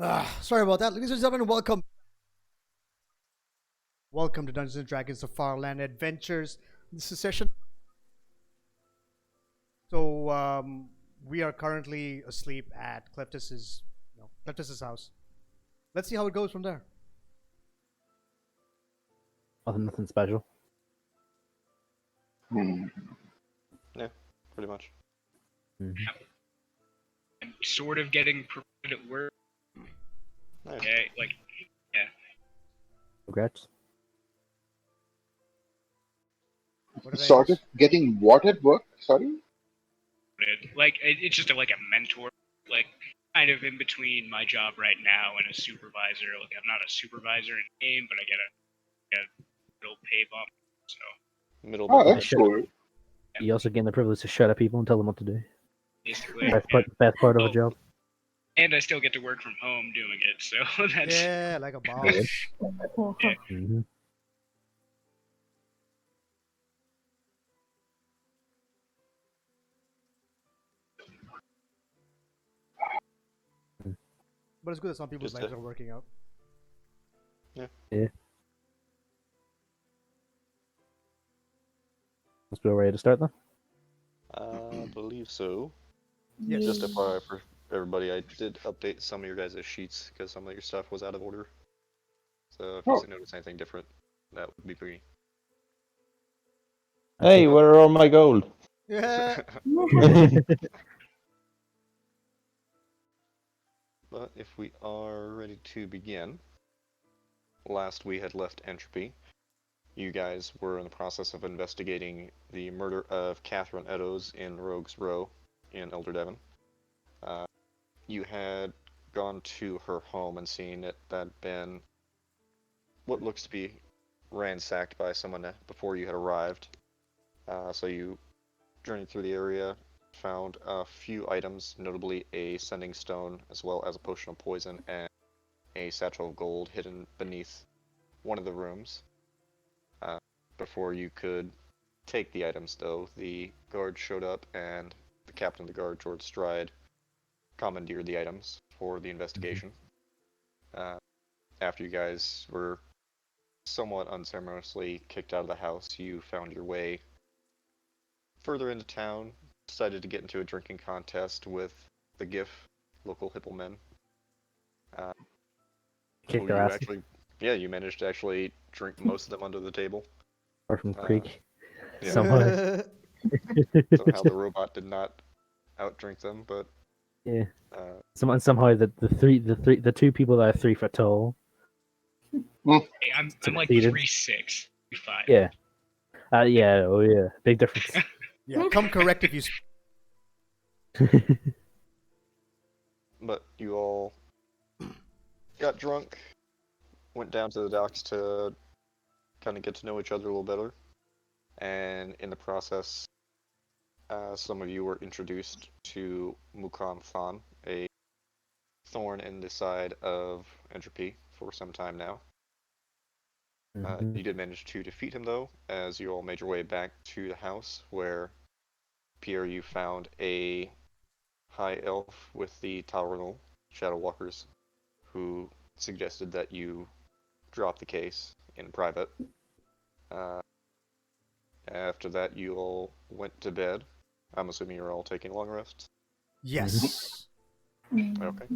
Sorry about that. Ladies and gentlemen, welcome. Welcome to Dungeons and Dragons: The Farland Adventures. This is session. We are currently asleep at Cleftus's house. Let's see how it goes from there. Nothing special. Yeah, pretty much. Mm-hmm. I'm sort of getting promoted at work. Nice. Yeah. Congrats. Sort of getting what at work? Sorry? It's just like a mentor, like kind of in between my job right now and a supervisor. Like I'm not a supervisor in name, but I get a little pay bump. So Middle Oh, bit. that's cool. You also gain the privilege to shut up people and tell them what to do. basically, Best part of a Oh. job. and I still get to work from home doing it. So that's Yeah, like a boss. Yeah. Mm-hmm. But it's good that some people's Just lives are working out. Let's be ready to start then. I believe so. Yes. Just FYI for everybody, I did update some of your guys' sheets because some of your stuff was out of order. So if you notice anything different, that would be pretty. Hey, where are all my gold? Yeah. But if we are ready to begin, last we had left Entropy. You guys were in the process of investigating the murder of Catherine Eddowes in Rogue's Row in Elder Devon. You had gone to her home and seen it had been what looks to be ransacked by someone before you had arrived. So you journeyed through the area, found a few items, notably a sending stone, as well as a potion of poison and a satchel of gold hidden beneath one of the rooms. Before you could take the items, though, the guard showed up and the captain of the guard, George Stride, commandeered the items for the investigation. After you guys were somewhat unceremoniously kicked out of the house, you found your way further into town, decided to get into a drinking contest with the GIF, local hippelmen. Kick their ass. You managed to actually drink most of them under the table. Or from Creek. Yeah. Somehow. Somehow the robot did not outdrink them, but Yeah. Somehow the two people that are 3 foot tall. hey, I'm like Succeeded. 3'6", 3'5". Yeah. Yeah. Oh yeah. Big difference. Yeah, come correct if you. But you all got drunk, went down to the docks to kind of get to know each other a little better, and in the process, some of you were introduced to Mukam Than, a thorn in the side of Entropy for some time now. Mhm. You did manage to defeat him, though, as you all made your way back to the house, where, Pierre, you found a high elf with the Taurinal Shadow Walkers, who suggested that you drop the case in private. After that, you all went to bed. I'm assuming you're all taking long rests. Yes. Okay.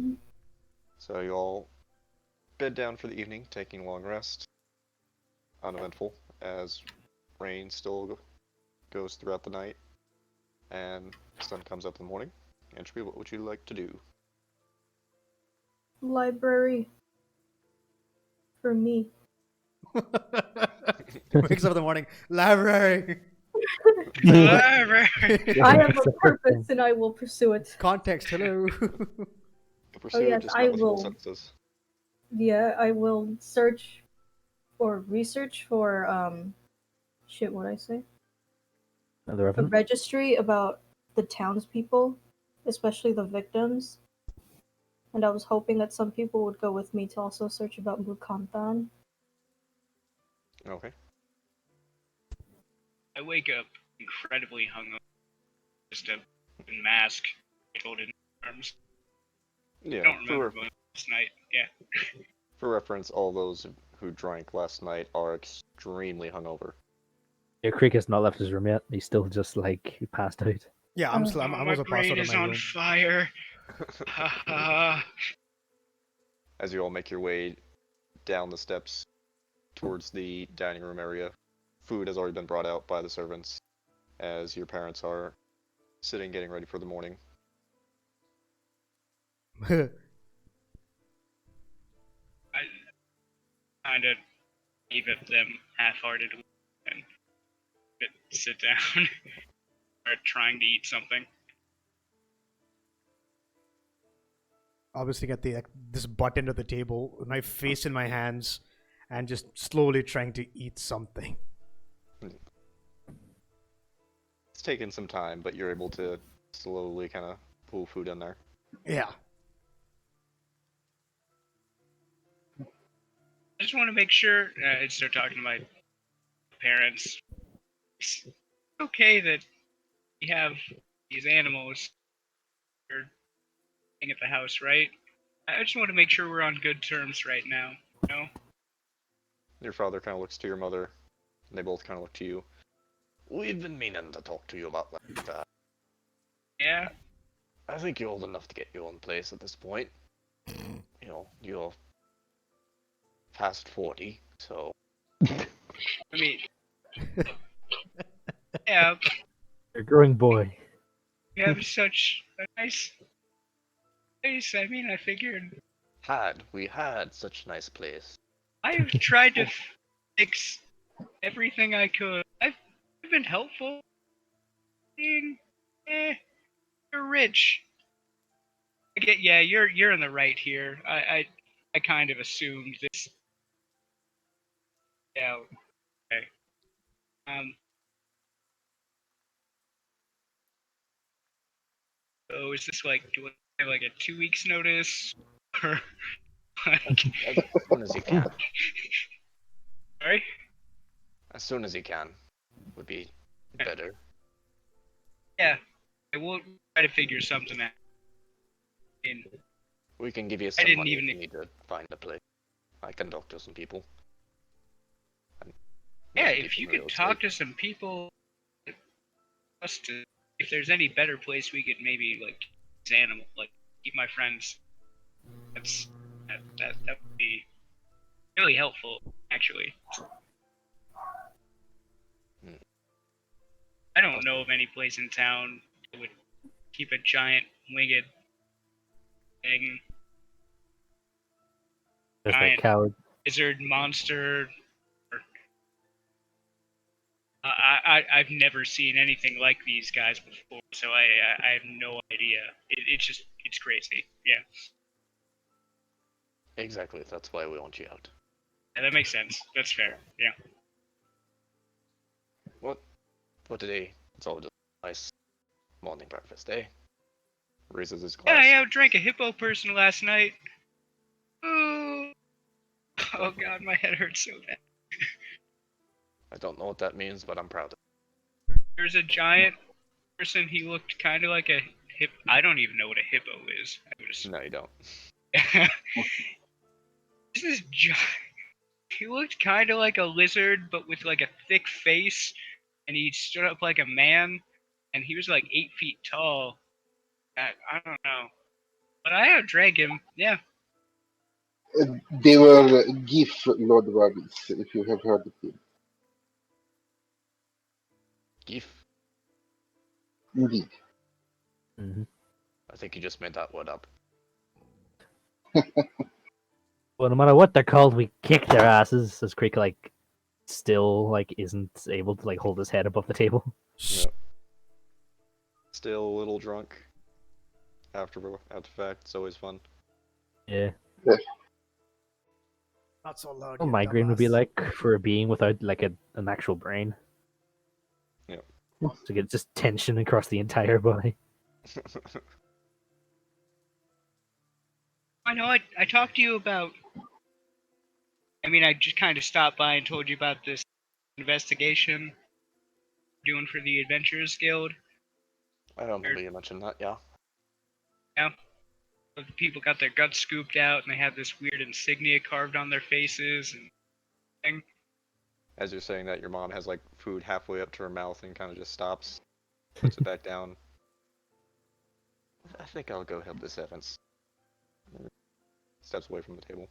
So you all bed down for the evening, taking long rest. Uneventful, as rain still goes throughout the night, and the sun comes up in the morning. Entropy, what would you like to do? Library. For me. Wakes up in the morning. Library. I have a purpose and I will pursue it. Context. Hello. Pursue yes, just I not with full will. sentences. Yeah, I will search or research for what'd I say? Another A revenant? registry about the townspeople, especially the victims. And I was hoping that some people would go with me to also search about Mukanthan. Okay. I wake up incredibly hungover, just a mask, holding arms. Yeah, I don't remember going last night. Yeah. For reference, all those who drank last night are extremely hungover. Yeah, Creek has not left his room yet. He's still just like passed out. Yeah, I'm still. I'm Oh, my also passed brain out in is my on room. fire. As you all make your way down the steps towards the dining room area, food has already been brought out by the servants as your parents are sitting getting ready for the morning. I kind of gave at them half-heartedly and sit down or trying to eat something. Obviously, get the this butt end of the table, with my face in my hands, and just slowly trying to eat something. It's taken some time, but you're able to slowly kind of pull food in there. Yeah. I just want to make sure. I start talking to my parents. It's okay that we have these animals at the house, right? I just want to make sure we're on good terms right now. You know? Your father kind of looks to your mother, and they both kind of look to you. We've been meaning to talk to you about that. Yeah. I think you're old enough to get your own place at this point. You know, you're past 40, so... I mean, yeah, You're a growing boy. we have such a nice place. I mean, I figured We had such a nice place. I've tried to fix everything I could. I've been helpful. You're rich. Yeah, you're in the right here. I kind of assumed this. Yeah. Okay. So is this like, do I have like a 2 weeks notice, or like? As soon as you can. Sorry. As soon as you can would be better. Yeah, I will try to figure something out. And We can give you some didn't money even- if you need to find a place. I can talk to some people. And yeah, most if people you in could real talk estate. to some people, if there's any better place we could maybe like keep animal, like keep my friends. That would be really helpful, actually. I don't know of any place in town that would keep a giant winged thing, Just that Giant. coward. lizard monster. Or, I've never seen anything like these guys before, so I have no idea. It's crazy. Yeah. Exactly, that's why we want you out. Yeah, that makes sense. That's fair. Yeah. What? For today, it's all just a nice morning breakfast, eh? Raises his glass. Yeah, I outdrank a hippo person last night. Ooh. Oh god, my head hurts so bad. I don't know what that means, but I'm proud of There's a giant person. He looked kind of like a hip. I don't even know what a hippo is. I would it. assume. No, you don't. This is giant. He looked kind of like a lizard, but with like a thick face, and he stood up like a man, and he was like 8 feet tall. I don't know, but I outdrank him. Yeah. They were GIF Lord Varys, if you have heard of him. Geef. Indeed. Mm-hmm. I think you just made that word up. Well, no matter what they're called, we kick their asses. As Creek like still like isn't able to like hold his head above the table. Yeah. Still a little drunk. After fact, it's always fun. Yeah. Not so loud. What you migraine would be dumbass. like for a being without like an actual brain. Yeah. To get just tension across the entire body. I know. I talked to you about. I mean, I just kind of stopped by and told you about this investigation doing for the Adventurers Guild. I don't remember you mentioned that, yeah. Yeah. The people got their guts scooped out, and they have this weird insignia carved on their faces, and thing. As you're saying that, your mom has like food halfway up to her mouth and kind of just stops, puts it back down. I think I'll go help this Evans. Steps away from the table.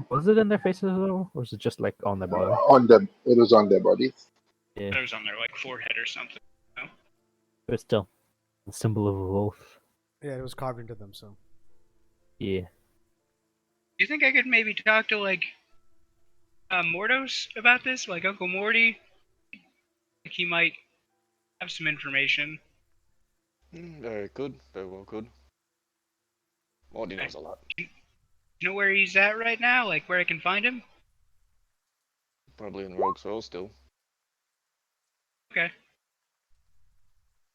Was it in their faces though, or was it just like on their body? On them, it was on their bodies. Yeah, It was on their like forehead or something. but still, the symbol of a wolf. Yeah, it was carved into them. So Yeah. Do you think I could maybe talk to like Mordos about this, like Uncle Morty? Like he might have some information. Very good. Very well good. Morty knows a lot. You know where he's at right now? Like where I can find him? Probably in Rogue Soul still. Okay.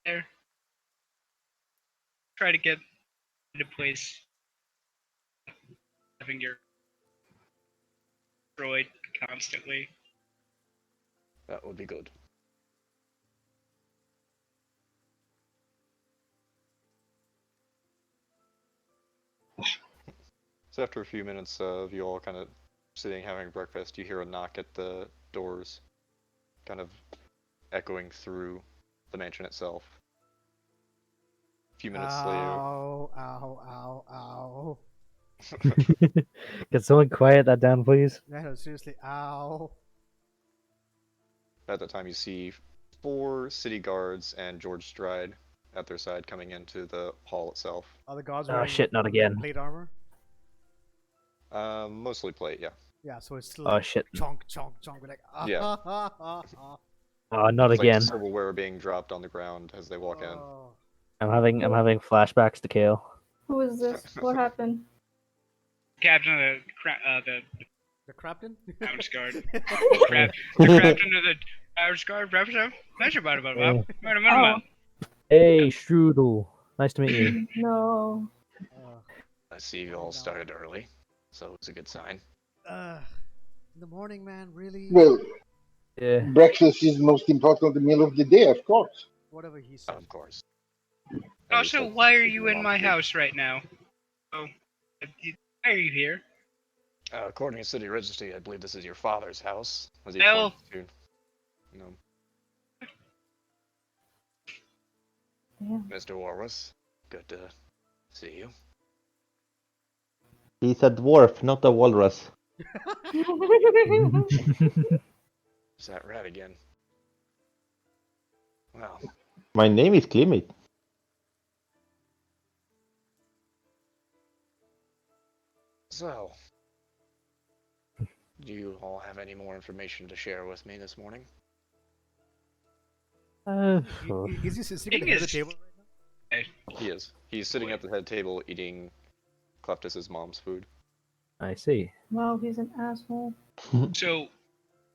There. Try to get into place. Having your droid constantly. That would be good. So after a few minutes of you all kind of sitting having breakfast, you hear a knock at the doors, kind of echoing through the mansion itself. A few minutes later, ow, ow, ow, ow. Can someone quiet that down, please? No, seriously, ow. at that time you see 4 city guards and George Stride at their side coming into the hall itself. Are the guards Oh wearing shit, not again. plate armor? Mostly plate, yeah. Yeah, so it's still Oh like shit. chonk, chonk, chonk. We're like, Yeah. Oh, not It's again. like silverware being dropped on the ground as they walk in. Oh. I'm having flashbacks to Kale. Who is this? What happened? Captain of the The Crapton? House Guard. The captain of the House Guard. Oh. Oh. Hey, Strudel. Nice to meet you. No. I see you all started early, so it's a good sign. In the morning, man, really? Well, Yeah. breakfast is the most important meal of the day, of course. Whatever he said. Of course. Also, why are you in my house right now? Oh, why are you here? According to City Registry, I believe this is your father's house. As he Well- points to, you know, Yeah. Mr. Warwas, good to see you. He's a dwarf, not a walrus. Is that right again? Well, My name is Climit. so, do you all have any more information to share with me this morning? Is he sitting at the head of the table right now? He is. He's sitting at the head table eating Kleptus's mom's food. I see. Wow, he's an asshole. So,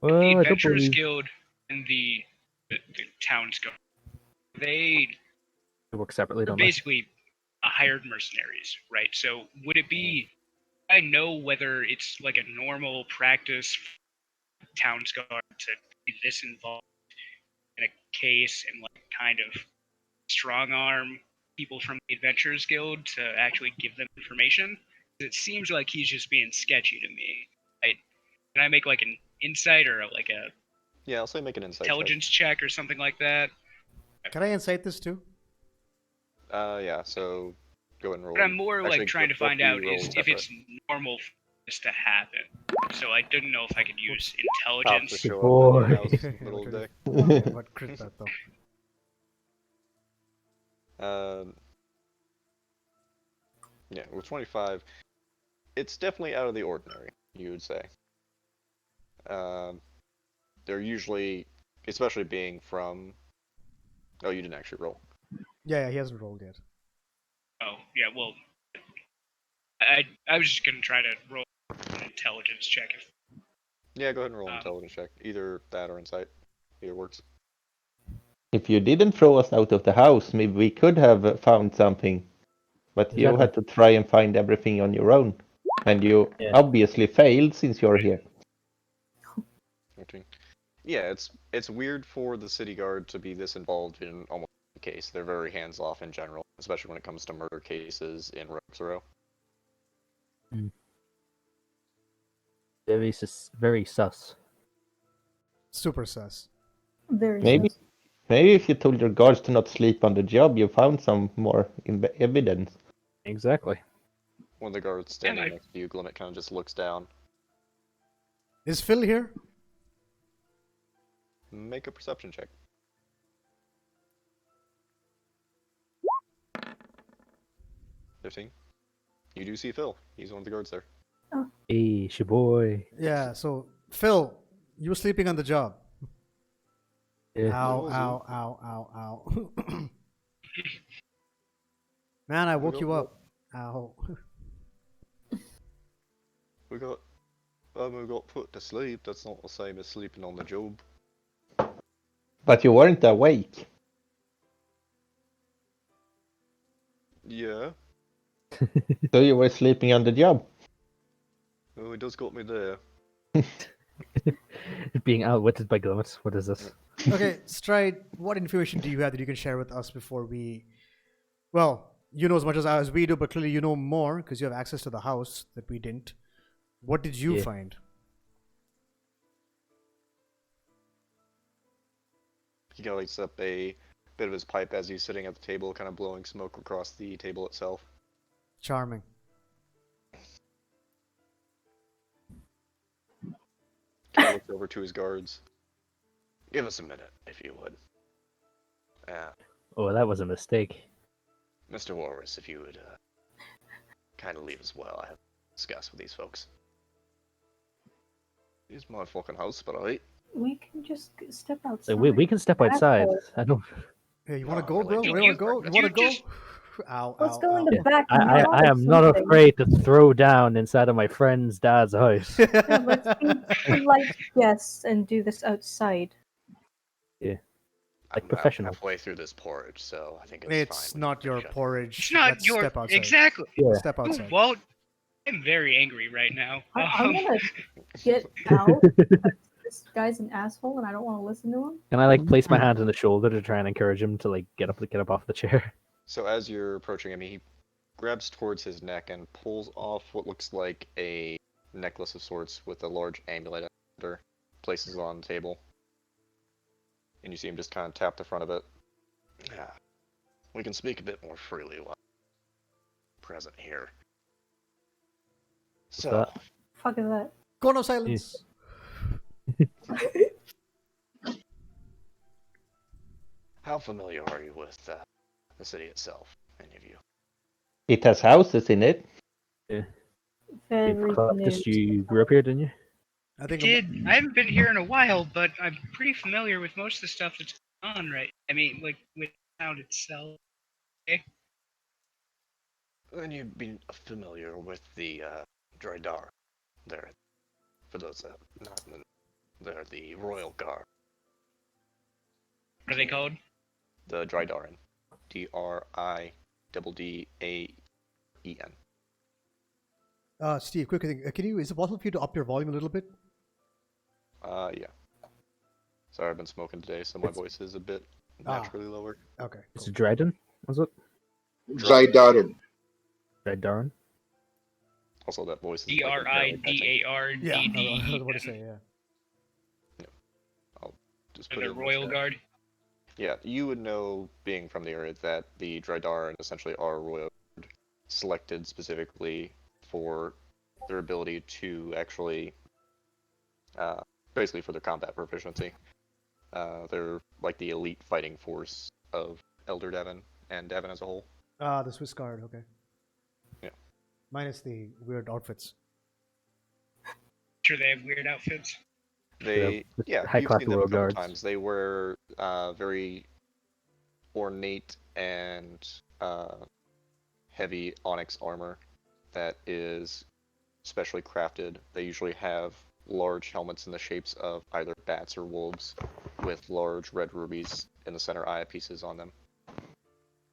Well, the I don't Adventurers believe Guild and the Town's Guard, they they work separately, are don't they? basically hired mercenaries, right? So, would it be? I know whether it's like a normal practice for the Town's Guard to be this involved in a case and like kind of strong arm people from the Adventurers Guild to actually give them information. It seems like he's just being sketchy to me. Can I make like an insight or like a Yeah, I'll say make an insight intelligence check or something like that? Can I incite this too? check. Yeah, so go ahead and roll. What I'm more Actually, like trying to both find of you out roll is if separate. it's normal for this to happen. So I didn't know if I could use About to intelligence. show Boy. up in your house in the middle of the day. What crit that though? Yeah, with 25, it's definitely out of the ordinary, you would say. They're usually, especially being from... Oh, you didn't actually roll. Yeah, he hasn't rolled yet. Oh yeah, well, I was just gonna try to roll an intelligence check. Yeah, go ahead and roll an Um, intelligence check. Either that or insight. Either works. If you didn't throw us out of the house, maybe we could have found something. But you Exactly. had to try and find everything on your own. And you Yeah. obviously failed since you're here. 14. Yeah, it's weird for the city guard to be this involved in almost case. They're very hands-off in general, especially when it comes to murder cases in Rogues Row. Very sus. Super sus. Very Maybe. sus. Maybe if you told your guards to not sleep on the job, you found some more evidence. Exactly. One of the guards standing I- next to you, Glimmet, kind of just looks down. Is Phil here? Make a perception check. $15. You do see Phil. He's one of the guards there. Hey, shaboy. Yeah. So Phil, you were sleeping on the job. Yeah. Ow! Ow! Ow! Ow! Ow! Man, I woke you up. Ow! We got put to sleep. That's not the same as sleeping on the job. But you weren't awake. Yeah. So you were sleeping on the job. Oh, he does got me there. Being outwitted by Glimmet. What is this? Okay, Stride. What information do you have that you can share with us before we? Well, you know as much as we do, but clearly you know more because you have access to the house that we didn't. What did you Yeah. find? He kind of lights up a bit of his pipe as he's sitting at the table, kind of blowing smoke across the table itself. Charming. Kind of looks over to his guards. Give us a minute, if you would. Oh, that was a mistake. Mr. Walrus, if you would kind of leave as well. I have to discuss with these folks. It's my fucking house, but alright. We can just step So outside. we can step outside. I don't. Hey, you want to No, go, really, bro? do You you- want to go? You do want to you go? just- Ow! Let's ow, go in ow. the Yeah. back. and I rob am not something. afraid to throw down inside of my friend's dad's house. Yeah, let's be polite guests and do this outside. Like I'm professional. halfway through this porridge, so I think it's fine. It's not your porridge. It's not Let's your step outside. exactly. Yeah. Step You outside. won't. I'm very angry right now. I want to get out. This guy's an asshole, and I don't want to listen to him. Can I like place my hand on the shoulder to try and encourage him to like get up off the chair? So as you're approaching him, he grabs towards his neck and pulls off what looks like a necklace of sorts with a large amulet under, places it on the table. And you see him just kind of tap the front of it. Yeah. We can speak a bit more freely while present here. So, that? Fuck is that? Cone of silence. how familiar are you with the city itself, any of you? It has houses in it. Very Because new. you grew up here, didn't you? I think I haven't been here in a while, but I'm pretty familiar with most of the stuff that's going on, right? I mean, like with the town itself. Then you'd be familiar with the Drydar. They're, for those that not, they're the Royal Guard. What are they called? The Drydaran. Dridaren. Steve, quick thing. Can you? Is it possible for you to up your volume a little bit? Yeah. Sorry, I've been smoking today, so my voice is a bit naturally lower. Okay. It's Cool. Dryden, was it? Drydaran. Drydaran? Also, that voice is like, DRIDAR. Yeah, I was about to say yeah. Just put it The in Royal chat. Guard. Yeah, you would know, being from the area, that the Drydaran essentially are Royal Guard, selected specifically for their ability to actually, basically for their combat proficiency. They're like the elite fighting force of Elder Devon and Devon as a whole. The Swiss Guard. Okay. Yeah. Minus the weird outfits. Sure, they have weird outfits. They, Yeah, yeah, high you've class seen them a Royal couple Guards. times. They wear very ornate and heavy onyx armor that is specially crafted. They usually have large helmets in the shapes of either bats or wolves, with large red rubies in the center eye pieces on them.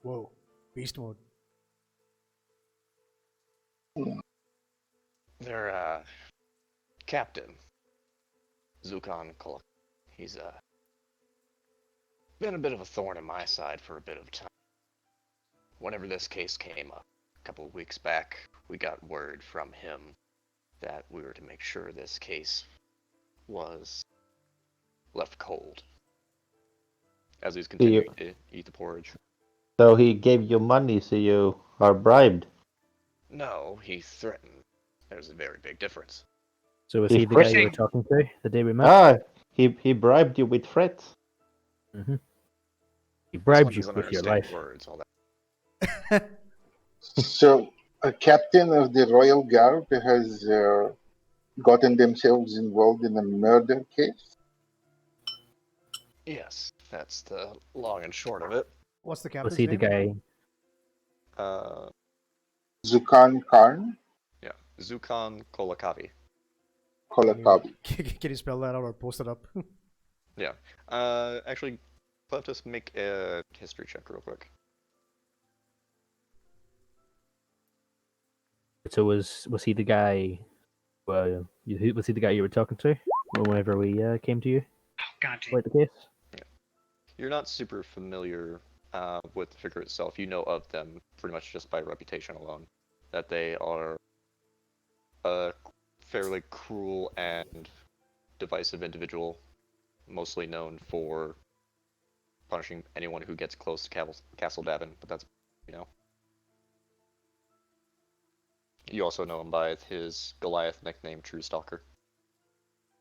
Whoa. Beast mode. Their captain, Zukan Kolok, he's been a bit of a thorn in my side for a bit of time. Whenever this case came up a couple of weeks back, we got word from him that we were to make sure this case was left cold. As he's continuing to eat the porridge. So he gave you money, so you are bribed. No, he threatened. There's a very big difference. So was He he the guy you were threatened- talking to the day we met? Ah, he bribed you with threats. Mm-hmm. He This bribed one you doesn't with your understand life. words, all that. So, a captain of the Royal Guard has gotten themselves involved in a murder case. Yes, that's the long and short of it. What's the Was captain's he the name? guy? Zukan Khan Yeah, Zukan Kolakavi. Kolakabi. Can you spell that out or post it up? Yeah. Actually, let us make a history check real quick. So was he the guy? Well, was he the guy you were talking to whenever we came to you Oh, God damn. about the case? You're not super familiar with the figure itself. You know of them pretty much just by reputation alone. That they are a fairly cruel and divisive individual, mostly known for punishing anyone who gets close to Castle Davin, but that's, you know. You also know him by his Goliath nickname, True Stalker.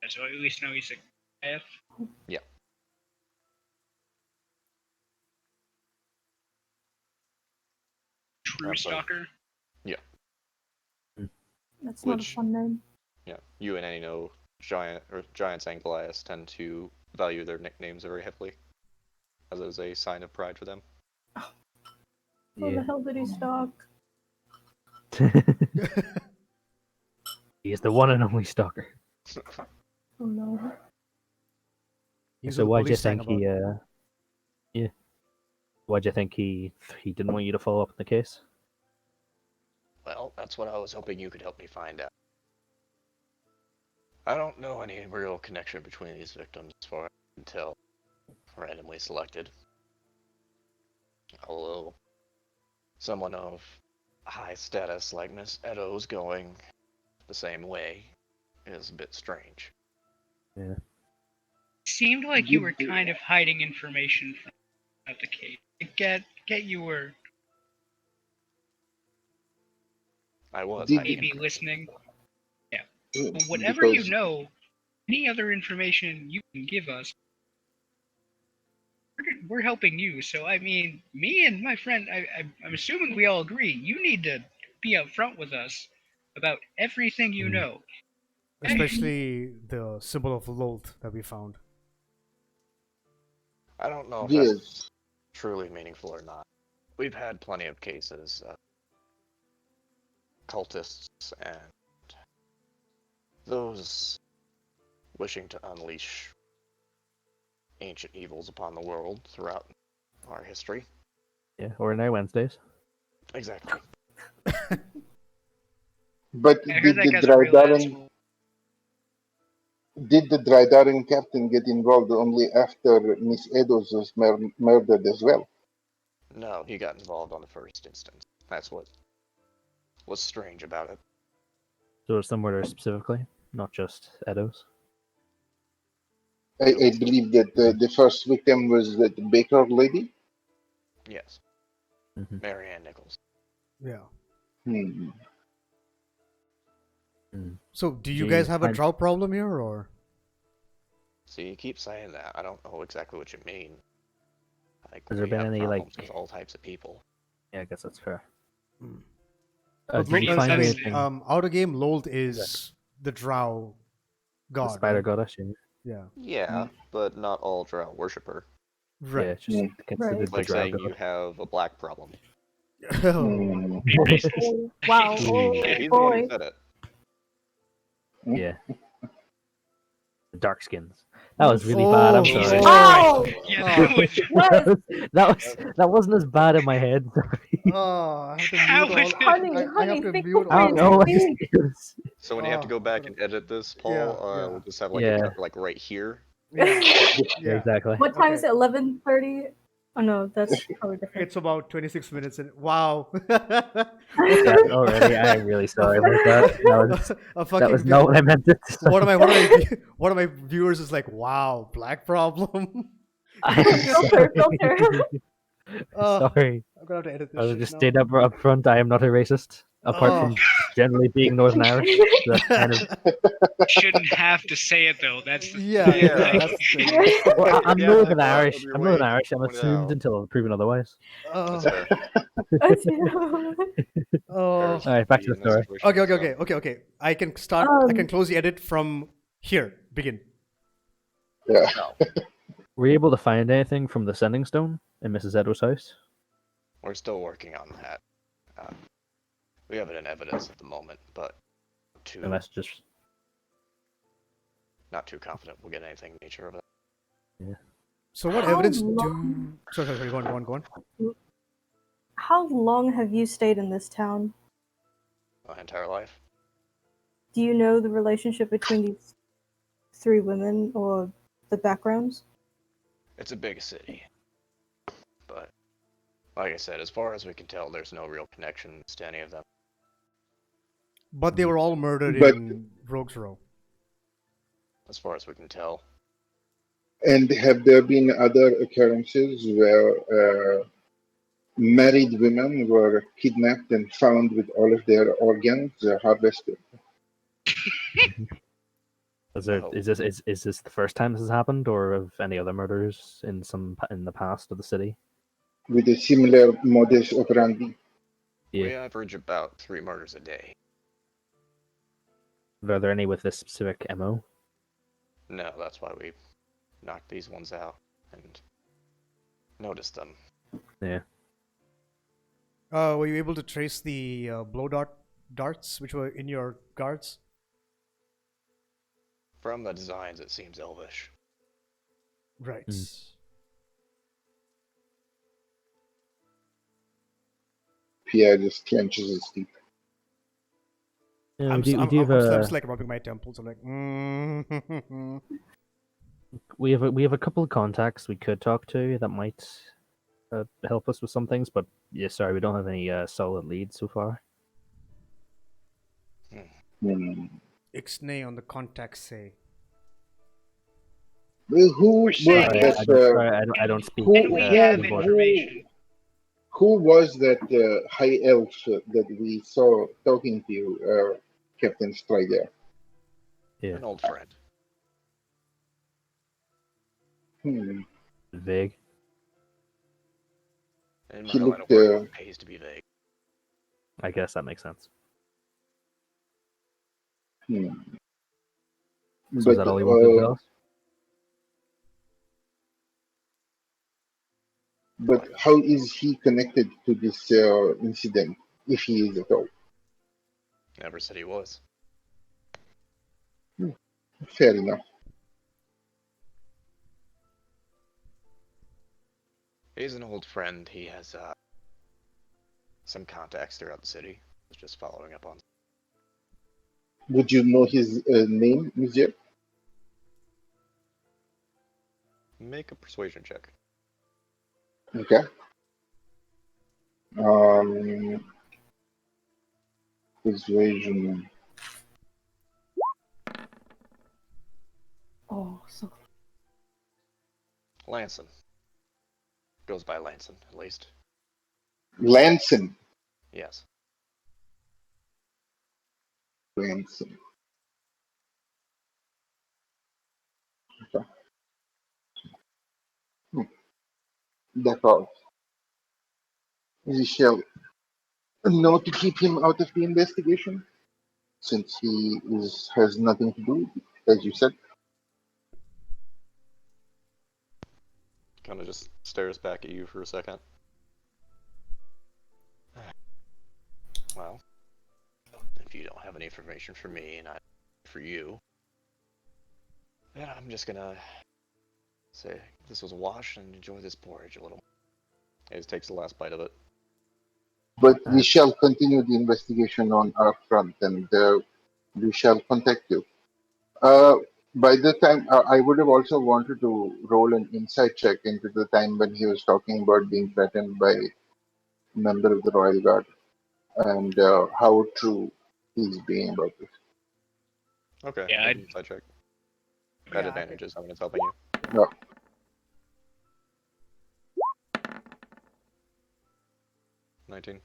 So at least know he's a F. Yeah. True Absolutely. Stalker. That's not a Which- fun name. Yeah, you and Annie know Giants and Goliaths tend to value their nicknames very heavily, as is a sign of pride for them. Who the hell did he stalk? He is the one and only stalker. Oh no. He's So what the why do you police sang think he? about. Yeah. Why do you think he didn't want you to follow up on the case? Well, that's what I was hoping you could help me find out. I don't know any real connection between these victims as far as I can tell. Randomly selected. Although, someone of high status like Miss Edo's going the same way is a bit strange. Yeah. Seemed like you were kind of hiding information from about the case. I get you were I was Did- hiding maybe information. listening. But whatever Because you know, any other information you can give us, we're helping you. So I mean, me and my friend, I'm assuming we all agree. You need to be upfront with us about everything you know. Especially the symbol of Loth that we found. I don't know if that's yes, truly meaningful or not. We've had plenty of cases of cultists and those wishing to unleash ancient evils upon the world throughout our history. Yeah. Or now Wednesdays. Exactly. but I heard did that the guy's a real Drydaran asshole. did the Drydaran captain get involved only after Miss Edos was murdered as well? No, he got involved on the first instance. That's what was strange about it. So it's somewhere specifically, not just Edo's. I believe that the first victim was the baker lady. Yes. Mhm. Mary Ann Nichols. Yeah. Hmm. So, do you Gee, guys have a I'm- drought problem here, or? So you keep saying that. I don't know exactly what you mean. Like, Has there we been have any, like- problems with all types of people. Yeah, I guess that's fair. Hmm. Did Lo- you I find mean, anything? out of game, Lold is the drow god. The spider right? goddess. Yeah. Yeah. Yeah, but not all drow worshipper. Yeah, Right. it's just considered It's the like drow saying god. you have a black problem. Oh. Hmm. Be racist. Oh, wow. Oh Yeah, he's the one who boy. said it. Yeah. The dark skins. That was really bad. I'm Oh, sorry. Oh! Yeah, that was. What? that wasn't as bad in my head. Sorry. Oh, I have to How mute was all. it? Honey, I honey, have to think mute of I all. don't know. me. So when you have to Oh, go back gotta- and edit this, Paul, Yeah, yeah. we'll just have like a Yeah. cut, like right here, Yeah. Yeah, Yeah. exactly. What time is Okay. it? 11:30? Oh no, that's probably different. It's about 26 minutes and wow. Yeah, already. I am really sorry about that. A That was fucking not what I meant to say. one of my viewers is like, wow, black problem. Filter, filter. Oh, Sorry. I'm gonna have to edit I this will shit just now. state up front, I am not a racist. Apart Oh. from just generally being Northern Irish. That's kind of. Shouldn't have to say it though. That's the Yeah, Yeah. that's the thing. Well, I'm Yeah, Northern I thought Irish. of your I'm way Northern to Irish. I'm point it assumed out. until proven otherwise. That's Oh, fair. oh. Fair All right, back be to the in that story. situation, Okay, okay, so- okay, okay, okay. I can start. I can close the edit from here. Begin. Yeah. Were you able to find anything from the sending stone in Mrs. Edo's house? We're still working on that. We have it in evidence at the moment, but The messages. not too confident we'll get anything in nature of that. So, what How evidence do? long- Sorry. Go on. How long have you stayed in this town? My entire life. Do you know the relationship between these three women or the backgrounds? It's a big city. But, like I said, as far as we can tell, there's no real connections to any of them. But they were all murdered But- in Rogues Row. As far as we can tell. And have there been other occurrences where married women were kidnapped and found with all of their organs harvested? No. Is this the first time this has happened, or of any other murders in the past of the city? With a similar modus operandi? We average about 3 murders a day. Are there any with this specific MO? No, that's why we knocked these ones out and noticed them. Yeah. Were you able to trace the blow darts which were in your guards? From the designs, it seems elvish. Right. Pierre just clenches his teeth. Yeah, I'm we do have I'm a just like rubbing my temples. I'm like, we have a couple of contacts we could talk to that might help us with some things, but yeah, sorry, we don't have any solid leads so far. Hmm. Ixnay on the contact say. Well, who We're was saying Sorry, yes. that? I don't speak. Who- And we who- have keyboard. information. Who was that high elf that we saw talking to you, Captain Strider? Yeah, An old friend. Hmm. vague. In my He line of looked, work, it pays to be vague. I guess that makes sense. Hmm. So is that all you wanted to tell us? But how is he connected to this incident, if he is at all? Never said he was. Fair enough. He's an old friend. He has some contacts throughout the city. Was just following up on. Would you know his name, Monsieur? Make a persuasion check. Okay. Persuasion. Oh, so Lanson. Goes by Lanson, at least. Lanson. Yes. Lanson. Okay. D'accord. We shall know to keep him out of the investigation, since he has nothing to do, as you said. Kind of just stares back at you for a second. Well, if you don't have any information for me and I for you, then I'm just gonna say this was a wash and enjoy this porridge a little. He just takes the last bite of it. But we shall continue the investigation on our front, and we shall contact you. By the time I would have also wanted to roll an insight check into the time when he was talking about being threatened by a member of the Royal Guard and how true he's being about this. Okay, Yeah, make I'd- an insight check. Yeah, At advantages when it's helping you. Yeah. 19.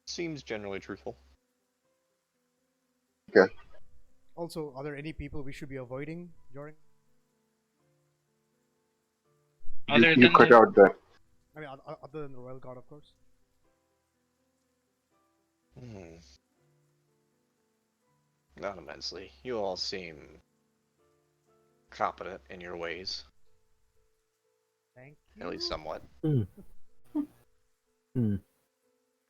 Seems generally truthful. Also, are there any people we should be avoiding during? Other You than cut the, out that. I mean, other than the Royal Guard, of course. Not immensely. You all seem competent in your ways, Thank you. at least somewhat. Hmm.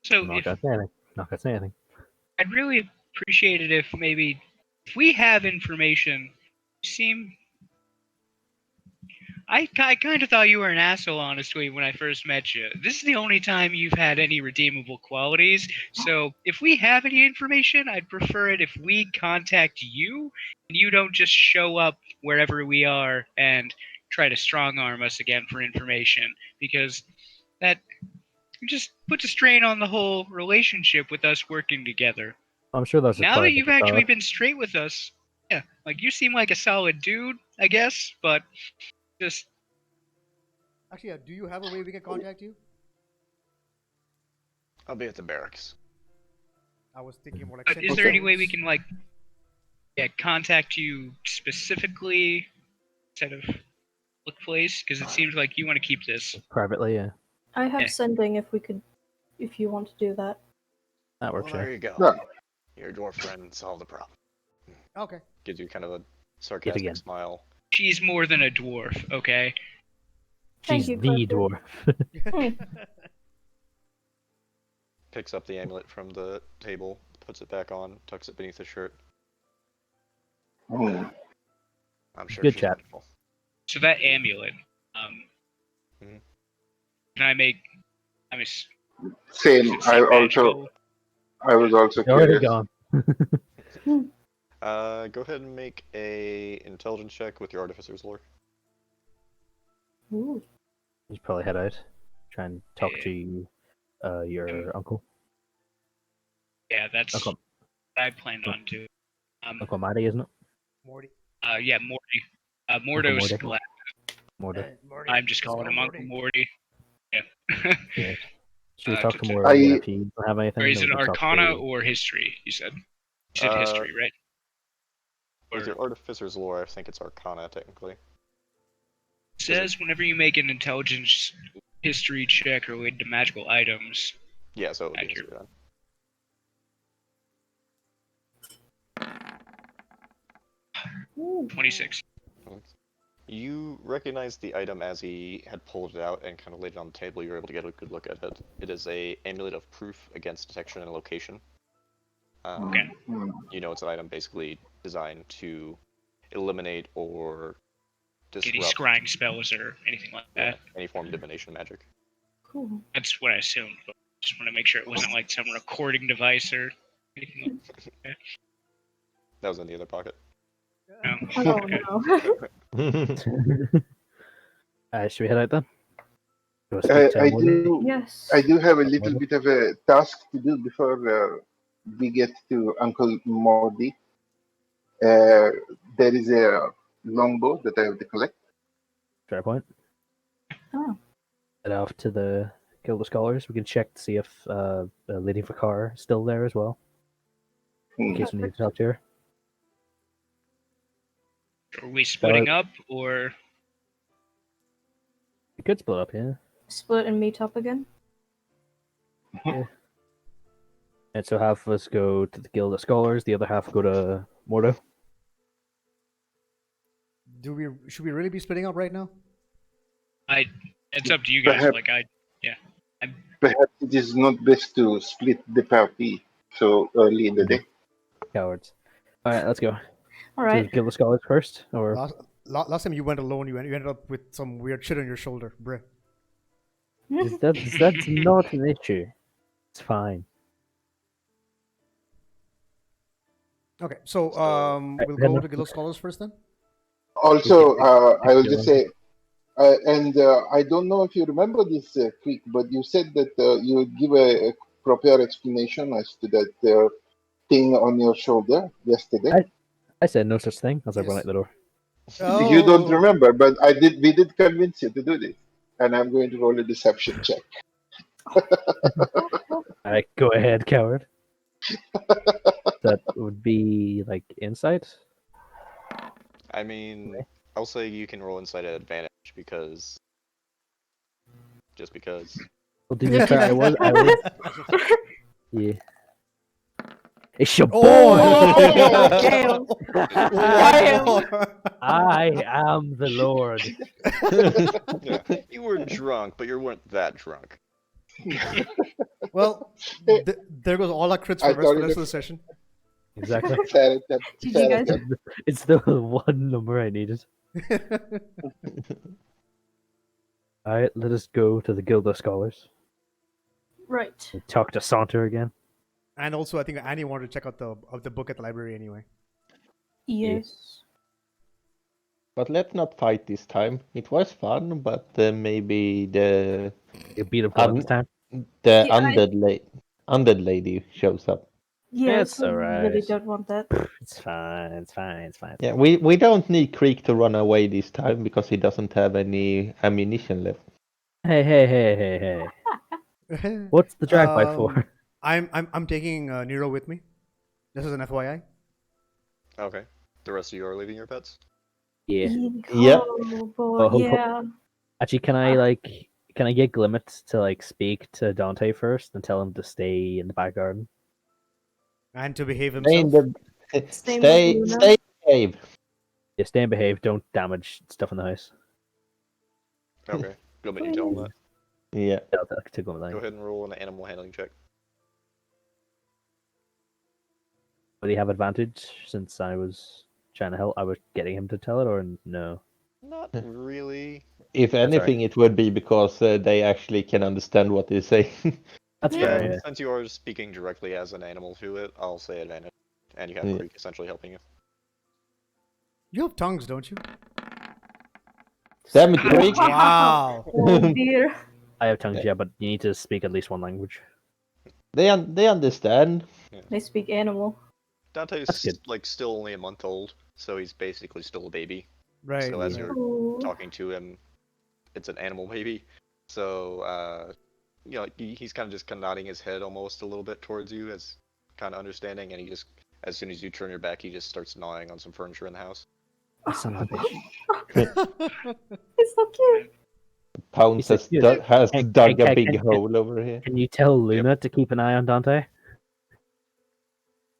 so Not if, gonna say anything. Not gonna say anything. I'd really appreciate it if we have information. You seem. I kind of thought you were an asshole, honestly, when I first met you. This is the only time you've had any redeemable qualities. So if we have any information, I'd prefer it if we contact you and you don't just show up wherever we are and try to strong arm us again for information, because that just puts a strain on the whole relationship with us working together. I'm sure that's Now that required. you've actually been straight with us, yeah, like you seem like a solid dude, I guess, but just Actually, do you have a way we can contact you? I'll be at the barracks. I was thinking more like. But is there any way we send can contact you specifically instead of look place? Because it seems like you want to keep this. privately. Yeah, I have Yeah. sending if you want to do that. that Well, works. there Yeah. you go. Yeah. Your dwarf friend solved the problem. Okay. Gives you kind of a sarcastic again. smile. She's more than a dwarf, okay? Thank She's you, the Clifford. dwarf. Picks up the amulet from the table, puts it back on, tucks it beneath his shirt. Hmm. I'm sure Good she's chat. wonderful. So that amulet, Mhm. can I make? I mean, Same. does it seem magical? I was also You're already curious. gone. Go ahead and make a intelligence check with your artificer's lore. Ooh. You should probably head out. Try and talk Yeah. to your uncle. Yeah, that's Uncle, what I planned on doing. Uncle Matty, isn't it? Morty. Yeah, Morty. Uncle Mordo's Morty. glad. Morty. Morty. I'm just Let's calling go, him Uncle Morty. Yeah. Yeah. Should we Uh, talk t- to t- more I- if he doesn't have anything? Or is then it we can talk Arcana to- or History? You said Uh, History, right? With Or your artificer's lore, I think it's Arcana technically. it says whenever you make an intelligence history check related to magical items. Yeah, so it would be Accurate. history then. Ooh. 26. You recognize the item as he had pulled it out and kind of laid it on the table. You're able to get a good look at it. It is a amulet of proof against detection and location. Okay. Hmm. You know, it's an item basically designed to eliminate or Any disrupt scrying spells or anything like that. any form of divination magic. Cool. That's what I assumed, but just want to make sure it wasn't like some recording device or anything like That was in the other pocket. that. Oh Okay. no. Should we head out then? Do you wanna speak to I Morty? do. Yes. I do have a little Morty? bit of a task to do before we get to Uncle Morty. There is a longbow that I have to collect. Fair point. Oh. Head off to the Guild of Scholars. We can check to see if Lady Vakar is still there as well, in Hmm. case we need to talk to her. Are we splitting up or We could split up, yeah. Split and meet up again. And so half of us go to the Guild of Scholars, the other half go to Mordo. Should we really be splitting up right now? it's up to you guys. Perhaps- Like Perhaps it is not best to split the party so early in the day. Cowards. Alright, let's go. All So right. Guild of Scholars first? Or Last time you went alone, you ended up with some weird shit on your shoulder, bruh. that's not an issue. It's fine. Okay, so we'll then go no- to Guild of Scholars first then. Also, I will go just on. say, I don't know if you remember this, Creek, but you said that you would give a proper explanation as to that thing on your shoulder yesterday. I said no such thing as I run Yes. out the door. You don't Oh, remember, but I did. We did convince you to do this, and I'm going to roll a deception check. Alright, go ahead, coward. That would be like insight. I mean, I'll say you can roll insight at advantage because. Just because. Well, to be fair, I was. Yeah. It's your boy. Oh, wow. I am the Lord. Yeah, you were drunk, but you weren't that drunk. Well, there goes all our crits I for thought the it rest of the was- session. Exactly. Fair attempt. GG, Fair guys. attempt. It's the one number I needed. Alright, let us go to the Guild of Scholars. Right. And talk to Saunter again. And also, I think Annie wanted to check out the book at the library anyway. Yes. But let's not fight this time. It was fun, but maybe the You beat him for this time. the Yeah, undead lady shows up. Yes, It's I really alright. don't want that. It's fine. It's fine. It's fine. Yeah, we don't need Creek to run away this time because he doesn't have any ammunition left. Hey. What's the drag bite for? I'm taking Nero with me. This is an FYI. Okay. The rest of you are leaving your pets? Yeah. Yeah. Oh, boy, Oh, yeah. Actually, can I get Glimmet to like speak to Dante first and tell him to stay in the back garden? And to behave Stay in himself. Same with stay Luna. stay cave. Yeah, stay and behave. Don't damage stuff in the house. Okay. Go ahead and tell him that. Yeah. I'll take him Go like. ahead and roll an animal handling check. Would he have advantage since I was trying to help? I was getting him to tell it, or no? Not really. If all right. anything, it would be because they actually can understand what they say. That's Yeah, fair. Yeah. since you are speaking directly as an animal to it, I'll say advantage. And you have Yeah. Creek essentially helping you. You have tongues, don't you? Damn it, Creek! Wow. Oh, dear. I have tongues, Yeah. yeah, but you need to speak at least one language. They understand. They speak animal. Dante's That's good. like still only a month old, so he's basically still a baby. Right. So as right. you're Ooh. talking to him, it's an animal baby. So you know, he's kind of just nodding his head almost a little bit towards you as kind of understanding, and he just, as soon as you turn your back, he just starts gnawing on some furniture in the house. Son of a bitch. It's so cute. Pounds He said, has "Hey, dug hey, a hey, big hey, hole over here. Can you tell Luna to keep an eye on Dante?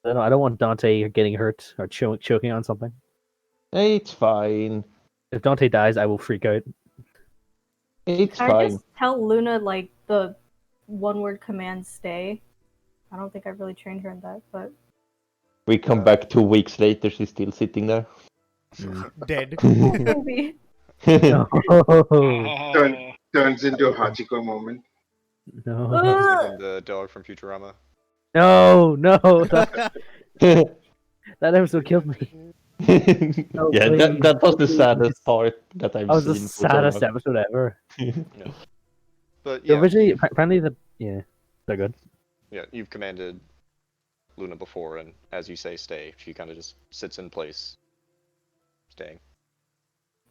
I don't want Dante getting hurt or choking on something. It's fine. If Dante dies, I will freak out. It's Can I fine. just tell Luna, like, the one-word command stay? I don't think I've really trained her in that, but... We come back 2 weeks later, she's still sitting there. Dead. Maybe. No, Turns into a Hachiko moment. no, Even the dog from Futurama. no! That episode killed me. No, Yeah, please, that was the please. saddest part that I've That was the seen. for so saddest long. episode ever. But yeah, Originally, apparently, they're good. yeah, you've commanded Luna before, and as you say, stay. She kind of just sits in place, staying.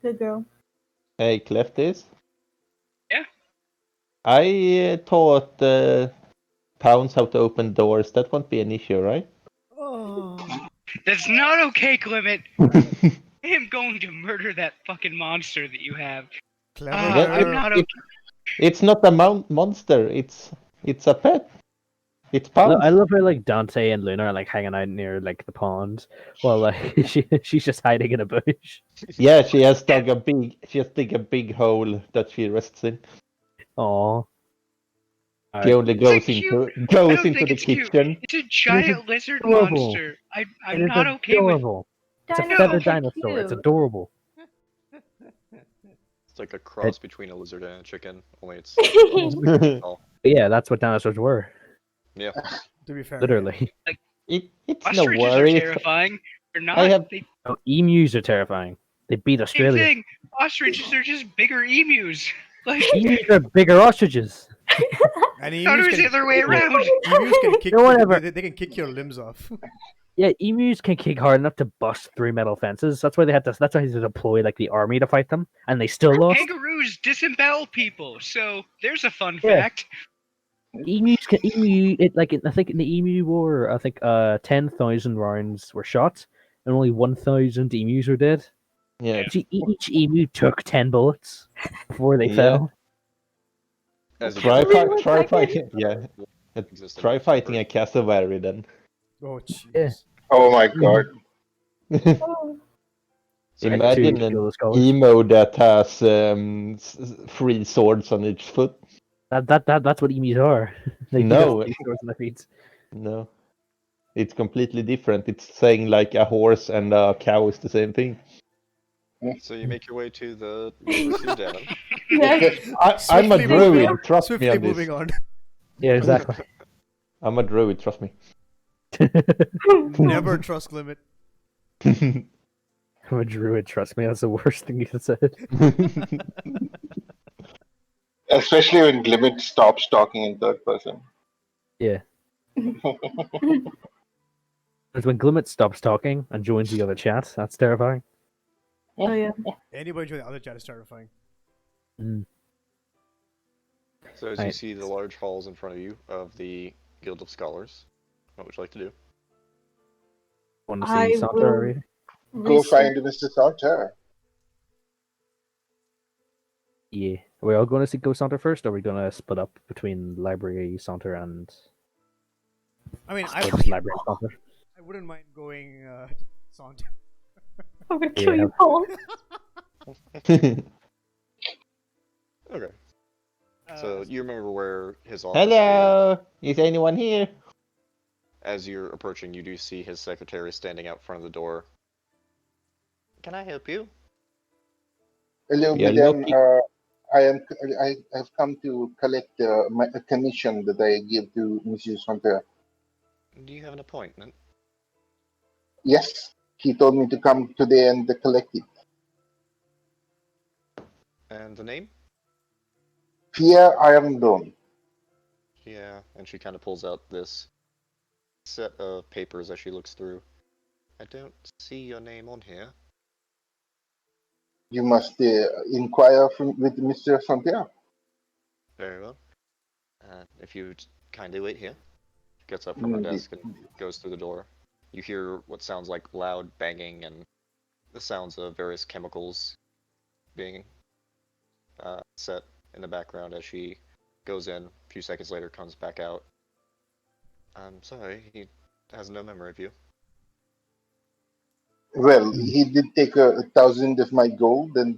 Good girl. Hey, Cleftis? Yeah? I taught Pounds how to open doors. That won't be an issue, right? Oh. That's not okay, Clement. I am going to murder that fucking monster that you have. Clever. I'm not okay. It's not a monster. It's a pet. It's I Pounds. love how like Dante and Luna are like hanging out near like the pond, while like she's just hiding in a bush. Yeah, she has dug a big hole that she rests in. Aww. She only It's goes cute. into I don't the think it's cute. kitchen. It's a giant lizard adorable. monster. I'm It is not okay with. adorable. It's a Dinosaurs feather are dinosaur. It's cute. adorable. It's like a cross between a lizard and a chicken, only it's tall. But yeah, that's what dinosaurs were. Yeah. To be fair. Literally. It's no Ostriches are worry. terrifying. They're not. I have Oh, emus are terrifying. They beat Same Australia. thing. Ostriches are just bigger emus. Like, Emus are bigger ostriches. And thought it emus was the can, other way around. emus can kick. No one they, ever- they can kick your limbs off. Yeah, emus can kick hard enough to bust through metal fences. That's why they had to. That's why they had to deploy like the army to fight them, and they still lost. Kangaroos disembowel people. So there's a fun Yeah. fact. Emus can I think in the emu war, I think 10,000 rounds were shot, and only 1,000 emus were dead. yeah. Each emu took 10 bullets before they Yeah. fell. As you Try, guys are- try fighting. Yeah. Existing Try in fighting a First. cassowary then. Oh jeez. Yeah. Oh my god. Oh, So you- Imagine To an kill the scholars. emo that has 3 swords on each foot. That's what emus are. They No. have 3 swords in their feet. No. It's completely different. It's saying like a horse and a cow is the same thing. So you make your way to the University of Devon. yes. I'm a Swiftly druid, moving- trust me Swiftly on this. moving on. Yeah, exactly. I'm a druid, trust me. Never trust limit. I'm a druid, trust me, that's the worst thing you could have said. Especially when Glimmet stops talking in third person. Yeah. It's when Glimmet stops talking and joins the other chat. That's terrifying. Oh yeah. Anybody join the other chat is terrifying. Mm. So as you Right. see the large halls in front of you of the Guild of Scholars, what would you like to do? Want to see I Santa will already? Go research- find Mr. Salter. Yeah. Are we all going to see Go Santa first, or are we going to split up between Library Santa and I mean, or just Library Santa? I wouldn't mind going Santa. I'm gonna kill Yeah. you, Paul. Okay. So you remember where his office Hello! Is anyone here? is. As you're approaching, you do see his secretary standing out front of the door. Can I help you? Hello, Yeah, madam. lucky. I have come to collect a commission that I give to Monsieur Salter. Do you have an appointment? Yes, he told me to come today and collect it. And the name? Pierre Irondone. Yeah, and she kind of pulls out this set of papers as she looks through. I don't see your name on here. You must inquire with Mr. Salter. Very well. If you'd kindly wait here. She gets up from her Indeed. desk and goes through the door. You hear what sounds like loud banging and the sounds of various chemicals being set in the background as she goes in. A few seconds later, comes back out. I'm sorry, he has no memory of you. Well, he did take 1,000 of my gold, and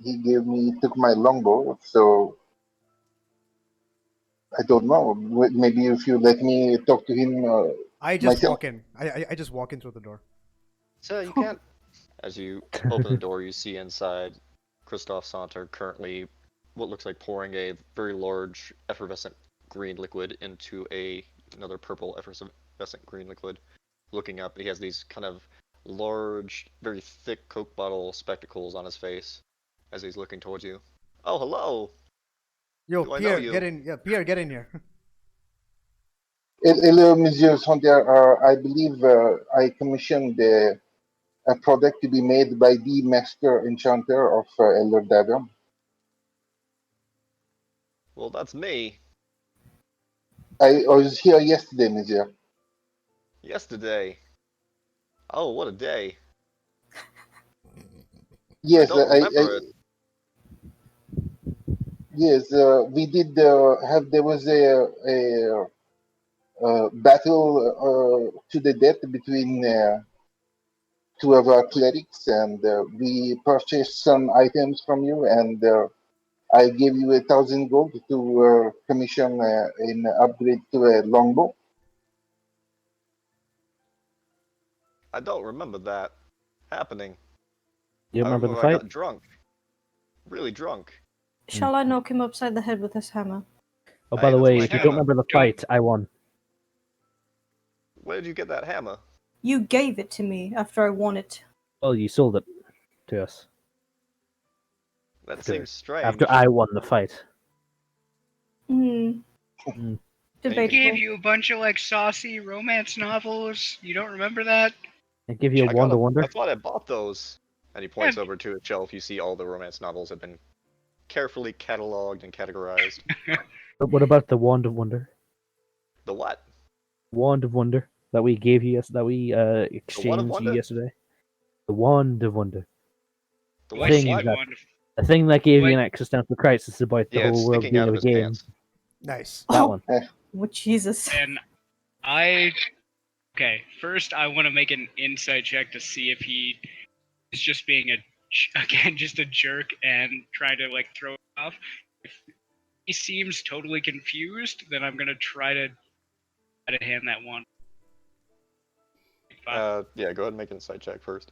took my longbow. So I don't know. Maybe if you let me talk to him. I just Myself? walk in. I just walk in through the door. So you can't. As you open the door, you see inside Christophe Saunter currently what looks like pouring a very large effervescent green liquid into another purple effervescent green liquid. Looking up, he has these kind of large, very thick Coke bottle spectacles on his face as he's looking towards you. Oh, hello! Yo, Do I know Pierre, you? get in. Yeah, Pierre, get in here. Hello, Monsieur Salter. I believe I commissioned a product to be made by the master enchanter of Elder Davon. Well, that's me. I was here yesterday, Monsieur. Yesterday. Oh, what a day. Yes, I don't remember it. yes, we did have. There was a battle to the death between two of our clerics, and we purchased some items from you, and I gave you 1,000 gold to commission an upgrade to a longbow. I don't remember that happening. You I remember the I fight? got drunk. Really drunk. Shall I knock him upside the head with this hammer? Oh, by Hey, the that's way, my if you hammer. don't remember the Don't- fight, I won. Where did you get that hammer? You gave it to me after I won it. Well, you sold it to us That After- seems strange. after I won the fight. Hmm. Mm. I Debatable. gave you a bunch of like saucy romance novels. You don't remember that? I give you a I Wonder got Wonder. I thought I bought those. And he points Yeah. over to a shelf. You see all the romance novels have been carefully cataloged and categorized. But what about the Wand of Wonder? The what? Wand of Wonder that we gave you, that we exchanged you Wonder? yesterday. The Wand of Wonder. The Oh, what? I see Thing the that- one. The thing that gave you What? an existential crisis about the Yeah, it's whole world sticking being out of of a his game. pants. Nice. That Oh. one. What Jesus? And okay, first I want to make an insight check to see if he is just being again just a jerk and trying to like throw it off. If he seems totally confused, then I'm gonna try to hand that one. Yeah, go ahead and make an insight check first.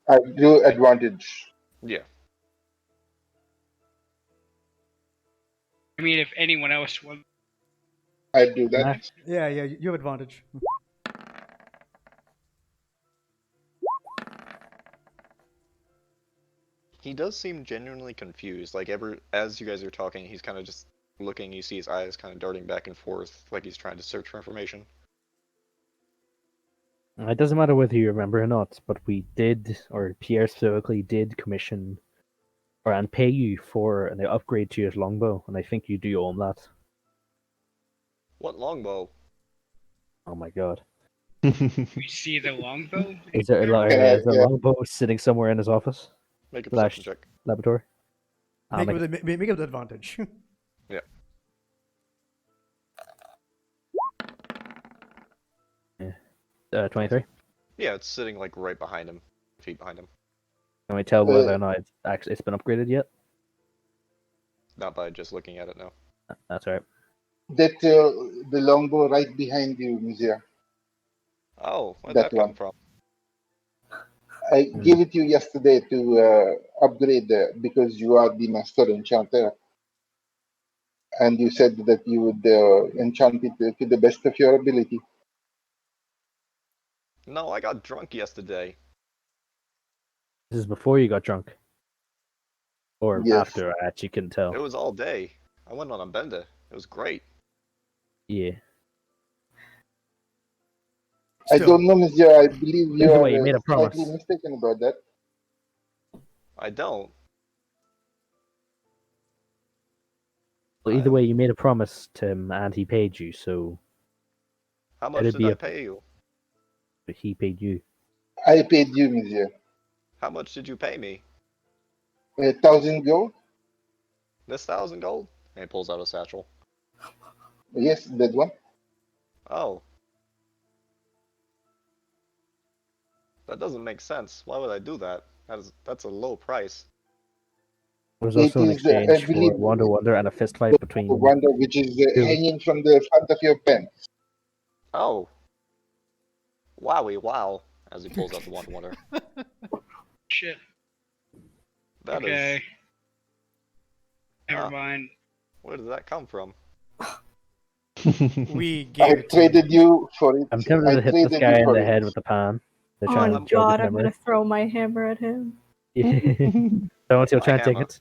I do advantage. Yeah. I mean, if anyone else wants, I do that. Max? Yeah, you have advantage. He does seem genuinely confused. Like as you guys are talking, he's kind of just looking. You see his eyes kind of darting back and forth, like he's trying to search for information. It doesn't matter whether you remember or not, but we did, or Pierre specifically did commission and pay you for an upgrade to your longbow, and I think you do own that. What longbow? Oh my god. we see the longbow. Is there, Yeah, is the yeah. longbow sitting somewhere in his office? Make a Slash perception check. laboratory? Make it with advantage. Yeah. 23. Yeah, it's sitting like right behind him, feet behind him. Can we tell whether or not it's been upgraded yet? Not by just looking at it, no. That's right. That the longbow right behind you, Mizia. Oh, where'd That that come one. from? I gave it to you yesterday to upgrade because you are the master enchanter. And you said that you would enchant it to the best of your ability. No, I got drunk yesterday. This is before you got drunk. Or Yes. after, I actually couldn't tell. It was all day. I went on a bender. It was great. Yeah. I Still. don't know, Mizia. I believe you Either are way, you made a promise. slightly mistaken about that. I don't. Well, either way, you made a promise to him and he paid you, so How much It'd did be I a- pay you? he paid you. I paid you, Mizia. How much did you pay me? 1,000 gold? This 1,000 gold? And he pulls out a satchel. Yes, that one. Oh. That doesn't make sense. Why would I do that? That's a low price. There was It also an is, exchange I believe, for Wonder Wonder and a fist fight between. The wonder which is Two. hanging from the front of your pen. Oh. Wowie wow. As he pulls out the Wonder Wonder. Shit. That is. Okay. Never Ah. mind. Where did that come from? We gave I it to traded you for it. I'm tempted I to hit this traded guy you in for the it. head with the pan. To Oh try and my jog his god, I'm memory. gonna throw my hammer at him. Don't you My try and take hammer. it?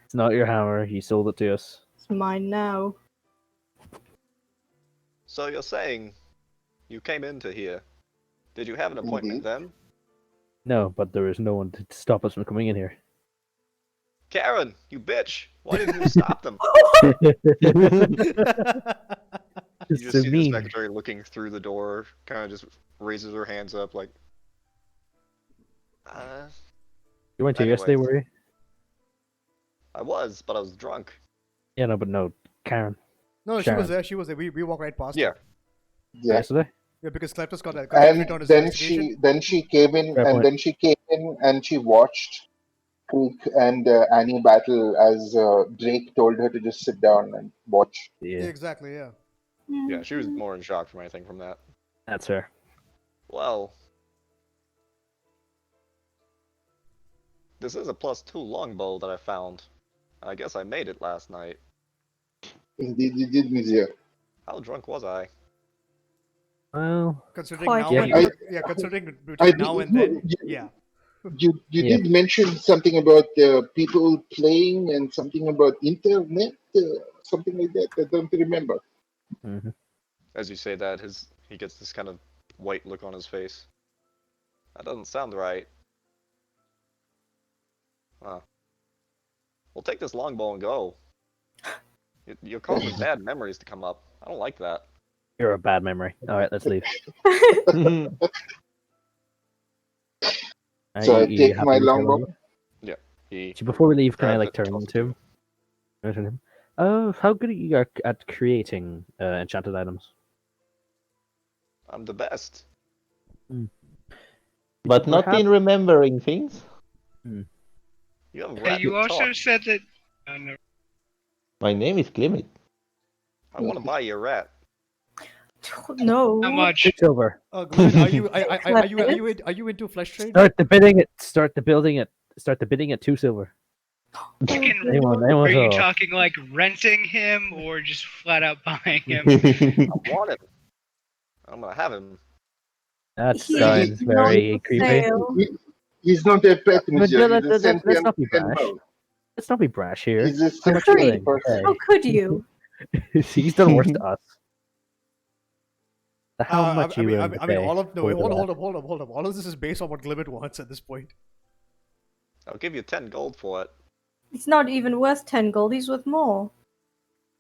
It's not your hammer. You sold it to us. It's mine now. So you're saying you came into here. Did you have an appointment Indeed. then? No, but there is no one to stop us from coming in here. Karen, you bitch! Why didn't you stop them? You It's just so see the mean. secretary looking through the door, kind of just raises her hands up like, You weren't here yesterday, anyways. were you? I was, but I was drunk. Yeah, no, but no, Karen. No, she Sharon. was there. She was there. We walked right past Yeah. her. Yeah. Yesterday? Yeah, because Kleptos got a And on his then investigation. she came in, Fair and point. then she came in and she watched Creek and Annie battle as Drake told her to just sit down and watch. Yeah, Yeah, exactly. Yeah. Yeah, she was more in shock from anything from that. that's her. Well, this is a +2 longbow that I found. I guess I made it last night. Indeed, you did, Mizia. How drunk was I? Well, Considering Quite now yeah, and considering I between now did- and then, you, yeah. you Yeah. did mention something about people playing and something about internet, something like that. I don't remember. mhm. As you say that, he gets this kind of white look on his face. That doesn't sound right. Huh. We'll take this longbow and go. You're causing bad memories to come up. I don't like that. You're a bad memory. All right, let's leave. So I You take happy my with your longbow. He So before we leave, can I grabs like it, turn tosses to him? Turn to him. Oh, how good are you at creating enchanted items? I'm the best. But not Perhaps- in remembering things. You have a Hey, rat you to also talk. said that. No. My name is Clement. I want to buy your rat. No. How much? 6 silver. Glenn, are you into flesh trade? Start the bidding at. Start the bidding at 2 silver. Chicken, Anyone Are you else? talking like renting him or just flat out buying him? I want him. I'm gonna have him. That He sounds is not very for creepy. sale. He's not a pet, But monsieur. let's He's a sentient not be brash. animal. Let's not be brash here. He's a How much Free. sentient person. How could you? He's done worse to us. How much I you mean, willing to I mean, pay all of no, for wait, the hold rat? up. All of this is based on what Glimmet wants at this point. I'll give you 10 gold for it. He's not even worth 10 gold, he's worth more.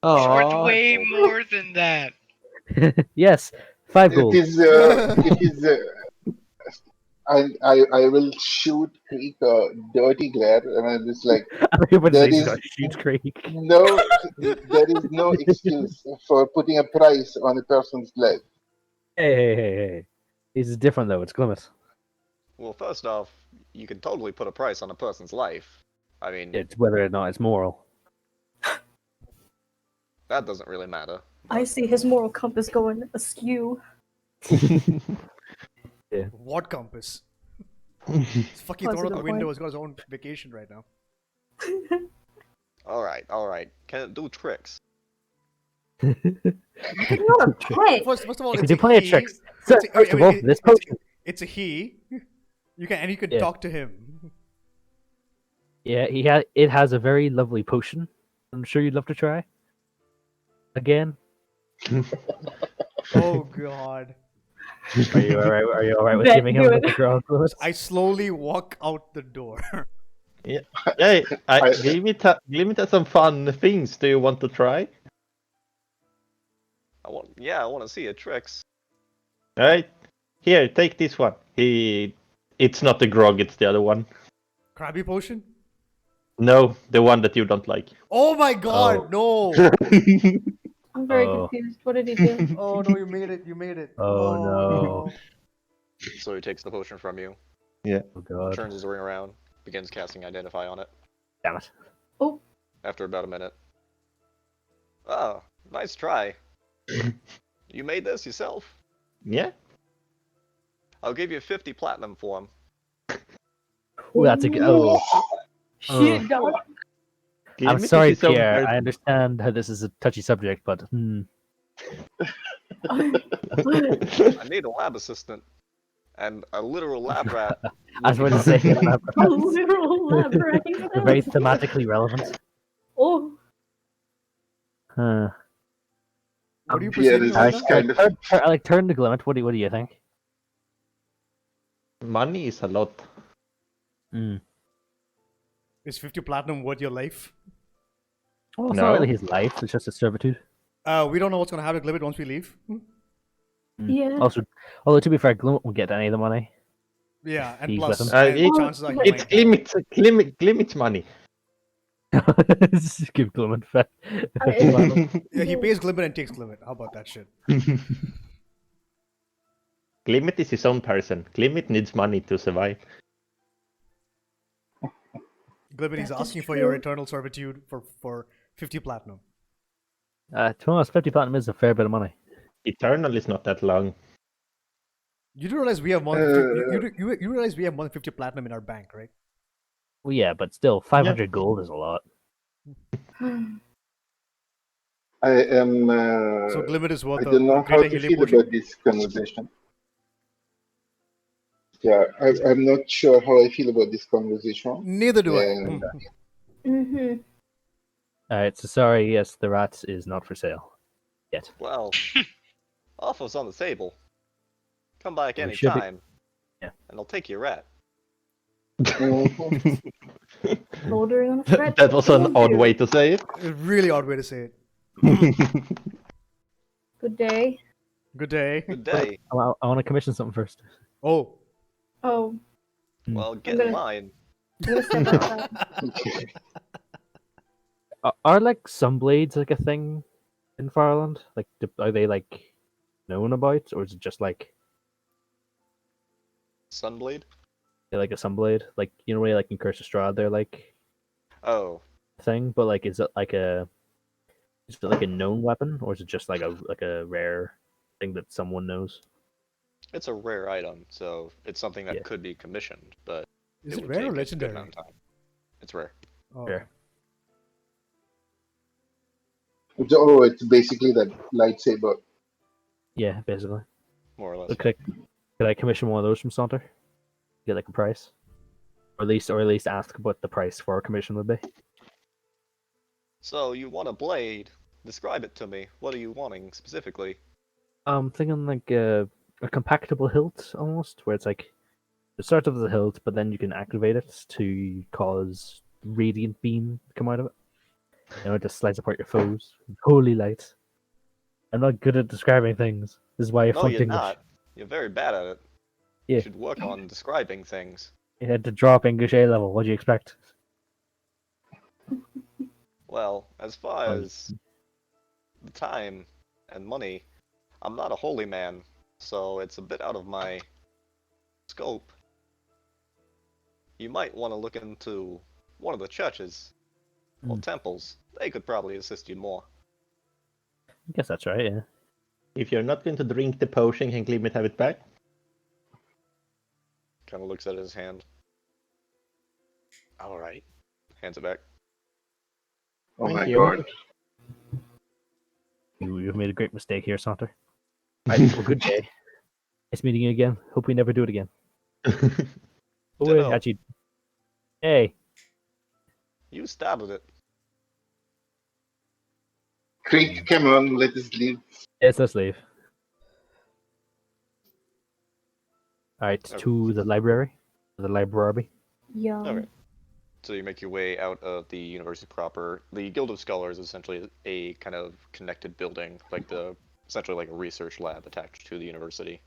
It's worth Aww. way more than that. Yes, 5 It gold. is. It is. I will shoot Creek a dirty glare, and I'm just like, Everybody there says he's is got Sheets Creek. no, there is no excuse for putting a price on a person's life. Hey. This is different though. It's Glimmet. Well, first off, you can totally put a price on a person's life. I mean, It's whether or not it's moral. that doesn't really matter. I see his moral compass going askew. What compass? He's fucking thrown out the Positive window. point. He's got his own vacation right now. Alright. Can it do tricks? You're not a pet! First of all, If it's we do a plenty of he. tricks. It's a- First of all, this potion. It's a he. You can Yeah. talk to him. Yeah, it has a very lovely potion. I'm sure you'd love to try. Again. Oh god. Are you alright? Are you alright with Bet giving him good. the grog? I slowly walk out the door. Hey, Glimmet has some fun things. Do you want to try? I want to see it tricks. Alright. Here, take this one. It's not the grog, it's the other one. Krabby potion? No, the one that you don't like. Oh my god, no! I'm very Oh. confused. What did he do? Oh no, you made it. Oh, no. So he takes the potion from you, Oh god. turns his ring around, begins casting Identify on it. Damn it. After about a minute. Oh, nice try. You made this yourself? Yeah? I'll give you 50 platinum for him. Ooh, that's a good. Oh. Shit, dog. I'm Glimmet sorry, is his own Pierre. person. I understand how this is a touchy subject, but I need a lab assistant. And a literal lab rat. I was going to say A literal lab rat. very thematically relevant. Oh, Huh. What do you Yeah, perceive this right is now? kind of. Turn to Glimmet. What do you think? Money is a lot. Mm. Is 50 platinum worth your life? Well, it's No. not really his life. It's just a servitude. We don't know what's gonna happen to Glimmet once we leave. yeah. Also, although to be fair, Glimmet won't get any of the money. Yeah, and He's plus, with him. and chances are he It's might die. Glimmet's money. Give Glimmet fat. Yeah, he pays Glimmet and takes Glimmet. How about that shit? Glimmet is his own person. Glimmet needs money to survive. Glimmet, he's That is asking for your true. eternal servitude for 50 platinum. To be honest, 50 platinum is a fair bit of money. Eternal is not that long. You do realize we have more than 50, you realize we have more than 50 platinum in our bank, right? Well, yeah, but still, 500 gold is a lot. I am. So Glimmet is worth I don't know a how greater to healing feel potion. about this conversation. Yeah, I'm not sure how I feel about this conversation. Neither do I. And Mm-hmm. Alright, so sorry, yes, the rat is not for sale. Yet. Well, offer's on the table. Come back We any should be- time, Yeah. and I'll take your rat. Mhm. Bouldering on a thread. That was an Will odd do. way to say it. A really odd way to say it. Good day. Good day. Good day. I want to commission something first. Oh. Oh, Well, get gonna- in line. I'm gonna step outside. Okay. Are like sunblades like a thing in Farland? Like, are they like known about, or is it just like Sunblade? like a sunblade? Like you know, when like in Curse of Strahd, they're like Oh, a thing, but like, is it like a known weapon, or is it just like a rare thing that someone knows? it's a rare item, so it's something that Yeah. could be commissioned, but Is it would rare take or a good legendary? amount of time. It's rare. Oh. Rare. Oh, it's basically that lightsaber. Yeah, basically. More or less. So could I commission one of those from Saunter? Get like a price, or at least ask what the price for a commission would be. So, you want a blade? Describe it to me. What are you wanting specifically? I'm thinking like a compactable hilt almost, where it's like it starts off as a hilt, but then you can activate it to cause radiant beam to come out of it. You know, it just slides apart your foes. Holy light. I'm not good at describing things. This is why I No, flunked you're English. not. You're very bad at it. Yeah. You should work on describing things. You had to drop English A level. What do you expect? Well, as far Um, as the time and money, I'm not a holy man, so it's a bit out of my scope. You might want to look into one of the churches or Hmm. temples. They could probably assist you more. I guess that's right, yeah. If you're not going to drink the potion, can Glimmet have it back? Kind of looks at his hand. All right. Hands it back. Oh Thank my you. god. You've made a great mistake here, Saunter. Well, good day. Nice meeting you again. Hope we never do it again. Oh, wait, Ditto. actually, hey, You started it. Creek, come on, let us leave. yes, let's leave. Alright, Okay. to the library. The library. Yum. Okay. So you make your way out of the university proper. The Guild of Scholars is essentially a kind of connected building, essentially like a research lab attached to the university.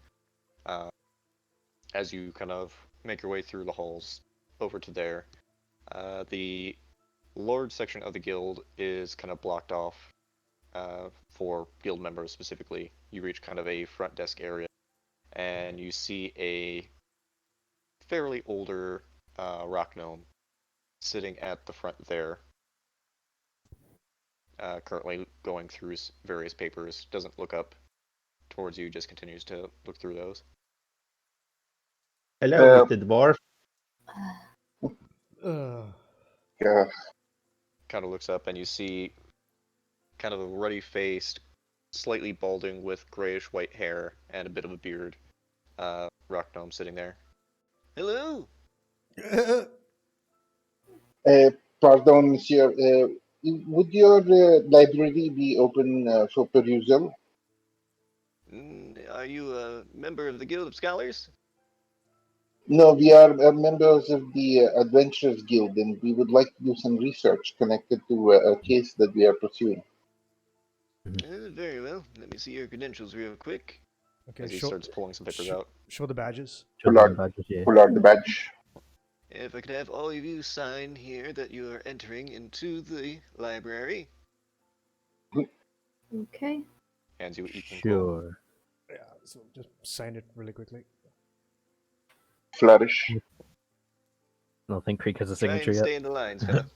As you kind of make your way through the halls over to there, the large section of the guild is kind of blocked off for guild members specifically. You reach kind of a front desk area, and you see a fairly older rock gnome sitting at the front there, currently going through various papers. Doesn't look up towards you, just continues to look through those. Hello, Mr. Dwarf. Yeah. Kind of looks up, and you see kind of a ruddy-faced, slightly balding with grayish-white hair and a bit of a beard, rock gnome sitting there. Hello. Pardon, monsieur. Would your library be open for perusal? Are you a member of the Guild of Scholars? No, we are members of the Adventurers Guild, and we would like to do some research connected to a case that we are pursuing. Very well. Let me see your credentials real quick. Okay, As he starts pulling some papers out. show the badges. Pull out, Badges, yeah. pull out the badge. If I could have all of you sign here that you are entering into the library. Okay. Hands you an equal. Sure. Yeah, so just sign it really quickly. Flourish. I don't think Creek has a Try signature and yet. stay in the lines, fella.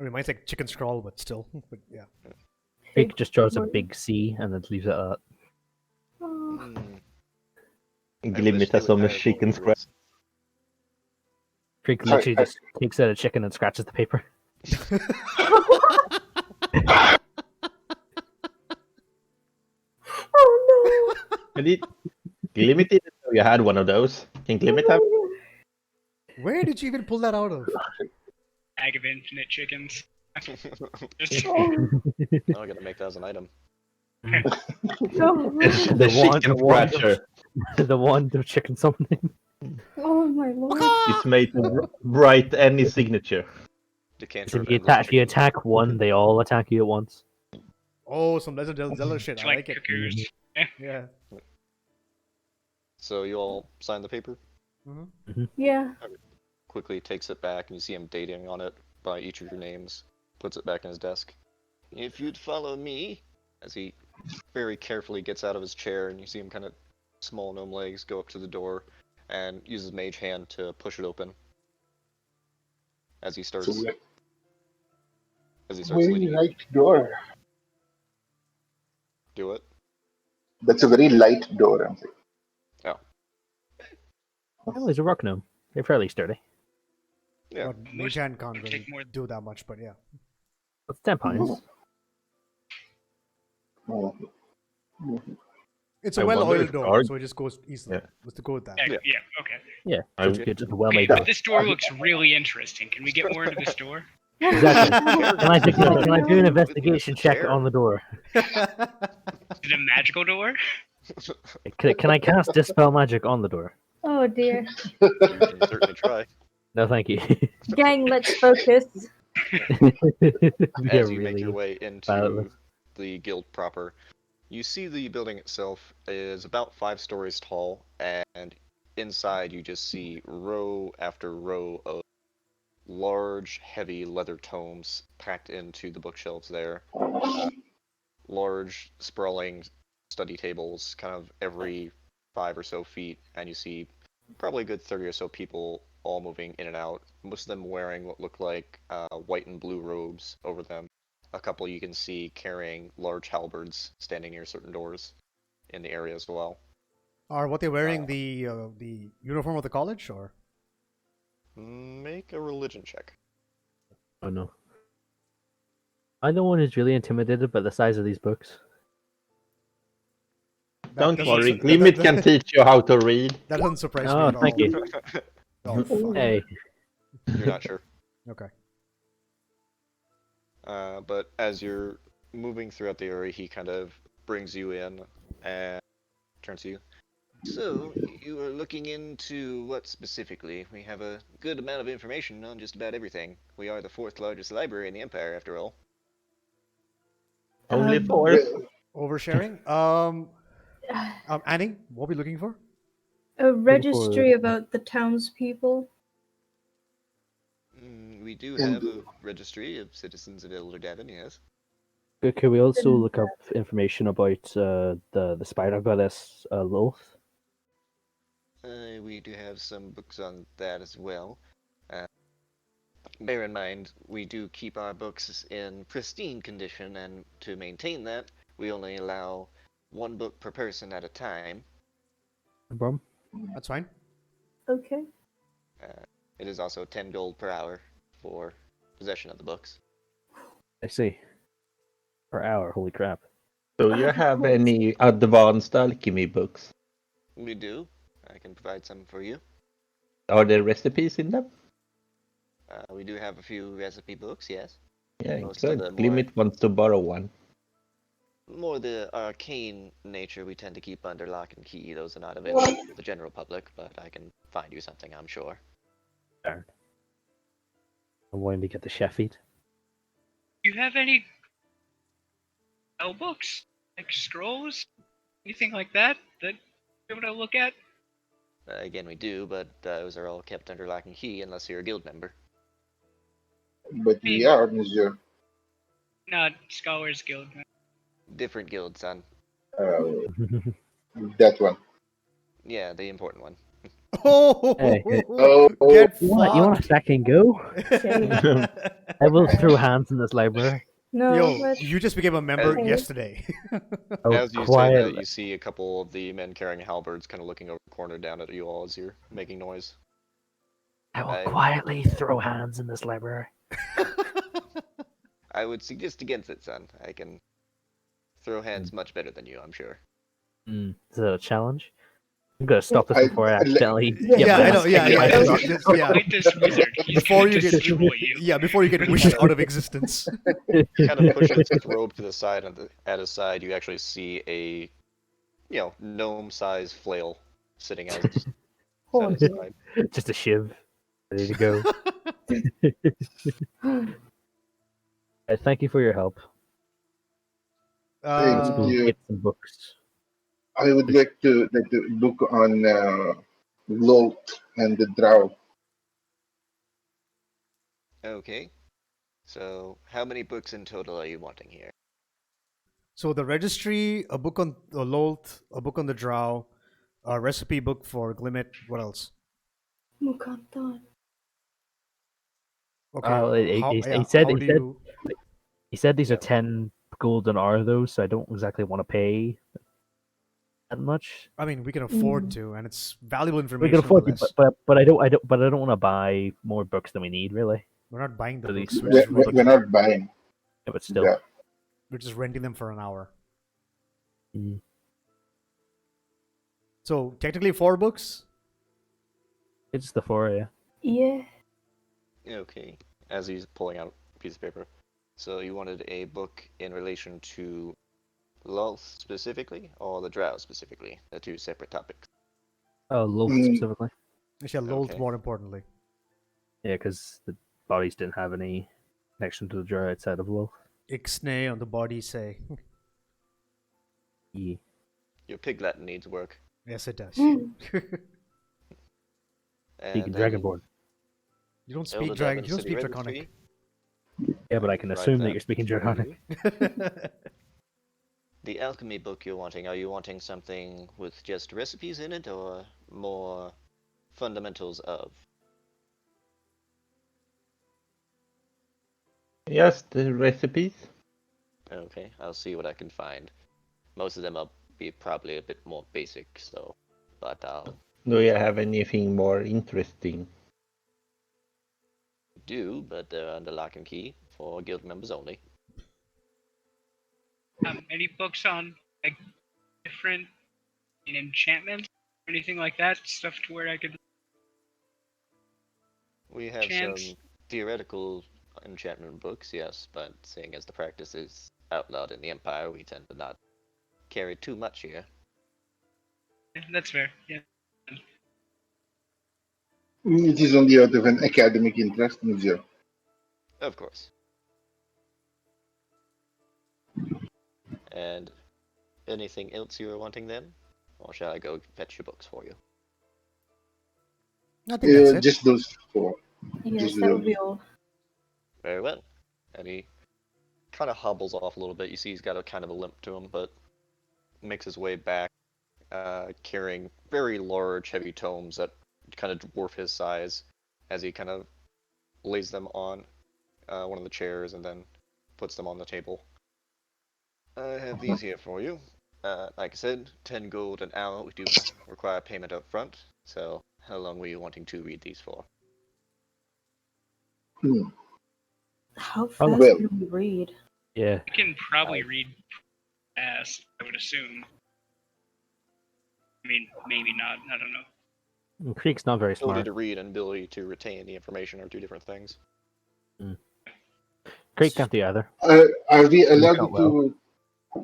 I mean, mine's like chicken scrawl, but still. But yeah. Creek just draws a Morty. big C and then leaves it at that. Oh, Hmm. I Glimmet wish has they some would hire chicken more scratch. Druids. Creek Sorry, literally just takes out a chicken and scratches the paper. Glimmy didn't know you had one of those. Can Glimmy have? Where did you even pull that out of? Bag of infinite chickens. Oh, Now I gotta make that as an item. no. The chicken scratcher. The wand of chicken summoning. Oh my lord. It's made to write any signature. Decanter So of if you endless attack, if you chicken. attack one, they all attack you at once. Oh, some Legend of Zelda shit. It's I like like it. cuckoos. Yeah. So you all sign the paper? Yeah. Quickly takes it back, and you see him dating on it by each of your names. Puts it back in his desk. If you'd follow me, as he very carefully gets out of his chair, and you see him kind of small gnome legs go up to the door, and uses mage hand to push it open. As he starts, It's a leading very you. light door. Do it. That's a very light door, I'm saying. Oh, he's a rock gnome. They're fairly sturdy. Yeah. But Mage Hand can't really take more- do that much, but yeah. It's 10 pounds. Oh. It's a I wonder well-oiled if door, Arg- so it just goes easily. Yeah. Let's go with that. Yeah, okay. Yeah, I- it's good. Just a Okay, well-made but door. this door looks really interesting. Can we get more into this door? Exactly. Can I do an investigation check Chair. on the door? Is it a magical door? Can I cast Dispel Magic on the door? Oh dear. You can certainly try. No, thank you. Gang, let's focus. Yeah, As you make your really. way into violent. the guild proper, you see the building itself is about 5 stories tall, and inside you just see row after row of large, heavy leather tomes packed into the bookshelves there. Large, sprawling study tables, kind of every 5 or so feet, and you see probably a good 30 or so people all moving in and out, most of them wearing what look like white and blue robes over them. A couple you can see carrying large halberds standing near certain doors in the area as well. Are what they're wearing the uniform of the college, or? Make a religion check. Oh no. I'm the one who's really intimidated by the size of these books. That Don't doesn't worry, su- Glimit can teach you how to read. That doesn't surprise me Oh, at all. thank you. Oh, fuck. Hey, You're not sure. Okay. But as you're moving throughout the area, he kind of brings you in and turns to you. So, you are looking into what specifically? We have a good amount of information on just about everything. We are the 4th largest library in the Empire, after all. Only Um, 4. Oversharing. Annie, what are we looking for? A registry about the townspeople. We do have a registry of citizens of Elder Davin, yes. could we also look up information about the spider goddess Lilith? We do have some books on that as well. Bear in mind, we do keep our books in pristine condition, and to maintain that, we only allow 1 book per person at a time. No problem. That's fine. Okay. It is also 10 gold per hour for possession of the books. I see. Per hour, holy crap. Do you have any advanced alchemy books? We do. I can provide some for you. Are there recipes in them? We do have a few recipe books, yes. Yeah, Most of good. them Glimit wants to borrow one. More the arcane nature we tend to keep under lock and key. Those are not available to the general public, but I can find you something, I'm sure. Darn. I'm wanting to get the chef eat. Do you have any spell books? Like scrolls? Anything like that that you're able to look at? Again, we do, but those are all kept under lock and key unless you're a guild member. But we are, monsieur. Not Scholars Guild. Different guild, son. That one. Yeah, the important one. Oh, Hey, Oh, get you want a second go? Okay. I will throw hands in this library. No, Yo, let's... you just became a member Hey. yesterday. Oh, As you say quiet. that, you see a couple of the men carrying halberds kind of looking over the corner down at you all as you're making noise. I will I- quietly throw hands in this library. I would suggest against it, son. I can throw hands much better than you, I'm sure. Is that a challenge? I'm gonna stop this I- before I I- accidentally Yeah, get Yeah, I know. blasted Yeah, by yeah. a Just, rock. just, yeah. Fight this wizard. He's Before gonna you get, destroy you. yeah, before you get wished out of existence. Kind of pushes his robe to the side, and at his side, you actually see a, gnome-sized flail sitting at his Oh, his dear. side. Just a shiv, ready to go. Thank you for your help. Thank Let's go you. get some books. I would like to look on Lolt and the Drow. Okay. So, how many books in total are you wanting here? So the registry, a book on the Loth, a book on the Drow, a recipe book for Glimmet. What else? Mukantan. Okay. How? He Yeah. said How do you? he said these Yeah. are 10 golden hour though, so I don't exactly want to pay that much. I mean, we can afford Mm. to, and it's valuable We information. can afford to, nonetheless. but I don't want to buy more books than we need really. We're not buying the At books. least We're we're- just, We're not buying. Yeah, but still. Yeah. we're just renting them for an hour. Mm. So technically 4 books. It's the 4, yeah. Yeah. Okay. As he's pulling out a piece of paper. So you wanted a book in relation to Lulth specifically, or the Drow specifically? They're 2 separate topics. Oh, Loth Mm. specifically. Actually, Loth Okay. more importantly. Yeah, because the bodies didn't have any connection to the draw outside of Loth. Ixnay on the body say. Yeah. Your pig Latin needs work. Yes, it does. Mm. Speaking And then Dragonborn. You don't Elder speak dragon. Devon You don't City speak Registry. draconic. Yeah, but I can Write assume that that you're speaking for Draconic. you. The alchemy book you're wanting, are you wanting something with just recipes in it, or more fundamentals of? Yes, the recipes. Okay, I'll see what I can find. Most of them will be probably a bit more basic, so, but I'll Do you have anything more interesting? do, but they're under lock and key for guild members only. Any books on like different enchantments, or anything like that? Stuff to where I could. We have Chance. some theoretical enchantment books, yes, but seeing as the practice is outlawed in the Empire, we tend to not carry too much here. Yeah, that's fair. Yeah. It is only out of an academic interest, monsieur. Of course. And anything else you were wanting then? Or shall I go fetch your books for you? I think that's it. Just those 4. Yes, Just that would those. be all. Very well. And he kind of hobbles off a little bit. You see he's got a kind of a limp to him, but makes his way back, carrying very large, heavy tomes that kind of dwarf his size as he kind of lays them on one of the chairs and then puts them on the table. I have these here for you. Like I said, 10 gold an hour. We do require payment up front. So, how long were you wanting to read these for? Hmm. How fast Well- can we read? Yeah. I can probably read fast, I would assume. I mean, maybe not. I don't know. Creek's not very Ability smart. to read and ability to retain the information are 2 different things. Creek can't do either. Are we allowed not to?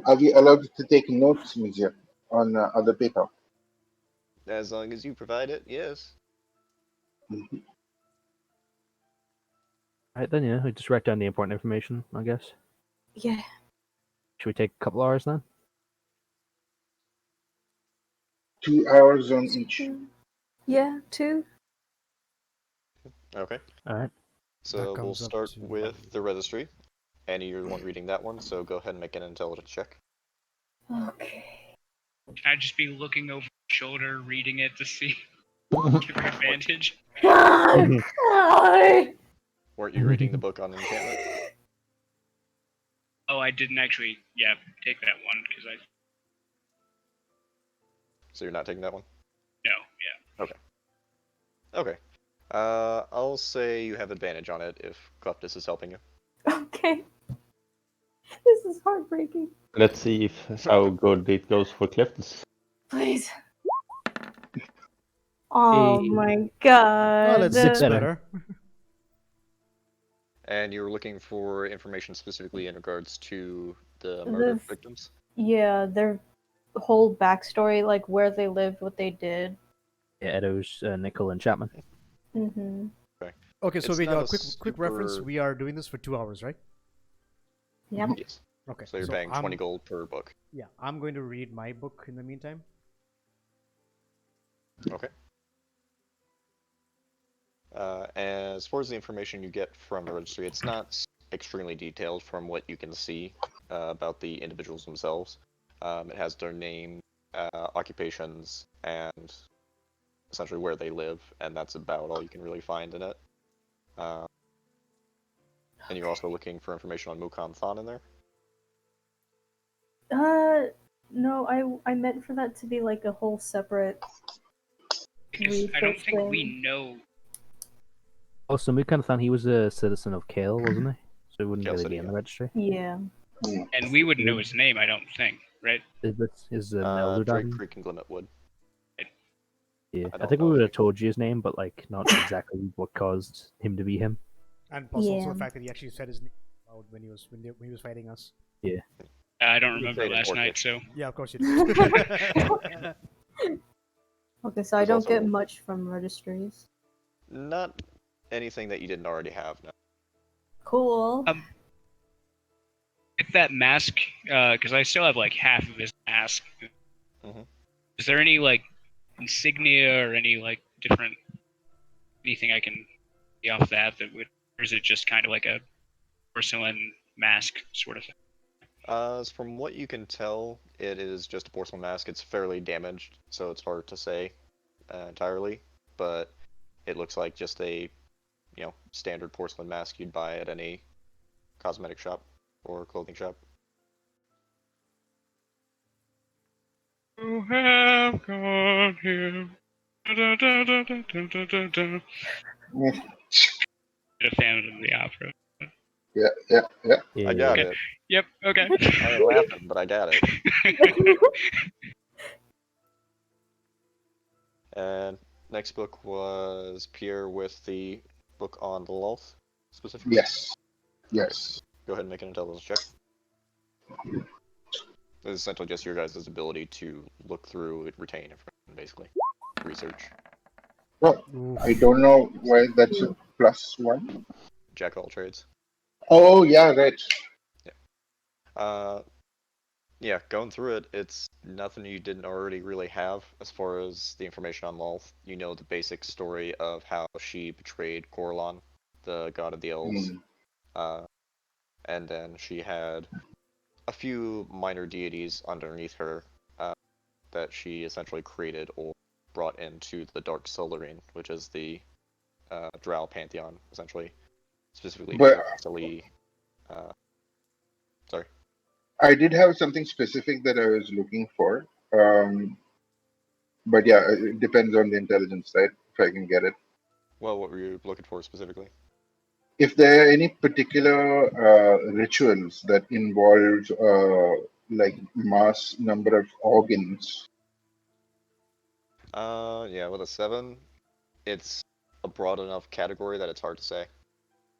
Are we allowed to take notes, monsieur, on other paper? As long as you provide it, yes. Mhm. Right then, yeah, we just write down the important information, I guess. Yeah. Should we take a couple hours then? 2 hours on each. Yeah, 2. Okay. Alright. So That we'll comes up start to- with the registry. Annie, you're the one reading that one, so go ahead and make an intelligence check. Okay. Can I just be looking over my shoulder, reading it to see give her advantage? Weren't you reading the book on enchantment? Oh, I didn't actually. Yeah, take that one because I. So you're not taking that one? No, yeah. Okay. I'll say you have advantage on it if Cleftus is helping you. Okay. This is heartbreaking. Let's see if how good it goes for Cleftus. Please. Oh Hey. my god. Well, it's six better. better. And you were looking for information specifically in regards to the The murder f- victims? Yeah, their whole backstory, like where they lived, what they did. Yeah, Edo's, Nickel, and Chapman. Mm-hmm. Okay, so It's wait, not a quick reference. super- We are doing this for 2 hours, right? Yep. Yes. Okay. So you're paying 20 I'm, gold per book. yeah, I'm going to read my book in the meantime. Okay. As far as the information you get from the registry, it's not extremely detailed from what you can see about the individuals themselves. It has their name, occupations, and essentially where they live, and that's about all you can really find in it. And you're also looking for information on Mukon Than in there? No, I meant for that to be like a whole separate Because I don't research think thing. we know. Oh, so Mukan-than, he was a citizen of Kale, wasn't he? So he wouldn't Kale really City, be in the yeah. registry. Yeah. And we wouldn't know his name, I don't think, right? Is an elder Drake Dragon? Creek and Glimmet Wood. Yeah, I I don't think we know would if have told you his name, but like not exactly what caused him to be him. And plus also Yeah. the fact that he actually said his name out when he was fighting us. I don't You remember say it in last night, Orcish. so Yeah, of course you did. Okay, so I There's don't also- get much from registries. Not anything that you didn't already have, no. Cool. with that mask, because I still have like half of his mask. Mhm. Is there any like insignia or any like different anything I can be off that would, or is it just kind of like a porcelain mask sort of thing? From what you can tell, it is just a porcelain mask. It's fairly damaged, so it's hard to say entirely, but it looks like just a, standard porcelain mask you'd buy at any cosmetic shop or clothing shop. You have got him. Da, da, da, da, da, da, da, da. A fan of the opera. Yeah. I got Okay. it. Yep. Okay. I ain't laughing, but I got it. And next book was Pierre with the book on the Lulth, specifically. Yes. Go ahead and make an intelligence check. It's essentially just your guys' ability to look through and retain information, basically. Research. Well, I don't know why that's a +1. Jack of all trades. Oh, yeah, right. Yeah, going through it, it's nothing you didn't already really have as far as the information on Lulth. You know the basic story of how she betrayed Corlon, the god of the elves. And then she had a few minor deities underneath her that she essentially created or brought into the Dark Solarine, which is the Drow pantheon, essentially. Specifically, But- Castelli. Sorry. I did have something specific that I was looking for. But yeah, it depends on the intelligence, right? If I can get it. Well, what were you looking for specifically? If there are any particular rituals that involve like mass number of organs. Yeah, with a 7, it's a broad enough category that it's hard to say.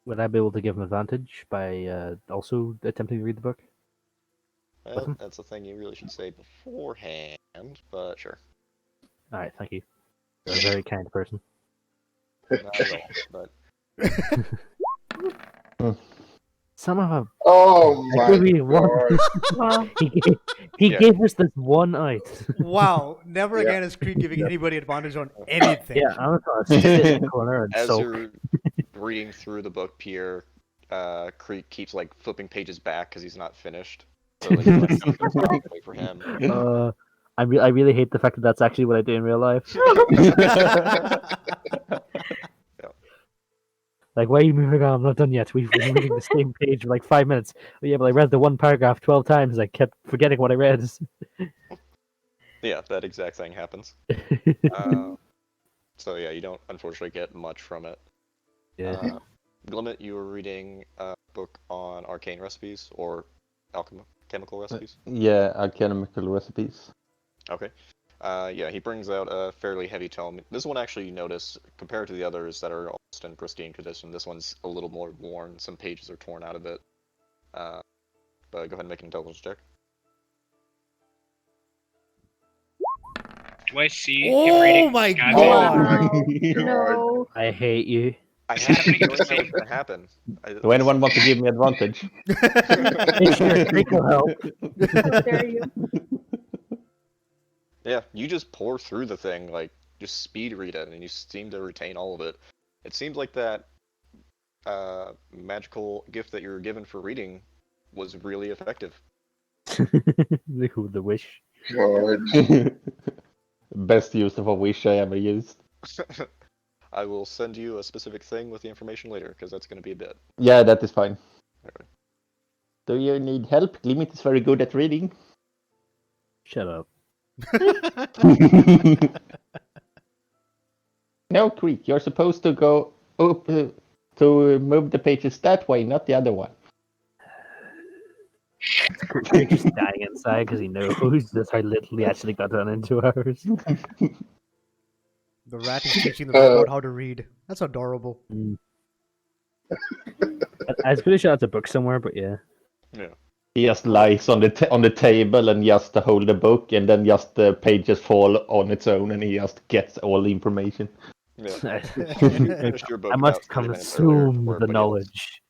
Would I be able to give him advantage by also attempting to read the book? Well, that's a thing you really should say beforehand, but sure. All right, thank you. You're a very kind person. Not at all, but Somehow, Oh I my give you one. god! Wow. he Yeah. gave us this one out. Wow, never Yeah. again is Creed giving anybody advantage on anything. Yeah, I'm gonna sit in the corner and as sulk. you're reading through the book, Pierre, Creek keeps like flipping pages back because he's not finished. So like, you have to wait for him. I really hate the fact that that's actually what I do in real life. Like, why are you moving on? I'm not done yet. We've been reading the same page for like 5 minutes. But yeah, but I read the one paragraph 12 times. I kept forgetting what I read. Yeah, that exact thing happens. So yeah, you don't unfortunately get much from it. Yeah. Glimmet, you were reading a book on arcane recipes or chemical recipes. Yeah, alchemical recipes. Okay. Yeah, he brings out a fairly heavy tome. This one actually you notice, compared to the others that are almost in pristine condition, this one's a little more worn. Some pages are torn out of it. But go ahead and make an intelligence check. Do I see him Oh reading? my God, God. Wow. God. No. I hate you. I Is had it a happening at the feeling that was same- going to happen. Do anyone want to give me advantage? Sure, Greek will help. How dare you? Yeah, you just pour through the thing, like, just speed read it, and you seem to retain all of it. It seems like that magical gift that you were given for reading was really effective. the wish. God. Best use of a wish I ever used. I will send you a specific thing with the information later, because that's going to be a bit. Yeah, that is fine. Alright. Do you need help? Glimmet is very good at reading. Shut up. No, Creek, you're supposed to go up to move the pages that way, not the other one. Creek just dying inside because he knows just how little he actually got done in 2 hours. The rat is teaching the robot how to read. That's adorable. I was pretty sure that's a book somewhere, but yeah. Yeah. He just lies on the table and just hold the book, and then just the pages fall on its own, and he just gets all the information. Yeah. I You finished your book must about 30 minutes earlier consume before the everybody else. knowledge.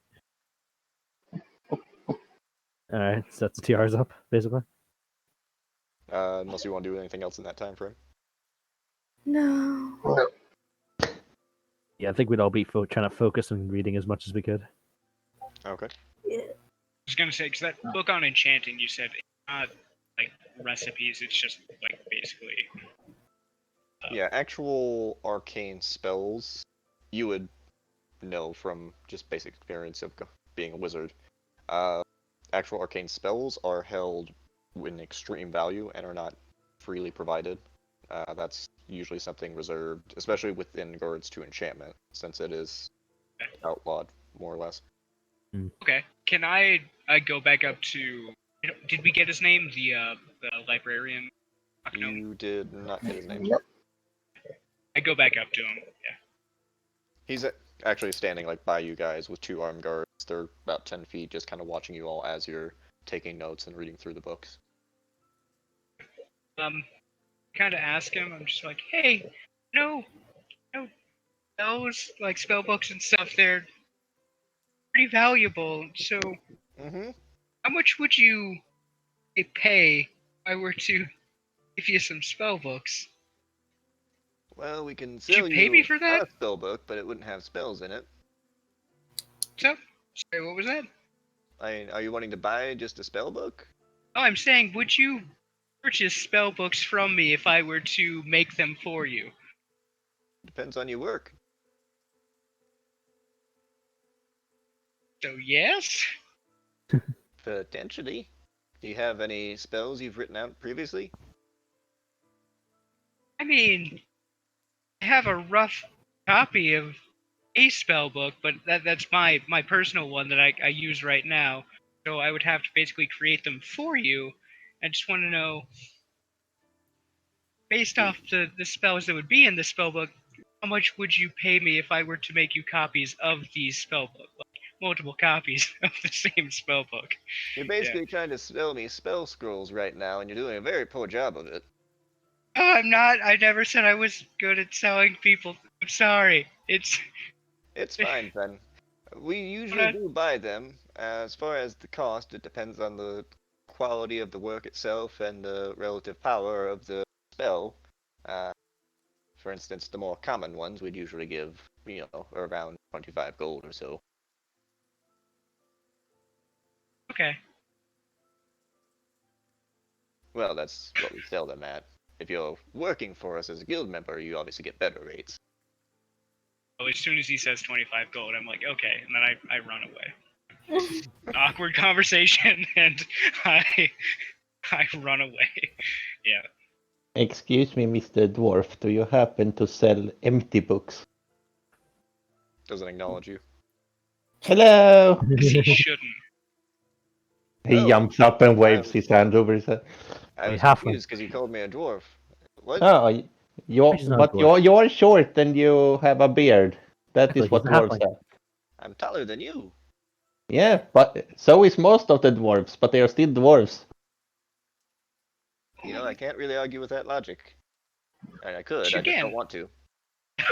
Alright, so that's 2 hours up, basically. Unless you want to do anything else in that time frame. No. Yeah, I think we'd all be trying to focus on reading as much as we could. Okay. Yeah. I was gonna say, because that book on enchanting, you said it's not like recipes. It's just like basically. Yeah, actual arcane spells, you would know from just basic experience of being a wizard. Actual arcane spells are held in extreme value and are not freely provided. That's usually something reserved, especially within regards to enchantment, since it is outlawed, more or less. Okay, can I go back up to? Did we get his name? The librarian. Gnome? You did not get his name. Yep. I go back up to him. Yeah. He's actually standing like by you guys with 2 armed guards. They're about 10 feet, just kind of watching you all as you're taking notes and reading through the books. Kind of ask him. I'm just like, hey, no, those like spell books and stuff. They're pretty valuable. So, Mm-hmm. how much would you pay if I were to give you some spell books? Well, we can you sell pay me for that? a spell book, but it wouldn't have spells in it. So, sorry, what was that? Are you wanting to buy just a spell book? Oh, I'm saying, would you purchase spell books from me if I were to make them for you? Depends on your work. So, yes? Potentially. Do you have any spells you've written out previously? I mean, I have a rough copy of a spell book, but that's my personal one that I use right now. So I would have to basically create them for you. I just want to know, based off the spells that would be in the spell book, how much would you pay me if I were to make you copies of these spell book, like multiple copies of the same spell book? You're basically trying to sell me spell scrolls right now, and you're doing a very poor job of it. Oh, I'm not. I never said I was good at selling people. I'm sorry. It's fine, then. We usually do buy them. As far as the cost, it depends on the quality of the work itself and the relative power of the spell. For instance, the more common ones we'd usually give, around 25 gold or so. okay. Well, that's what we sell them at. If you're working for us as a guild member, you obviously get better rates. Oh, as soon as he says 25 gold, I'm like, okay, and then I run away. Awkward conversation, and I run away. Yeah. Excuse me, Mr. Dwarf, do you happen to sell empty books? Doesn't acknowledge you. Hello! Because he shouldn't. He Oh, jumps up and waves his hand over his head. I Hey, was halfling. confused because you called me a dwarf. What? Oh, He's not a but dwarf. you're short and you have a beard. That Exactly, is what he's a dwarves halfling. have. I'm taller than you. Yeah, but so is most of the dwarves, but they are still dwarves. You know, I can't really argue with that logic. I could, You I just can. don't want to.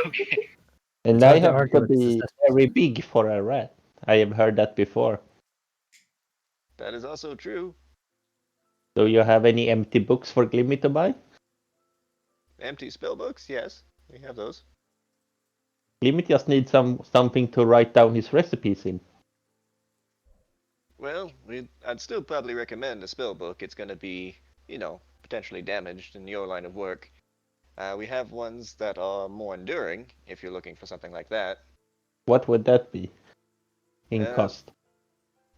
Okay. And It's I hard to have to argue with be necessity. very big for a rat. I have heard that before. That is also true. Do you have any empty books for Glimmy to buy? Empty spell books? Yes, we have those. Glimmy just needs something to write down his recipes in. Well, I'd still probably recommend a spell book. It's going to be, potentially damaged in your line of work. We have ones that are more enduring, if you're looking for something like that. What would that be in Uh, cost?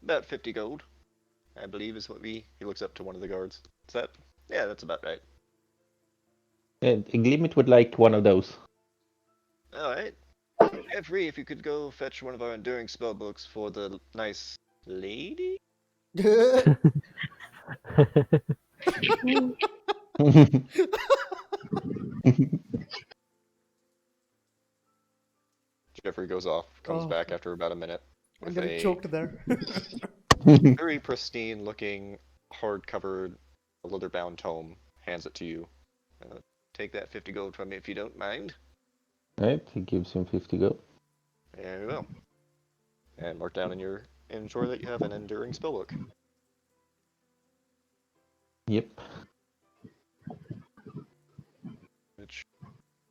About 50 gold, I believe, is what he looks up to one of the guards. Is that? Yeah, that's about right. And Glimmy would like one of those. Alright. Yeah, free if you could go fetch one of our enduring spell books for the nice lady? Jeffrey goes off, comes Oh. back after about a minute I'm with getting a choked there. very pristine looking, hard-covered, leather-bound tome, hands it to you. Take that 50 gold from me if you don't mind. Right, he gives him 50 gold. Very well. And mark down in your inventory that you have an enduring spellbook. Yep. Which,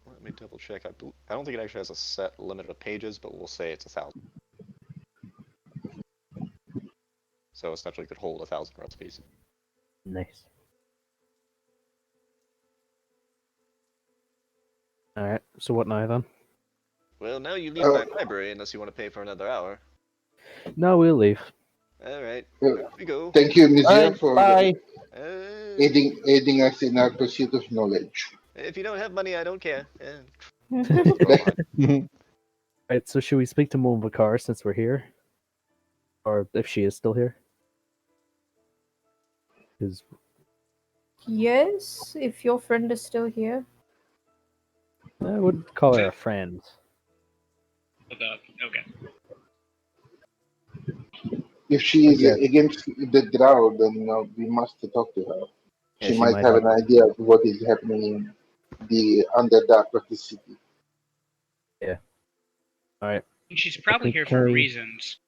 let me double check. I don't think it actually has a set limit of pages, but we'll say it's 1,000. So essentially, it could hold 1,000 recipes. Nice. Alright, so what now then? Well, now you leave my library unless you want to pay for another hour. No, we'll leave. All right, Uh, off we go. Thank you, Monsieur, Alright, for bye. aiding us in our pursuit of knowledge. If you don't have money, I don't care. Right, so should we speak to Moon Vakar since we're here? Or if she is still here? Because Yes, if your friend is still here. I would call her a friend. Okay. If she is Yeah. against the Drow, then we must talk to her. Yeah, She she might might have have- an idea of what is happening in the Underdark of the city. Alright, She's probably think here for I- reasons.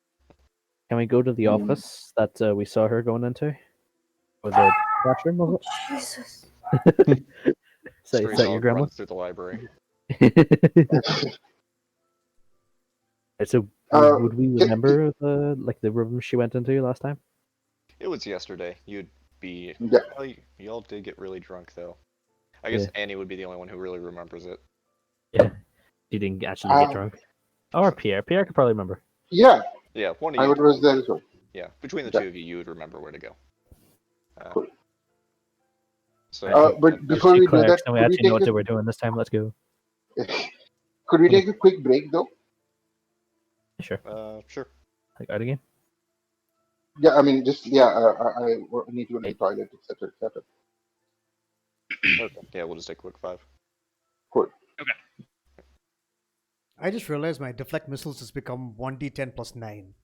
can we go to the Hmm. office that we saw her going into? Or the classroom of it? Jesus. Is that your grandma? Runs through the library. So Uh, would we ca- remember the room she went into last time? It was yesterday. You'd be. Yeah. Well, y'all did get really drunk though. I guess Annie would be the only one who really remembers it. She didn't actually get drunk. Or Pierre. Pierre could probably remember. Yeah, Yeah, one of I you. was there as well. Yeah, between the Yeah. two of you, you would remember where to go. Cool. So, But before we do Quick, that, now we actually know what we're doing this time. Let's go. could we take a quick break though? Sure. sure. Like out again. Yeah, I mean, just I need to go to the toilet, etc., etc. Okay. Yeah, we'll just take a quick 5. Cool. I just realized my deflect missiles has become 1d10 plus 9.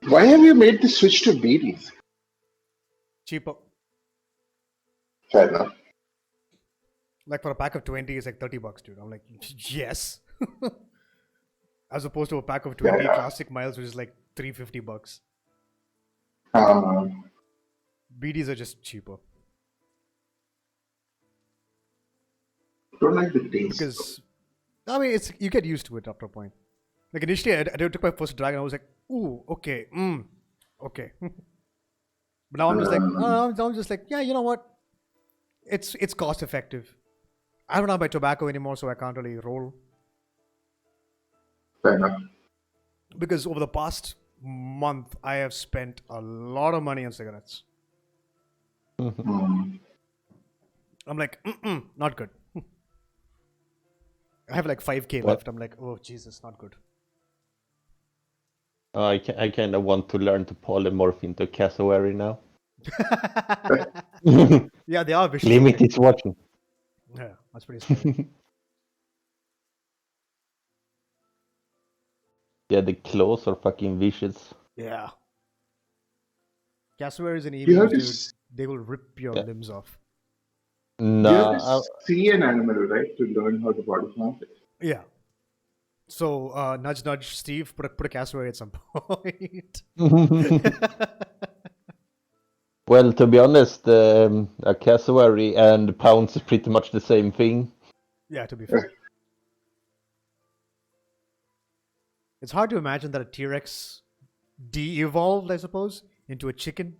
Why have you made the switch to BDs? Cheaper. Fair enough. Like for a pack of 20, it's like $30, dude. I'm like, yes. As opposed to a pack of 20 Yeah. classic miles, which is like $350. Um, BDs are just cheaper. don't like the taste. Because, I mean, it's you get used to it after a point. Like initially, I took my first drag and I was like, ooh, okay, okay. But now I'm just like, now I'm just like, yeah, you know what? It's cost effective. I don't have my tobacco anymore, so I can't really roll. Fair enough. Because over the past month, I have spent a lot of money on cigarettes. Mm. I'm like, not good. I have like 5K What? left. I'm like, oh Jesus, not good. I kind of want to learn to polymorph into cassowary now. Yeah, they are vicious. Limit is watching. Yeah, that's pretty scary. Yeah, the claws are fucking vicious. Yeah. Cassowaries and You have emus, to dude, s- they will rip your Yeah. limbs off. You have to Nah, see an animal, right, to learn how to body plant it. Yeah. So, nudge, nudge, Steve, put a cassowary at some point. well, to be honest, a cassowary and pounce is pretty much the same thing. Yeah, to be fair. It's hard to imagine that a T-Rex de-evolved, I suppose, into a chicken.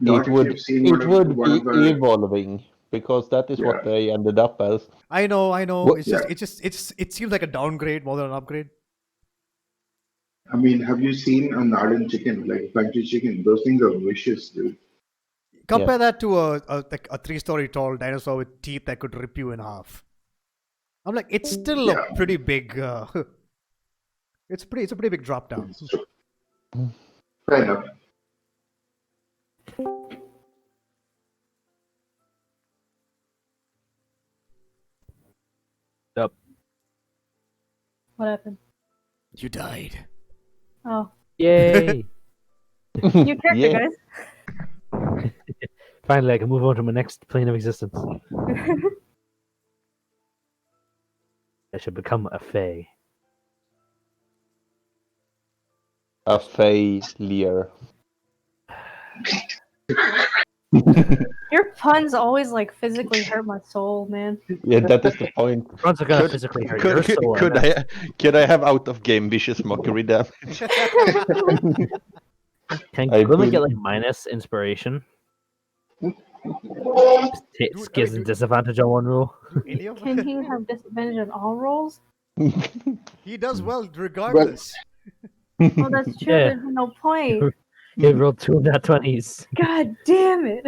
Not It if would you've seen it would one of be the. evolving because that is what Yeah. they ended up as. I know. What- It seems like a downgrade more than an upgrade. I mean, have you seen a Nardan chicken, like country chicken? Those things are vicious, dude. Compare that to like a 3-story tall dinosaur with teeth that could rip you in half. I'm like, it's still Yeah. a pretty big. It's a pretty big drop down. It's true. Fair enough. Up. What happened? You died. Oh, Yay! new character, Yeah. guys. Finally, I can move on to my next plane of existence. I should become a fae. A failure. Your puns always like physically hurt my soul, man. Yeah, that is the point. Runs are gonna Could- physically hurt your Could, soul. could I have out of game vicious mockery damage? Can I we believe- get like minus inspiration? Gives a disadvantage on one roll. Elio? Can he have disadvantage on all rolls? He does well regardless. Oh, that's true. Yeah. There's no point. He rolled 2 of that 20s. God damn it.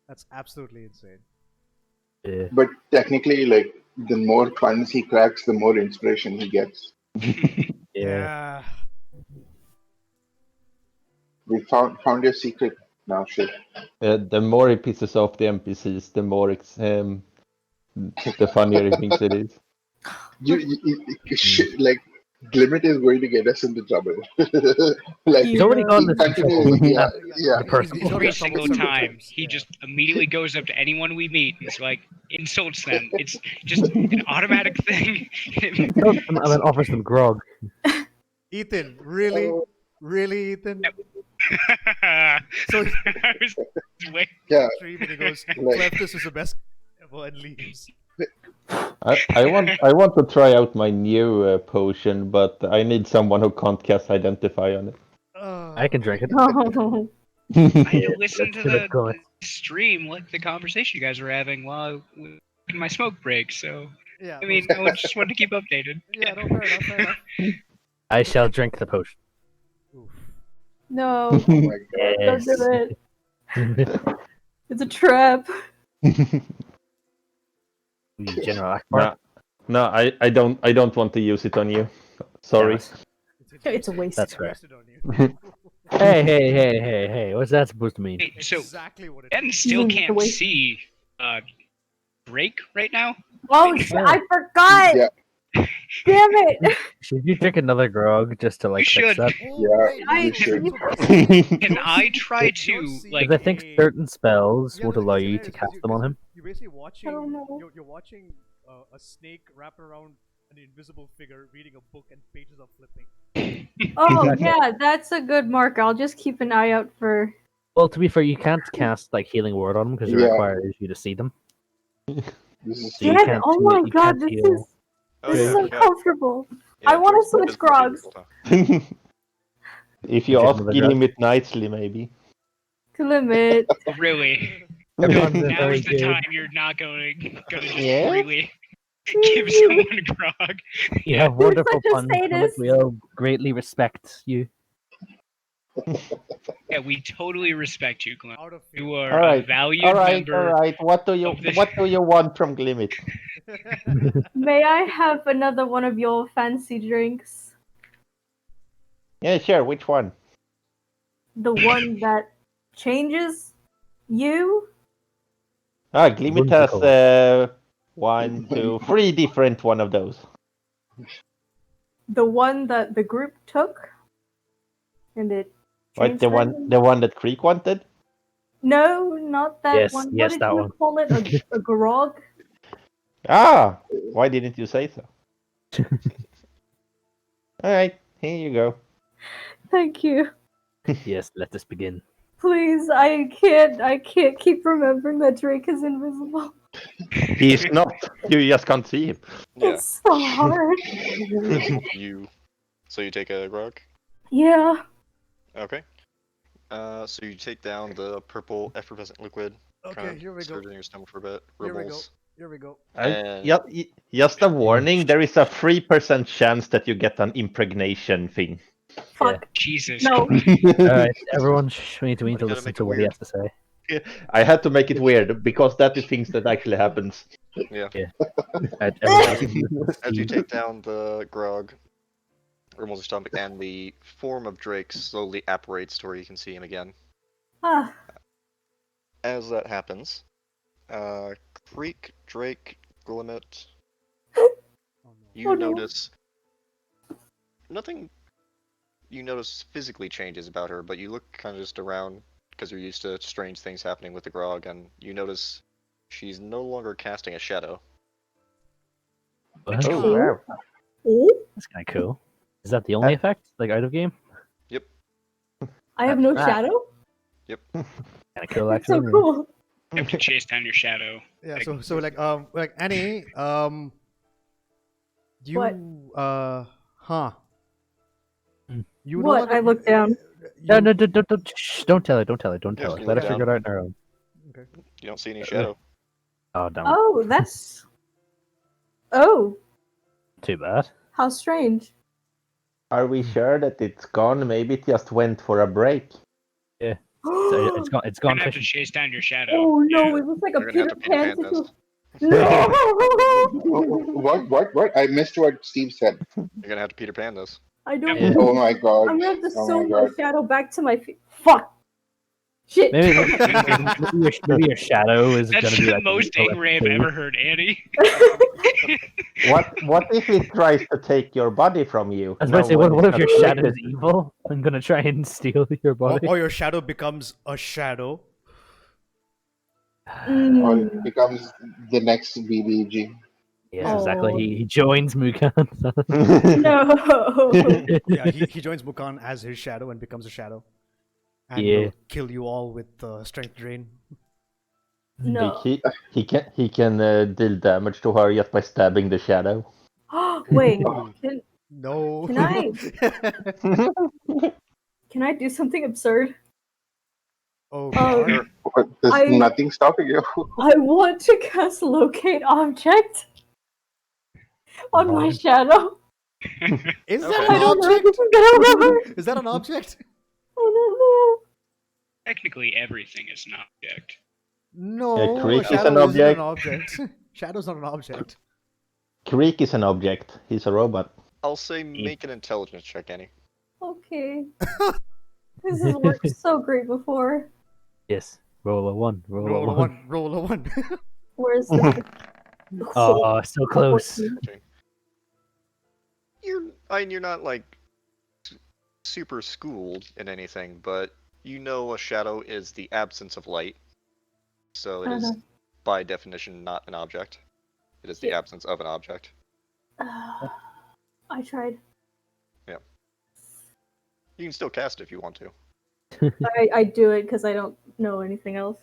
That's absolutely insane. Yeah. But technically, like, the more puns he cracks, the more inspiration he gets. Yeah. We found your secret now, shit. The more he pisses off the NPCs, the more the funnier he thinks it is. Shit, like, Glimmet is going to get us into trouble. Like, He's already gotten us in continues, trouble. yeah, yeah. The person. He's already Every in trouble single several time, times. he Yeah. just immediately goes up to anyone we meet and is like, insults them. It's just an automatic thing. And then offers them grog. Ethan, really? Really, Ethan? So I was waiting. Yeah, stream and he goes, Like- Cleftus is the best ever and leaves. I want to try out my new potion, but I need someone who can't cast Identify on it. I can drink it. Oh. I had to listen Let's to give it the going. stream, like the conversation you guys were having while in my smoke break. So Yeah. I mean, I just wanted to keep updated. Yeah, no, fair enough, fair enough. I shall drink the potion. Oof. No, oh my god. Yes. don't do it. It's a trap. General Akbar. No, I don't want to use it on you. Sorry. It's a waste. That's fair. Wasted on you. Hey, what's that supposed to mean? Hey, so Exactly what it Ben is. still mean the can't way- see Drake right now. Oh, shit, I forgot. Yeah. Damn it! Should you drink another grog just to like You fix should. that? Oh, Yeah, wait, I- you no, should. so basically, Can you're I seeing- try you're to seeing like? Because I think a- certain spells Yeah, won't no, allow it's you hilarious to 'cause cast you- them on 'cause him. You're basically watching. don't know. You're watching a snake wrap around an invisible figure, reading a book, and pages are flipping. Oh Exactly. yeah, that's a good marker. I'll just keep an eye out for. Well, to be fair, you can't cast like healing word on them because it Yeah. requires you to see them. This is So you Damn it! can't Oh heal- my you god, can't this heal. is Oh, this is yeah, uncomfortable. yeah, I wanna Drake's switch invisible to grogs. people, huh? If you Take ask another drug. Gillimit nicely, maybe. Limit. Really? Everyone's Now's very the good. time you're not gonna just Yeah? freely give someone a grog. You have wonderful such a puns. Philip. sadist. We all greatly respect you. Yeah, we totally respect you, Glenn. Out of fear. You are All a right, valued all member. right. What do you of this- want from Glimit? May I have another one of your fancy drinks? Yeah, sure. Which one? The one that changes you? Ah, Glimit has Whimsical. 1, 2, 3 different one of those. The one that the group took? And it What changed the them? one that Creek wanted? No, not that Yes, one. yes, What did that you one. call it? A grog? Ah, why didn't you say so? All right, here you go. Thank you. Yes, let us begin. Please, I can't keep remembering that Drake is invisible. He's not. You just can't see him. Yeah. It's so hard. So you take a grog. Yeah. Okay. So you take down the purple effervescent liquid. Okay, kind of here we go. stir it in your stomach for a bit. Here we go. Rimmels. Here we go. And Just a warning: there is a 3% chance that you get an impregnation thing. Fuck. Jesus. No. Alright, everyone, we need to gotta listen make to it what he weird. has to say. I had to make it weird because that is things that actually happens. yeah, Alright, everyone listen to as you Steve. take down the grog, Rimmels your stomach, and the form of Drake slowly apparates to where you can see him again. Ah, As that happens, Creek, Drake, Glimmet, Oh, no. you Oh, no. notice nothing. You notice physically changes about her, but you look kind of just around because you're used to strange things happening with the grog, and you notice she's no longer casting a shadow. What? Oh, wow. oh, That's kind of cool. Is that the only effect? Like out of game? I have no Ah. shadow. Kind of cool, That's actually. so cool. You have to chase down your shadow. Yeah. So like Annie, you What? huh? Hmm. You no What? longer- I look down. No, you- no, don't tell her, don't tell her, don't Yeah, tell her. you Let her look figure it out on her own. Okay. You don't see any shadow. Oh, damn. Oh, that's. Oh, Too bad. how strange. Are we sure that it's gone? Maybe it just went for a break. So it's gone. It's You're gone gonna have to fishing. chase down your shadow. Oh no, Yeah. it looks like a You're gonna Peter have to Peter Pan Pan this. situation. No! What? I missed what Steve said. You're gonna have to Peter Pan this. I don't. Yeah. Oh my god. I'm gonna have to Oh sew my my god. shadow back to my feet. Fuck. Shit. Maybe your shadow is That's gonna be the like most angry I've ever heard, Annie. What if it tries to take your body from you? I was about to say, when what it's if your not shadow is connected? evil? I'm gonna try and steal your Or, body. or your shadow becomes a shadow. Or Mm. it becomes the next BBG. Yes, exactly. Oh. He joins Mukan. No. Yeah, he joins Mukan as his shadow and becomes a shadow, and Yeah. will kill you all with strength drain. No. He can deal damage to her just by stabbing the shadow. Wait. Ooh, Can, no. Can can I do something absurd? Oh Oh. god. But there's I- nothing stopping you. I want to cast locate object on my shadow. Is Okay. that I an don't know if object? this is gonna work. Is that an object? I don't know. Technically, everything is an object. No, Creek a is shadow an isn't an object. object. Shadow's not an object. Creek is an object. He's a robot. I'll say make an intelligence check, Annie. Okay. This has worked so great before. Yes. Roll a one. Roll, Roll a a one. one. Roll a one. Where's the? Oh, so close. 14. you're not like super schooled in anything, but you know a shadow is the absence of light, so it is by definition not an object. It is the Yeah. absence of an object. I tried. You can still cast it if you want to. I do it because I don't know anything else.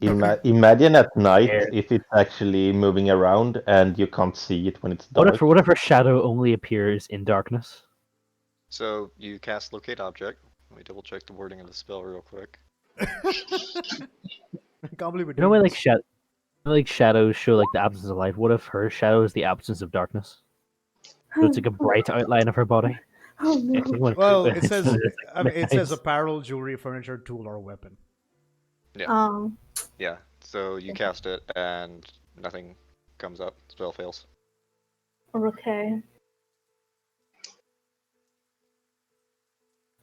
Imagine at night Yeah. if it's actually moving around and you can't see it when it's dark. What if her shadow only appears in darkness? So you cast locate object. Let me double check the wording of the spell real quick. I can't believe it. You know when like shadows show like the absence of light? What if her shadow is the absence of darkness? So it's like a bright outline of her body. Oh no. Well, it says It's it says nice. apparel, jewelry, furniture, tool, or weapon. Yeah. Yeah. So you cast it and nothing comes up. Spell fails. Okay.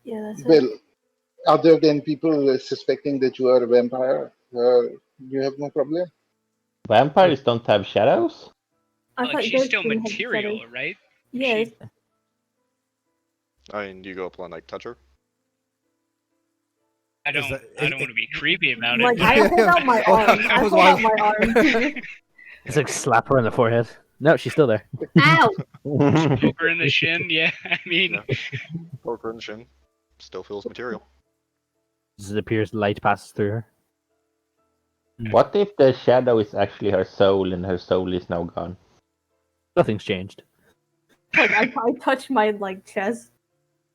Yeah, that's it. Well, other than people suspecting that you are a vampire, you have no problem. Vampires don't have shadows? I Like thought she's Dead still King had material, shadows. right? Yes. I mean, you go up and like touch her. I don't want to be creepy about Like it. I hold out my arm. I was hold out like- my arm. It's like slap her in the forehead. No, she's still there. Ow! Poke her in the shin. Yeah, I mean, Yeah. Poke her in the shin. Still feels material. It appears light passes through her. What if the shadow is actually her soul and her soul is now gone? Nothing's changed. Like I touch my like chest,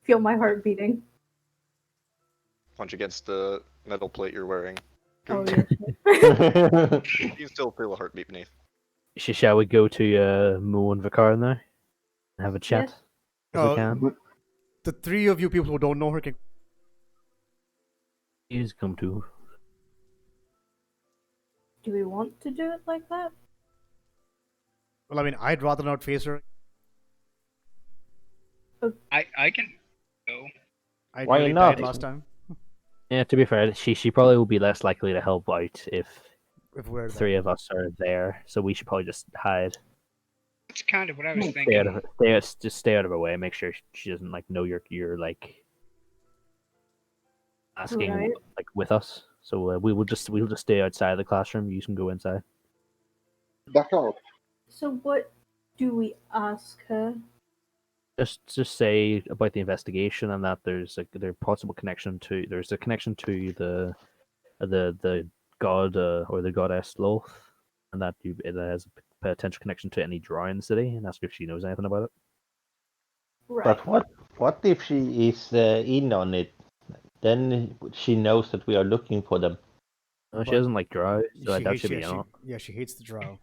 feel my heart beating. Punch against the metal plate you're wearing. Oh yeah. You can still feel a heartbeat beneath. Shall we go to Mo and Vicar now? And have a chat? If Oh, we can. The three of you people who don't know her can. Please come to. Do we want to do it like that? Well, I mean, I'd rather not face her. I can go. I Why nearly not? died last time. Yeah, to be fair, she probably will be less likely to help out if If we're there. three of us are there. So we should probably just hide. That's kind of what I was Stay out thinking. of just stay out of her way. Make sure she doesn't like know you're like asking Right. like with us. So we'll just stay outside the classroom. You can go inside. Back out. So what do we ask her? Just say about the investigation and that there's a possible connection to the god or the goddess Loth, and that it has a potential connection to any drow in the city, and ask if she knows anything about it. Right. But what if she is in on it? Then she knows that we are looking for them. She But doesn't like drow, so I doubt she'll be yeah, in on it. she hates the drow.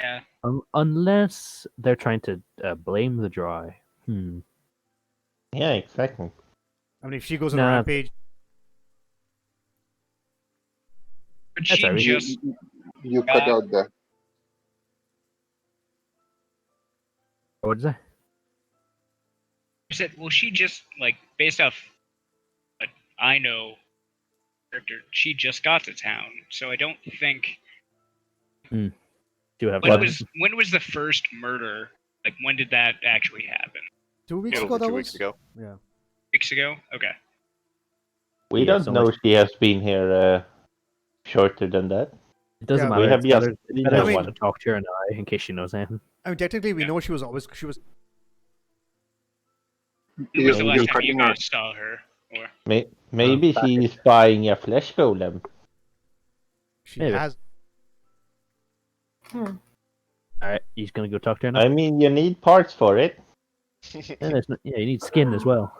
Yeah. Unless they're trying to blame the drow. Yeah, exactly. I mean, if she goes on a Nah. rampage, But That's she alright. just You cut out the. What is that? said, well, she just like based off what I know, character, she just got to town, so I don't think. She would have. When was the first murder? Like, when did that actually happen? 2 weeks Over ago, that 2 was. weeks ago. Yeah. Weeks ago? Okay. We Yeah, don't so know much- she has been here shorter than that. It doesn't Yeah, matter. we have It's better, just it's better I mean- to talk to her now in case she knows anything. I mean, technically, we Yeah. know she was. When was the You're last time you cutting out. guys saw her? Or Maybe back she is buying a flesh golem. She Maybe. has. Hmm. All right, he's gonna go talk to her now. I mean, you need parts for it. Yeah, you need skin as well,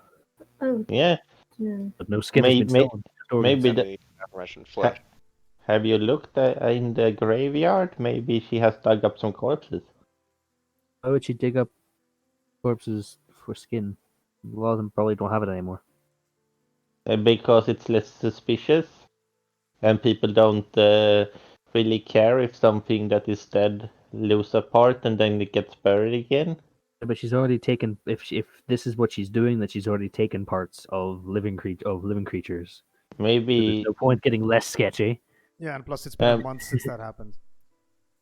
Oh, Yeah. no. but no skin has been May- stolen. maybe And the- the aforementioned flesh. Have you looked in the graveyard? Maybe she has dug up some corpses. Why would she dig up corpses for skin? A lot of them probably don't have it anymore. Because it's less suspicious, and people don't really care if something that is dead lose a part and then it gets buried again. But she's already taken. If this is what she's doing, that she's already taken parts of living creatures. So Maybe there's no point getting less sketchy. Yeah, and plus it's been a month since that happened.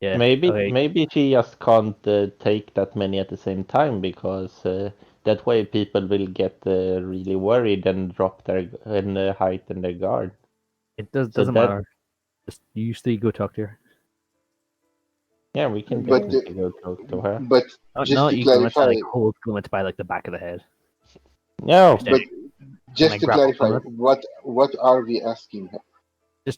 Yeah. maybe okay. maybe she just can't take that many at the same time because That way people will get really worried and drop their and heighten their guard. It So doesn't that- matter. Just you three go talk to her. Yeah, we can But, definitely go talk to her. But Not, just not to you Glimmet, clarify, like hold Glimmet by like the back of the head. No, but just I to grapple clarify, from what are we asking her?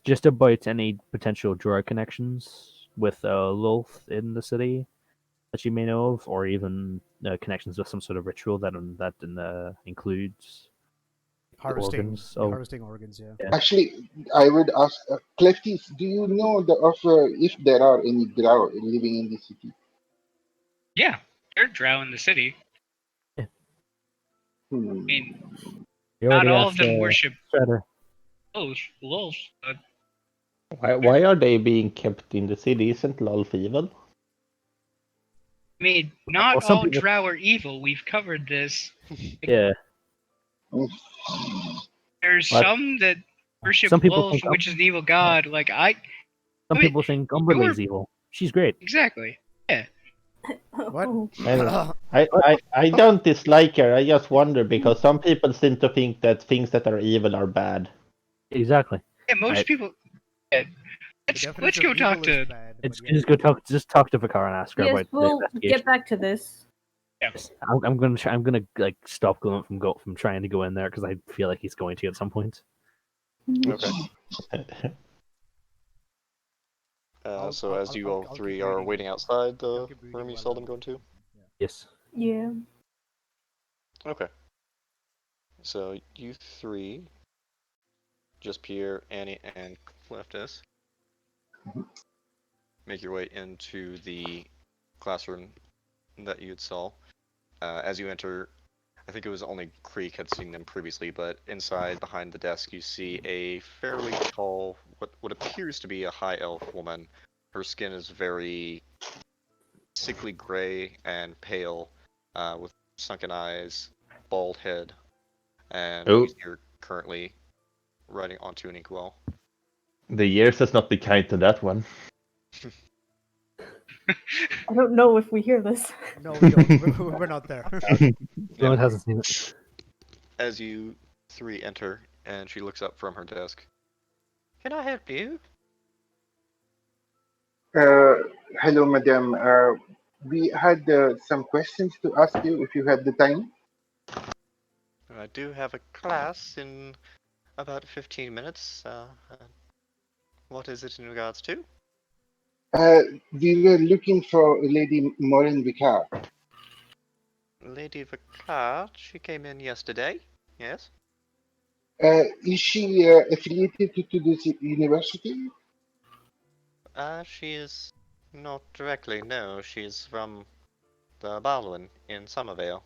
Just about any potential drug connections with Lulth in the city that you may know of, or even connections with some sort of ritual that includes organs. Oh. Harvesting organs, yeah. Yeah. Actually, I would ask Clefties, do you know if there are any drow living in the city? Yeah, they're drow in the city. I Hmm. mean, You not already all of asked, them worship Shredder. Lulz, but why are they being kept in the city? Isn't Lolf evil? I mean, not Well, some all people- drow are evil. We've covered this. Yeah. There's What? some that worship Some people Lulz, think which is an evil god. Like some mean, people think you're- Umberle's evil. She's great. exactly. What? And I don't dislike her. I just wonder because some people seem to think that things that are evil are bad. Exactly. Yeah, most Right. people. Yeah. The Let's definition go of talk evil is to. bad, It's but yeah. just talk to Vakar and ask her Yes, about the we'll investigation. get back to this. I'm gonna like stop Glimmet from trying to go in there because I feel like he's going to at some point. Okay. I'll- So I'll- as I'll- you I'll- all I'll three keep are reading. waiting outside the I'll keep reading room you while saw them I'm- go into? Yes. Yeah. Okay. So you three, just Pierre, Annie, and Cleftis, make your way into the classroom that you had saw. As you enter, I think it was only Creek had seen them previously, but inside, behind the desk, you see a fairly tall, what appears to be a high elf woman. Her skin is very sickly gray and pale, with sunken eyes, bald head, and Oh. you see her currently riding onto an inkwell. The years has not been kind to that one. I don't know if we hear this. No, we don't. We're not there. Glimmet hasn't seen it. As you three enter, and she looks up from her desk. Can I help you? Hello, madam. We had some questions to ask you if you had the time. I do have a class in about 15 minutes. What is it in regards to? We were looking for Lady Morin Vicar. Lady Vicar, she came in yesterday. Yes. Is she affiliated to this university? She is not directly, no. She's from the Baldwin in Somervale.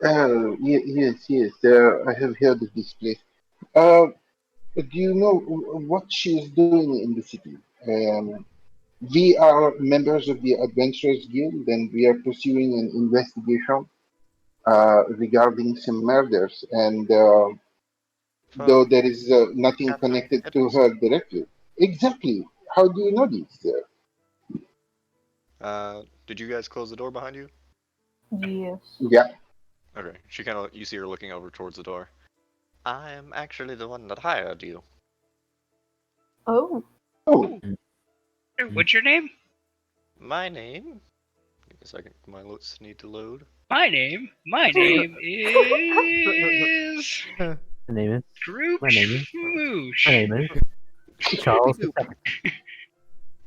Oh, yes. I have heard of this place. Do you know what she is doing in the city? We are members of the Adventurers Guild, and we are pursuing an investigation regarding some murders. And though there is nothing Catherine connected to Edwards? her directly. Exactly. How do you know this? Did you guys close the door behind you? Yes. Yeah. Okay. You see her looking over towards the door. I am actually the one that hired you. Oh. Oh, What's your name? My name. Give me a second. My notes need to load. My name is My name is Droop My name is- Schmoosh. my name is Charles II.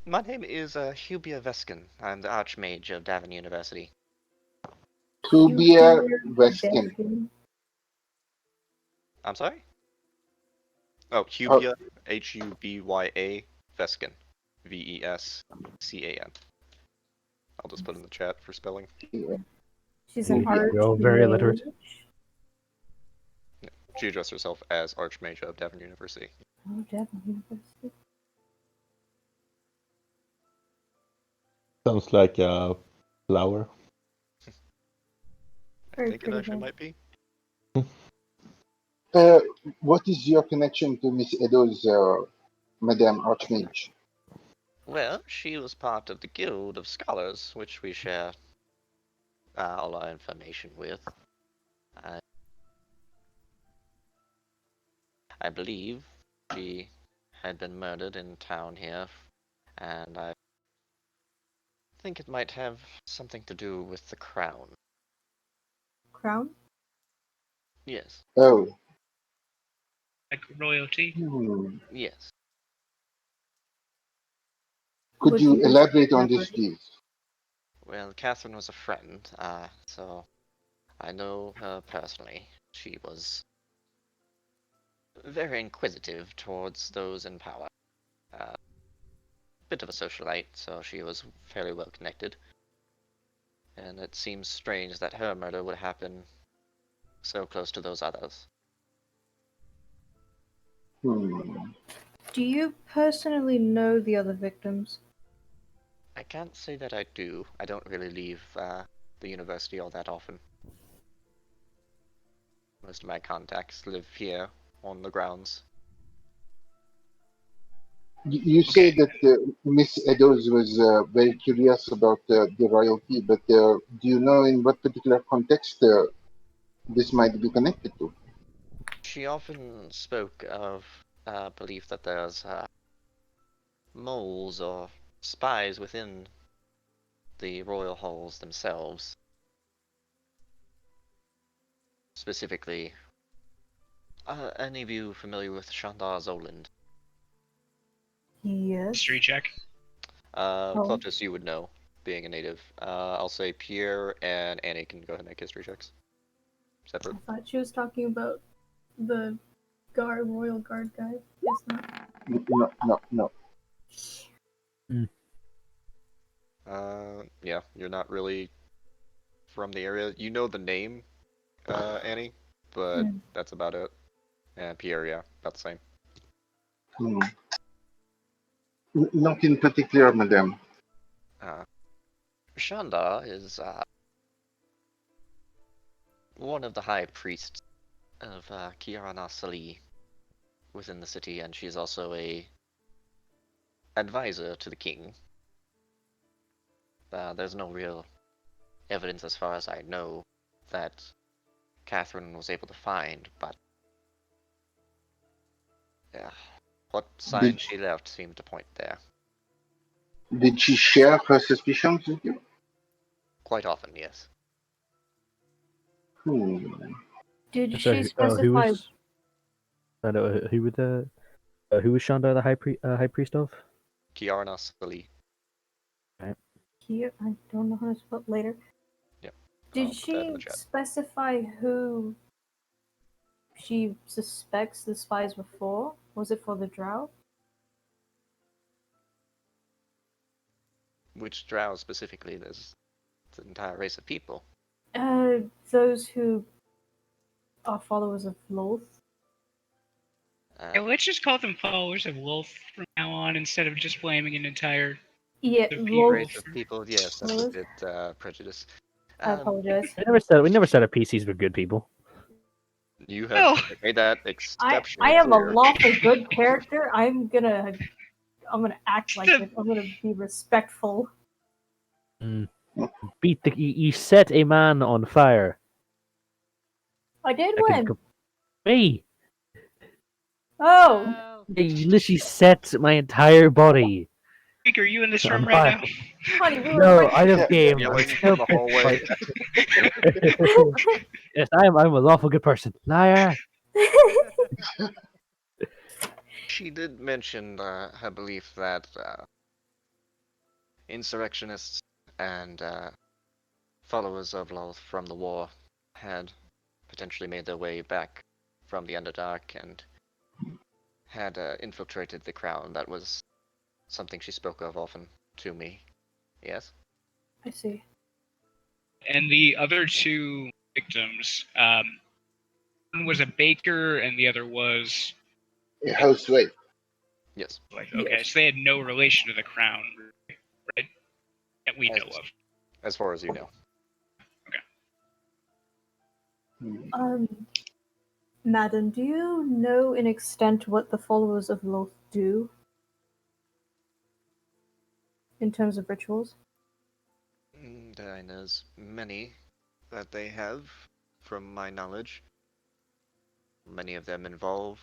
My name is Hubia Veskin. I'm the Archmage of Davin University. Hubia Weston. I'm sorry? Oh, Hubia, Hubya Veskin. Vescan. I'll just put in the chat for spelling. She's an art. You're all very illiterate. She addressed herself as Archmage of Davin University. Oh, Devon University. Sounds like a flower. I Very think it pretty actually name. might be. What is your connection to Miss Edo's Madame Archmage? Well, she was part of the Guild of Scholars, which we share all our information with. I believe she had been murdered in town here, and I think it might have something to do with the crown. Crown? Yes, Oh. Like royalty. yes. Could Would you you elaborate on this, elaborate? please? Well, Catherine was a friend, so I know her personally. She was very inquisitive towards those in power. Bit of a socialite, so she was fairly well connected. And it seems strange that her murder would happen so close to those others. Do you personally know the other victims? I can't say that I do. I don't really leave the university all that often. Most of my contacts live here on the grounds. You say that Miss Eddowes was very curious about the royalty, but do you know in what particular context this might be connected to? She often spoke of belief that there's moles or spies within the royal halls themselves. Specifically, any of you familiar with Shandar Zoland? Yes. History check. Clotus, you would know, being a native. I'll say Pierre and Annie can go ahead and make history checks. Separate. I thought she was talking about the royal guard guy. Guess not. No. Yeah, you're not really from the area. You know the name, Annie, but that's about it. And Pierre, yeah, about the same. Not in particular, madam. Shanda is one of the high priests of Kirana Sali within the city, and she's also a advisor to the king. There's no real evidence, as far as I know, that Catherine was able to find, but what signs she left seemed to point there. Did she share her suspicions with you? Quite often, yes. Did So, she specify? who was Shanda the high priest of? Kiarna Sali. Here, I don't know how to spell it later. Yep. Did she specify who she suspects the spies were for? Was it for the Drow? Which drow specifically? There's an entire race of people. Those who are followers of Loth. Yeah, let's just call them followers of Wolf from now on instead of just blaming an entire Yeah, people. Race of people, yes, that's a bit prejudice. I apologize. We never said that PCs were good people. You have made that exceptionally I am clear. a lawful good character. I'm gonna act like it. I'm gonna be respectful. You set a man on fire. I did That win. can me. Oh, You literally set my entire body. Are you in this On room right fire. now? honey, we were No, fighting. I don't game. Yelling I from the still hallway. Yes, I'm a lawful good person. Liar. She did mention her belief that insurrectionists and followers of Loth from the war had potentially made their way back from the Underdark and had infiltrated the crown. That was something she spoke of often to me. Yes? I see. And the other two victims, one was a baker and the other was A housewife. Yes. okay, Yes. so they had no relation to the crown, right? That we know of. As far as you know. Madam, do you know in extent what the followers of Loth do in terms of rituals? There's many that they have, from my knowledge. Many of them involve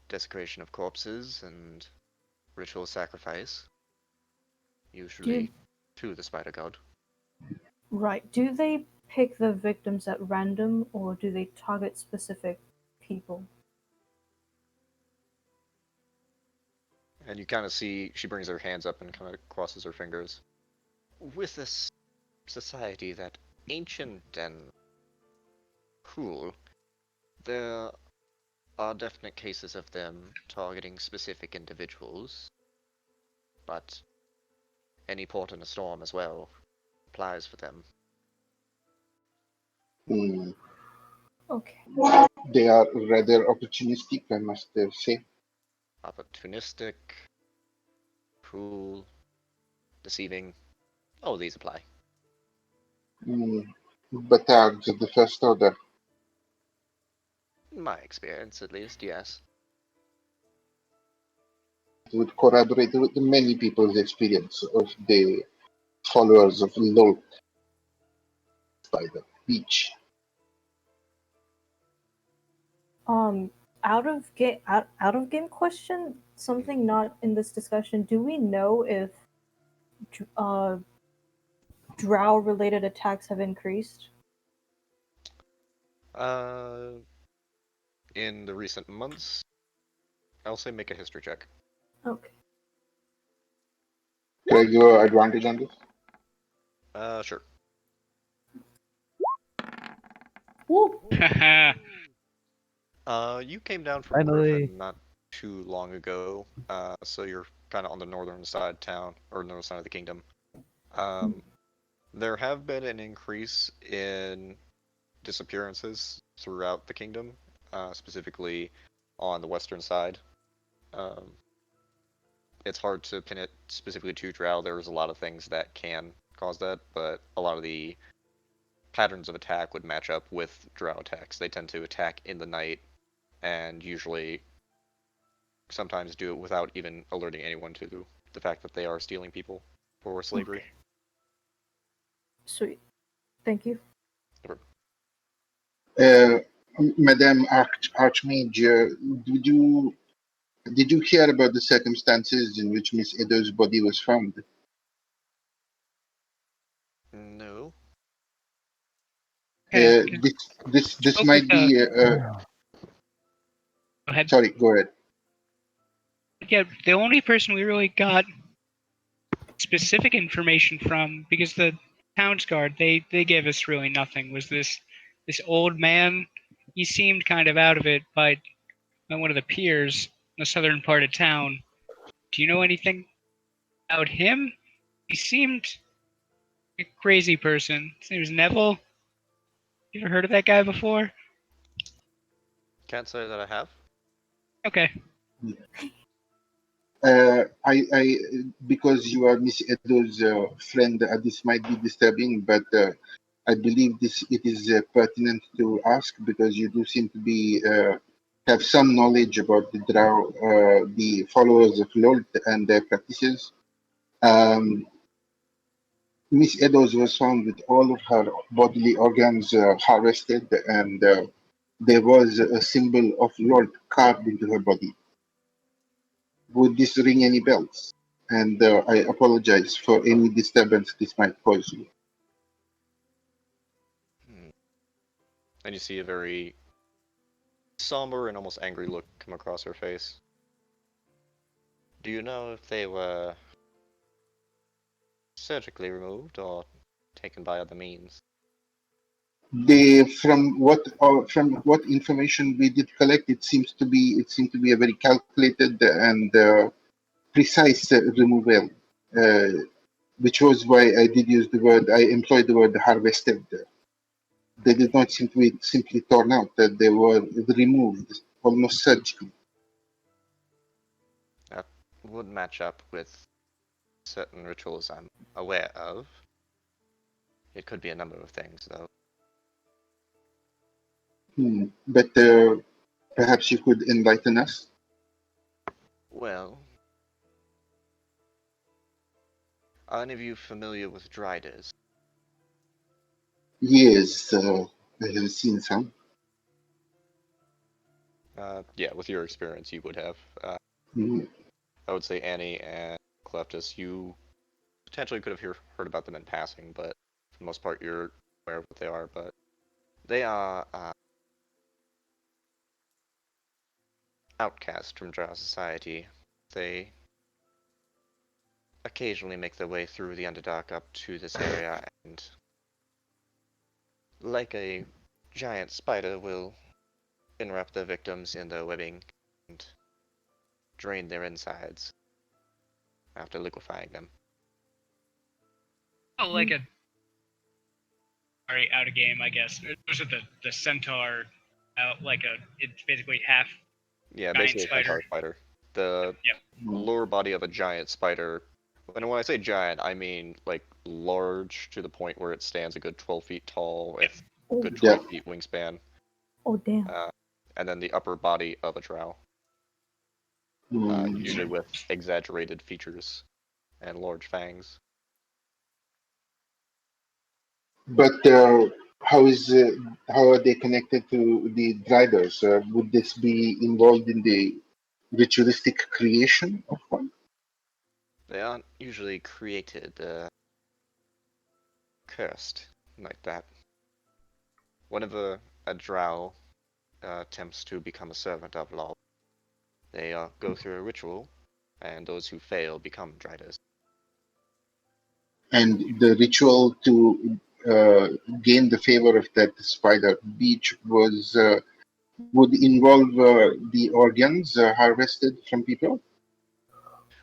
desecration of corpses and ritual sacrifice, usually to the spider god. Right. Do they pick the victims at random or do they target specific people? And you kind of see she brings her hands up and kind of crosses her fingers. With a society that ancient and cruel, there are definite cases of them targeting specific individuals, but any port in a storm as well applies for them. Hmm. Okay. They are rather opportunistic, I must say. Opportunistic, cruel, deceiving. Oh, these apply. Hmm. Batards of the first order. In my experience, at least, yes. It would corroborate with many people's experience of the followers of Lol by the beach. Out of game question, something not in this discussion. Do we know if uh drow related attacks have increased? In the recent months, I'll say make a history check. Okay. Can I give an advantage on this? Sure. Woo! You came down from Finally. Griffin not too long ago, so you're kind of on the northern side of town, or northern side of the kingdom. There have been an increase in disappearances throughout the kingdom, specifically on the western side. Um, it's hard to pin it specifically to Drow. There's a lot of things that can cause that, but a lot of the patterns of attack would match up with Drow attacks. They tend to attack in the night and usually sometimes do it without even alerting anyone to the fact that they are stealing people for slavery. Okay. Sweet. Thank you. Madame Archmage, did you hear about the circumstances in which Miss Edo's body was found? No. Okay, This spoke with might be. go ahead. Sorry, go ahead. Yeah, the only person we really got specific information from, because the town's guard, they gave us really nothing, was this old man. He seemed kind of out of it by one of the piers in the southern part of town. Do you know anything about him? He seemed like a crazy person. His name was Neville. You ever heard of that guy before? Can't say that I have. Okay. Because you are Miss Edo's friend, this might be disturbing, but I believe it is pertinent to ask because you do seem to be have some knowledge about the Drow, the followers of Lord and their practices. Miss Edo's was found with all of her bodily organs harvested, and there was a symbol of Lord carved into her body. Would this ring any bells? And I apologize for any disturbance this might cause you. And you see a very somber and almost angry look come across her face. Do you know if they were surgically removed or taken by other means? From what information we did collect, it seemed to be a very calculated and precise removal, which was why I employed the word harvested. They did not seem to be simply torn out; that they were removed almost surgically. That would match up with certain rituals I'm aware of. It could be a number of things, though. But perhaps you could enlighten us. Well, are any of you familiar with Driders? Yes, I have seen some. Yeah, with your experience, you would have. Mm, I would say Annie and Cleftus, you potentially could have heard about them in passing, but for the most part, you're aware of what they are. But they are outcast from Drow society. They occasionally make their way through the Underdark up to this area, and like a giant spider, will enwrap their victims in their webbing and drain their insides after liquefying them. Oh, like a sorry, out of game, I guess. Those are the centaur, like it's basically half Yeah, giant basically a spider. centaur spider. The Yep. mm, lower body of a giant spider. And when I say giant, I mean like large to the point where it stands a good 12 feet tall with a Oh, good Yeah. 20 feet wingspan. oh damn. And then the upper body of a drow, mm. usually with exaggerated features and large fangs. But how are they connected to the Driders? Would this be involved in the ritualistic creation of one? They aren't usually created cursed like that. Whenever a drow attempts to become a servant of law, they go through a ritual, and those who fail become driders. And the ritual to gain the favor of that spider beach would involve the organs harvested from people.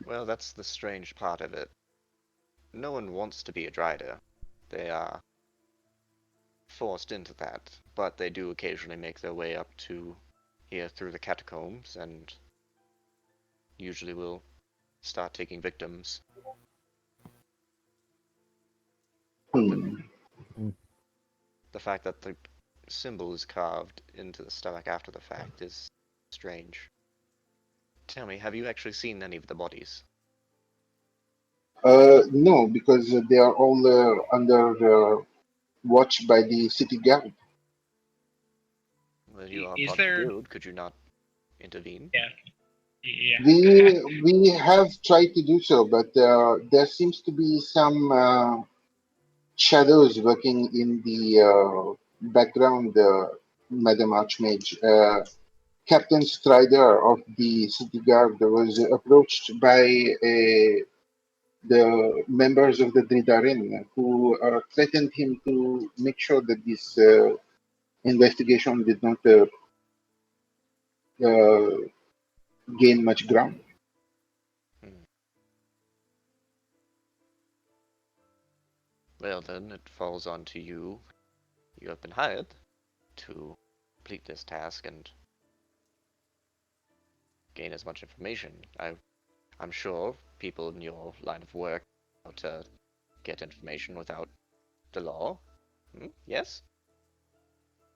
Well, that's the strange part of it. No one wants to be a drider. They are forced into that, but they do occasionally make their way up to here through the catacombs and usually will start taking victims. Hmm. The fact that the symbol is carved into the stomach after the fact is strange. Tell me, have you actually seen any of the bodies? No, because they are all under watch by the city guard. Well, you are Is part of the there? guild. Could you not intervene? Yeah. Yeah. We have tried to do so, but there seems to be some shadows working in the background, Madam Archmage. Captain Strider of the city guard was approached by the members of the Dridarin who threatened him to make sure that this investigation did not uh, gain much ground. Hmm. Well, then it falls on to you. You have been hired to complete this task and gain as much information. I'm sure people in your line of work know how to get information without the law. Yes?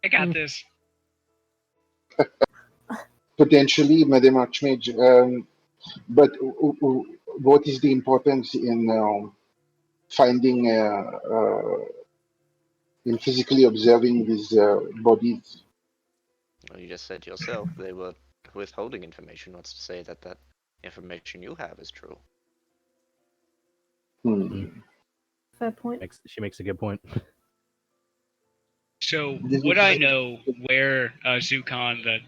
I got this. Potentially, Madam Archmage, but what is the importance finding, in physically observing these bodies? Well, you just said yourself they were withholding information. What's to say that that information you have is true? Hmm. Fair point. She makes a good point. So This would is- I know where Zukon, the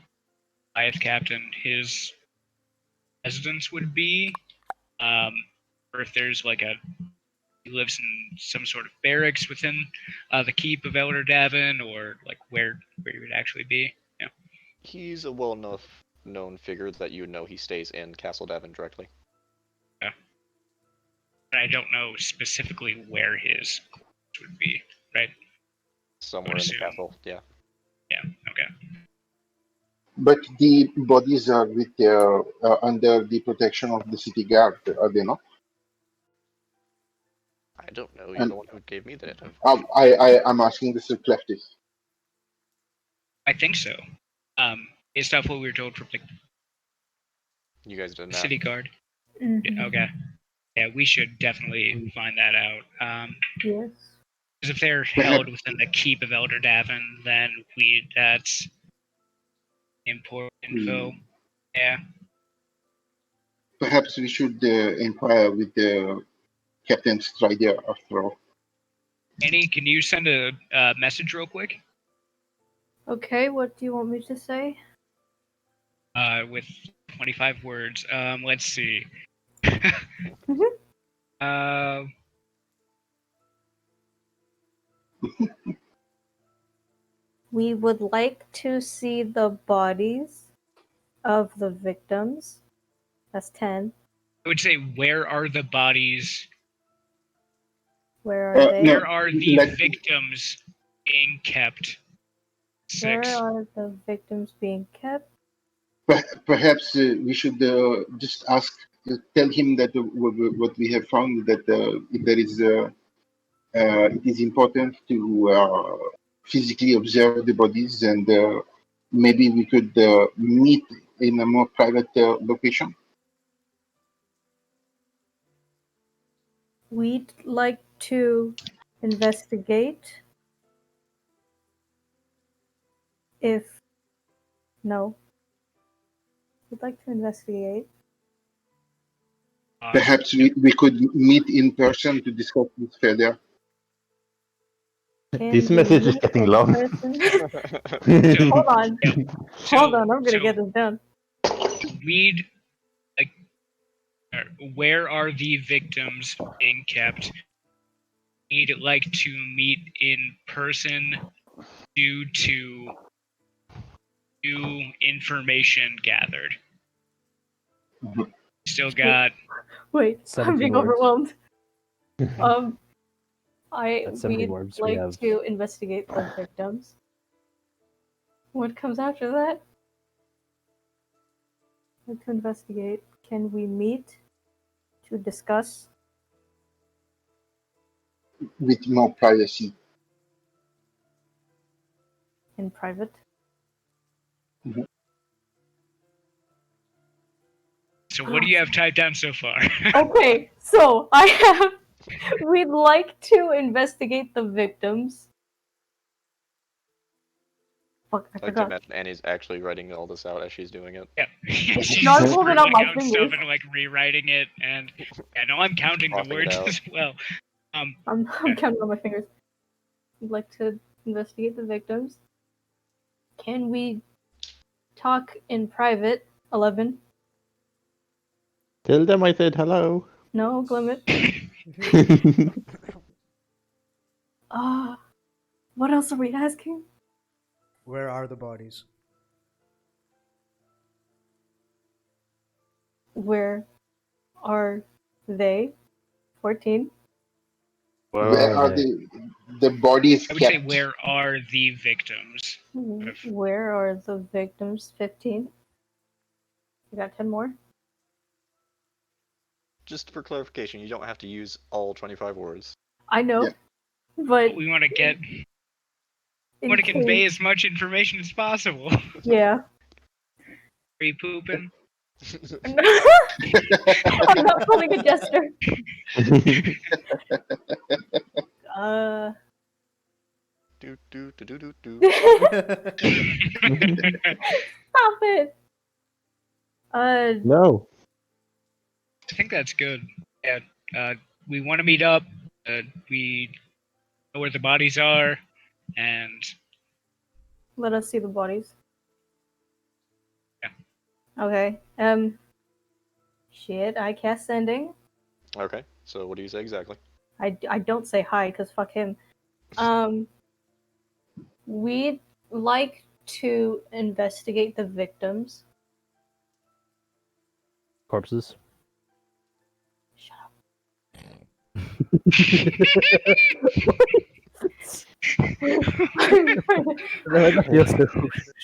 Goliath captain, his residence would be? Or if there's like he lives in some sort of barracks within the keep of Elder Davin, or like where he would actually be. Yeah. He's a well-known figure that you know he stays in Castle Devon directly. And I don't know specifically where his quarters would be, right? Somewhere in the assume. castle, yeah. Yeah, okay. But the bodies are under the protection of the city guard, are they not? I don't know. You're And the one who gave me that information. I'm asking this to Cleftis. I think so. Based off what we were told from like, You guys did the not. city guard. Mhm. Yeah, okay. Yeah, we should definitely find that out. Yes. Because if they're held within the keep of Elder Davin, then that's important info. Yeah. Perhaps we should inquire with the Captain Strider after all. Annie, can you send a message real quick? Okay, what do you want me to say? With 25 words. Let's see. We would like to see the bodies of the victims. That's 10. I would say, where are the bodies? Where are they? Where are the Let- victims being kept? 6. Where are the victims being kept? Perhaps we should just tell him that what we have found, that if there is, it is important to physically observe the bodies, and maybe we could meet in a more private location. We'd like to investigate. No. We'd like to investigate. Perhaps we could meet in person to discuss this further. Can This we message is meet getting in long. person? Hold on. Hold on, I'm gonna so get this done. we'd like, where are the victims being kept? We'd like to meet in person due to new information gathered. Mhm. Still got Wait, I'm 17 being words. overwhelmed. That's 70 We'd words. We like have to investigate the victims. What comes after that? Like to investigate. Can we meet to discuss? With more privacy. In private? so. What do you have typed down so far? Okay, so I have. We'd like to investigate the victims. Fuck, I I like to forgot. imagine Annie's actually writing all this out as she's doing it. Yeah. She's Not just holding up my scribbling out stuff fingers. and like rewriting it, and I know I'm counting the Crossing it words out. as well. I'm counting on my fingers. We'd like to investigate the victims. Can we talk in private? 11. Tell them I said hello. No, Glimmet. What else are we asking? Where are the bodies? Where are they? 14. Where are the bodies I would say, kept? where are the victims? Where are the victims? 15. You got 10 more? Just for clarification, you don't have to use all 25 words. I know. Yeah. But We want to get, in want to convey case- as much information as possible. Yeah. Are you pooping? I'm not pulling a jester. Do do do do do do. Stop it. No. I think that's good. Yeah. We want to meet up. We know where the bodies are, and Let us see the bodies. Yeah. Okay. Shit, I cast sending. Okay, so what do you say exactly? I don't say hi because fuck him. We'd like to investigate the victims. corpses. Shut up.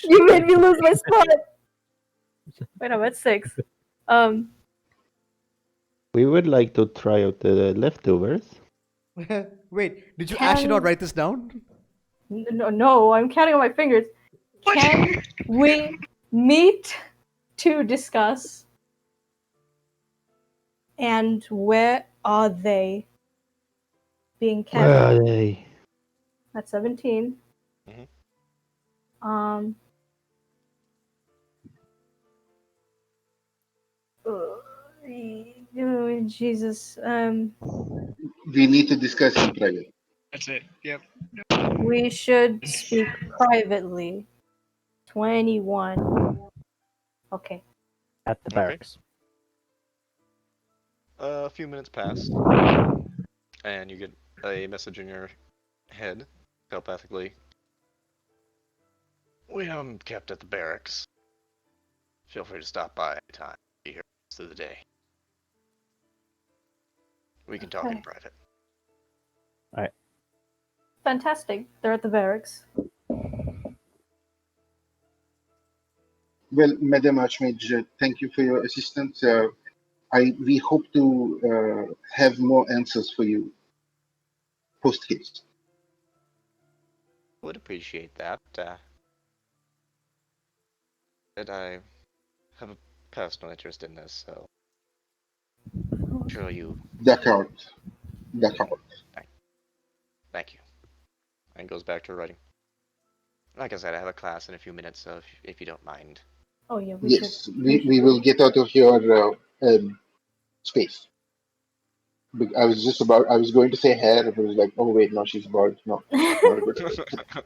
You made me lose my spot. Wait, I'm at 6. We would like to try out the leftovers. Wait, did you actually not Can- write this down? No, I'm counting on my fingers. Can we meet to discuss? And where are they being kept? Where are they? That's 17. Mhm. Um. Oh, Jesus. We need to discuss in private. That's it. Yep. We should speak privately. 21. Okay. At the Okay. barracks. A few minutes pass, and you get a message in your head, telepathically. We am kept at the barracks. Feel free to stop by anytime. Be here the rest of the day. We can talk in Okay. private. Fantastic. They're at the barracks. Well, Madam Archmage, thank you for your assistance. We hope to have more answers for you post haste. Would appreciate that. But I have a personal interest in this, so I'm sure you. D'accord. Thank you. And goes back to writing. Like I said, I have a class in a few minutes, so if you don't mind. Oh yeah, we should. Yes, we will get out of your space. I was going to say hair, but I was like, oh wait, no, she's bald. No, not a good.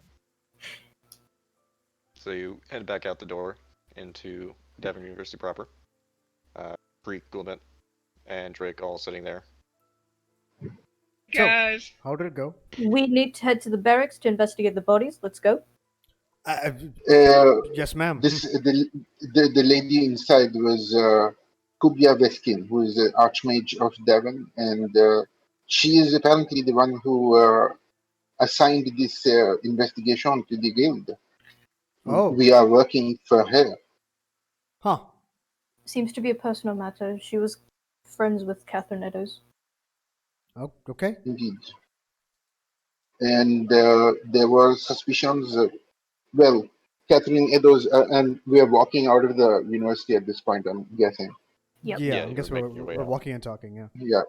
So you head back out the door into Devon University proper. Freak, Gulbent, and Drake all sitting there. So, Guys. how did it go? We need to head to the barracks to investigate the bodies. Let's go. Yes, ma'am. The lady inside was Kubia Veskin, who is the Archmage of Devon, and she is apparently the one who assigned this investigation to the guild. Oh. We are working for her. Huh. Seems to be a personal matter. She was friends with Catherine Eddowes. Oh, okay. Indeed. And there were suspicions. Well, Catherine Eddowes, and we are walking out of the university at this point, I'm guessing. Yep. Yeah, Yeah, I you guess were making your way we're out. walking and talking, yeah. Yeah.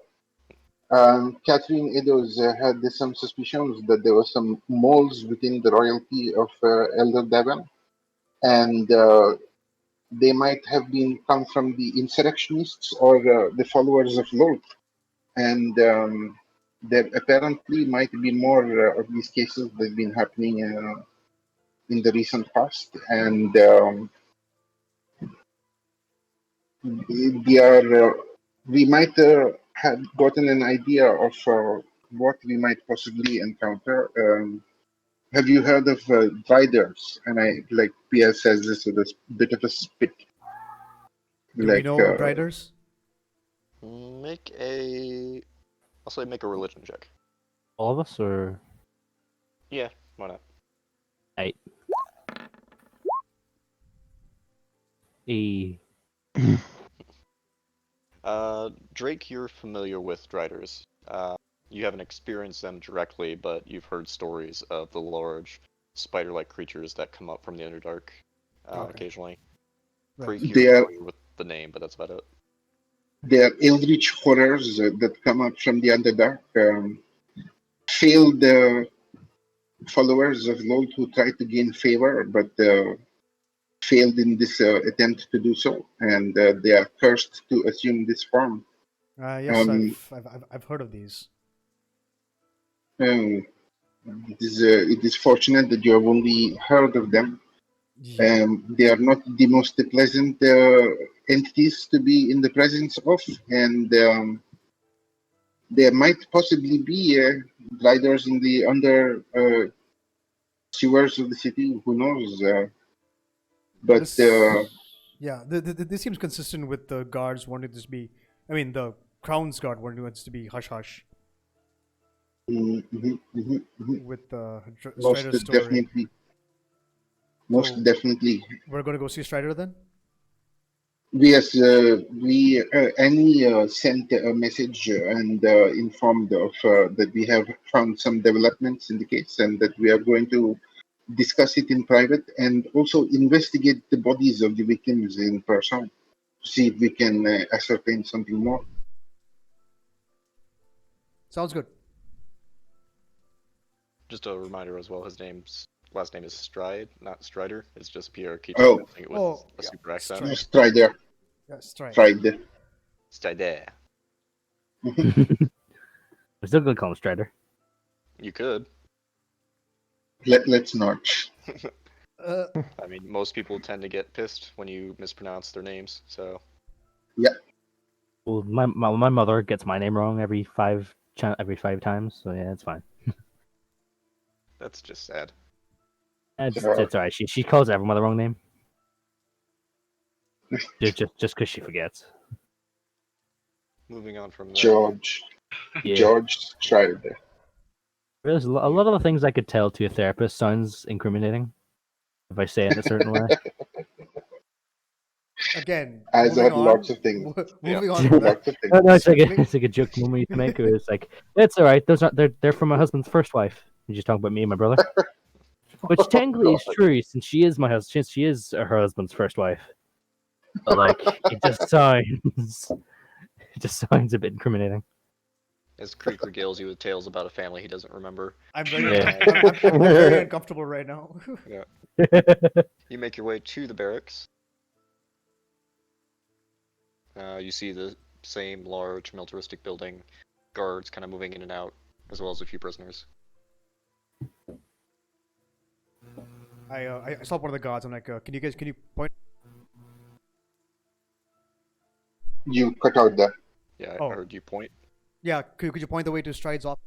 Catherine Eddowes had some suspicions that there were some moles within the royalty of Elder Devon, and they might have been come from the insurrectionists or the followers of Lord. And there apparently might be more of these cases that have been happening in the recent past, and we might have gotten an idea of what we might possibly encounter. Have you heard of gliders? And I like Pierre says this with a bit of a spit. Do we know Driders? Make a religion check. All of us, or Yeah, why not? 8? Drake, you're familiar with Driders. You haven't experienced them directly, but you've heard stories of the large spider-like creatures that come up from the Underdark Okay. occasionally. Right. Freak, They you're are- familiar with the name, but that's about it. They are eldritch horrors that come up from the Underdark. Failed followers of Lord who tried to gain favor, but failed in this attempt to do so, and they are cursed to assume this form. Yes, Um, I've heard of these. It is fortunate that you have only heard of them. Yeah. They are not the most pleasant entities to be in the presence of, and there might possibly be gliders in the under sewers of the city. Who knows? But Yeah, this seems consistent with the guards wanting this to be. I mean, the Crown's guard wanting this to be hush hush with the most Strider's story. definitely. We're going to go see Strider then? Yes, we Annie sent a message and informed of that we have found some developments in the case and that we are going to discuss it in private and also investigate the bodies of the victims in person to see if we can ascertain something more. Sounds good. Just a reminder as well, his last name is Stride, not Strider. It's just Pierre keeps Oh. pronouncing it with Oh, a yeah, super accent. Stride. Strider. Yeah, stride. Strider. Stride. I'm still gonna call him Strider. You could. Let's not. Uh, I mean, most people tend to get pissed when you mispronounce their names, so Well, my mother gets my name wrong every five times, so yeah, it's fine. that's just sad. It's alright. She calls everyone the wrong name. just because she forgets. Moving on from there. George. Yeah. George Strider. There's a lot of the things I could tell to a therapist sounds incriminating if I say it in a certain way. again, As moving are on. lots of things. Moving on from that. Lots of things. No, it's Simply- like a joke moment you can make. It's like it's all right. They're from my husband's first wife. You just talking about me and my brother, which technically is true since she is she is her husband's first wife. But like it just sounds a bit incriminating. As Creek regales you with tales about a family he doesn't remember. I'm very, Yeah. I'm very uncomfortable right now. You make your way to the barracks. You see the same large militaristic building, guards kind of moving in and out, as well as a few prisoners. I saw one of the guards. I'm like, can you point? You cut out that. Yeah, Oh. I heard you point. Yeah, could you point the way to Stride's office?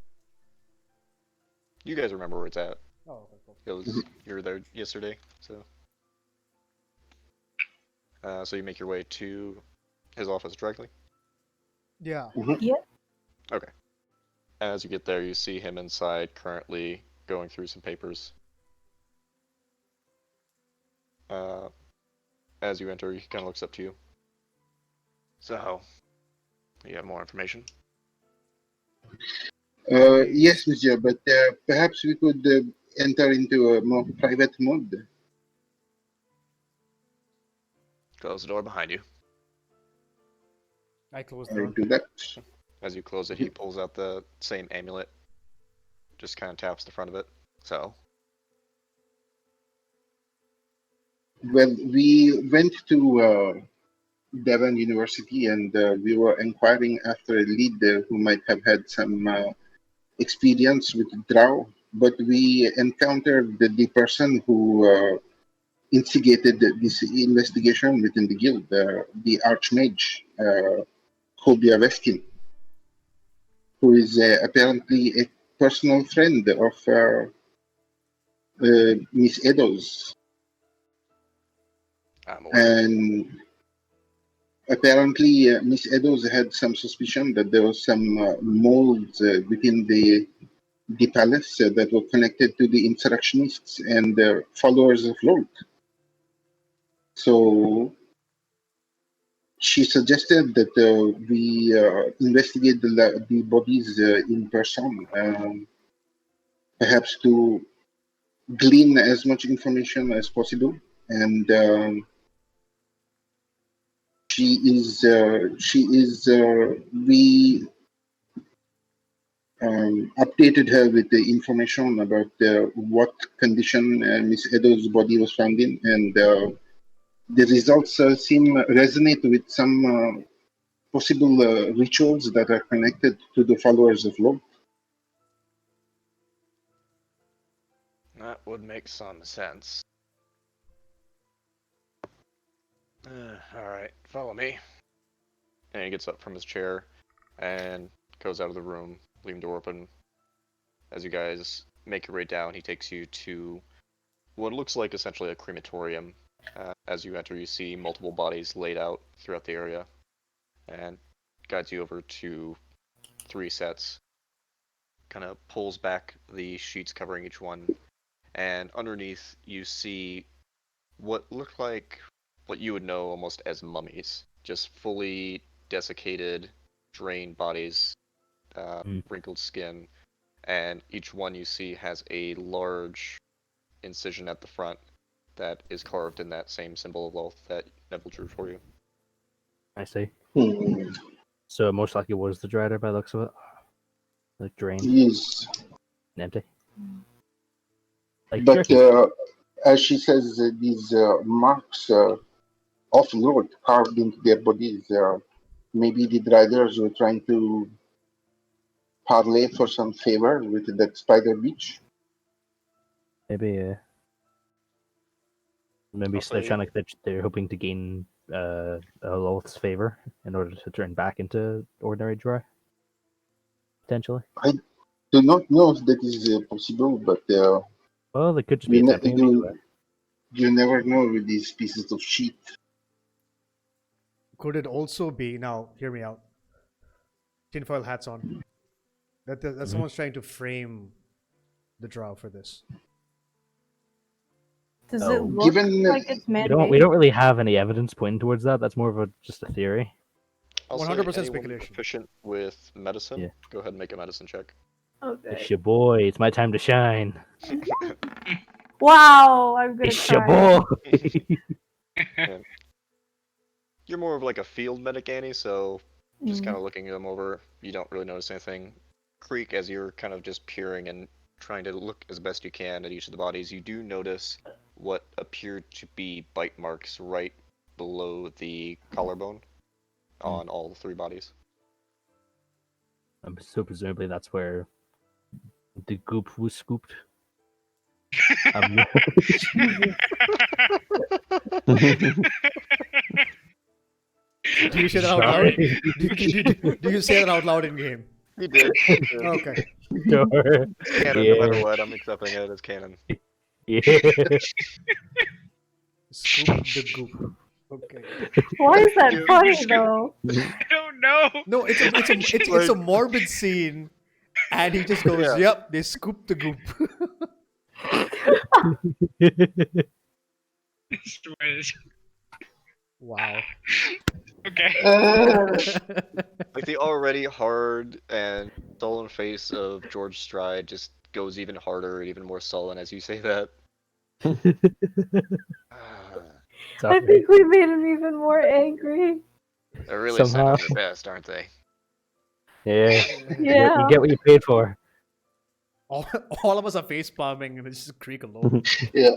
You guys remember where it's at. Oh, okay, cool. It was you were there yesterday, so. So you make your way to his office directly. Yeah. As you get there, you see him inside, currently going through some papers. As you enter, he kind of looks up to you. So, you have more information? Yes, monsieur, but perhaps we could enter into a more private mode. Close the door behind you. I closed the I door. do that. As you close it, he pulls out the same amulet. Just kind of taps the front of it. So, Well, we went to Devon University and we were inquiring after a lead who might have had some experience with Drow, but we encountered the person who instigated this investigation within the guild, the Archmage, Kobia Veskin, who is apparently a personal friend of Miss Edo's. I'm aware. And apparently, Miss Edo's had some suspicion that there was some molds within the palace that were connected to the insurrectionists and followers of Lord. So she suggested that we investigate the bodies in person, perhaps to glean as much information as possible. And we updated her with the information about what condition Miss Edo's body was found in, and the results seem resonate with some possible rituals that are connected to the followers of Lord. That would make some sense. Alright, follow me. And he gets up from his chair and goes out of the room, leaving the door open. As you guys make your way down, he takes you to what looks like essentially a crematorium. As you enter, you see multiple bodies laid out throughout the area, and guides you over to 3 sets. Kind of pulls back the sheets covering each one, and underneath you see what look like what you would know almost as mummies, just fully desiccated, drained bodies, wrinkled skin, and each one you see has a large incision at the front that is carved in that same symbol of oath that Neville drew for you. I see. Hmm. So most likely was the Drider by the looks of it. Like drained Yes. and empty. Like But jerky. as she says, these marks of Lord carved into their bodies, maybe the Driders were trying to parlay for some favor with that spider beach. Maybe I'll they're say they're hoping to gain Lolth's favor in order to turn back into ordinary dry. Potentially. I do not know if that is possible, but Well, they could just be you, attempting it anyway. you never know with these pieces of sheet. Could it also be, now, hear me out, tinfoil hats on, that someone's trying to frame the drow for this? Does Oh. it look Given like it's We man-made? don't really have any evidence pointing towards that. That's more of just a theory. I'll say 100% anyone speculation. proficient with medicine. Yeah. Go ahead and make a medicine check. Okay. It's your boy. It's my time to shine. Wow, I'm gonna It's your cry. boy. You're more of like a field medic, Annie, so just Mm. kind of looking them over, you don't really notice anything. Creek, as you're kind of just peering and trying to look as best you can at each of the bodies, you do notice what appeared to be bite marks right below the collarbone on all 3 bodies. So presumably that's where the goop was scooped. Do you say that out loud? Do you say that out loud in game? You did. Okay. Sure. Canon, no matter what, I'm accepting it as canon. Yeah. Scoop the goop. Okay. Why is that Dude, funny scoop- though? I don't know. No, it's a morbid scene, and he just goes, Yeah. "Yep, they scooped the goop." Wow. Okay. Like the already hard and sullen face of George Stride just goes even harder and even more sullen as you say that. I think we made him even more angry. They're really setting Somehow. up their best, aren't they? Yeah. Yeah. You get what you paid for. All of us are face palming, and it's just Creek alone. Yeah.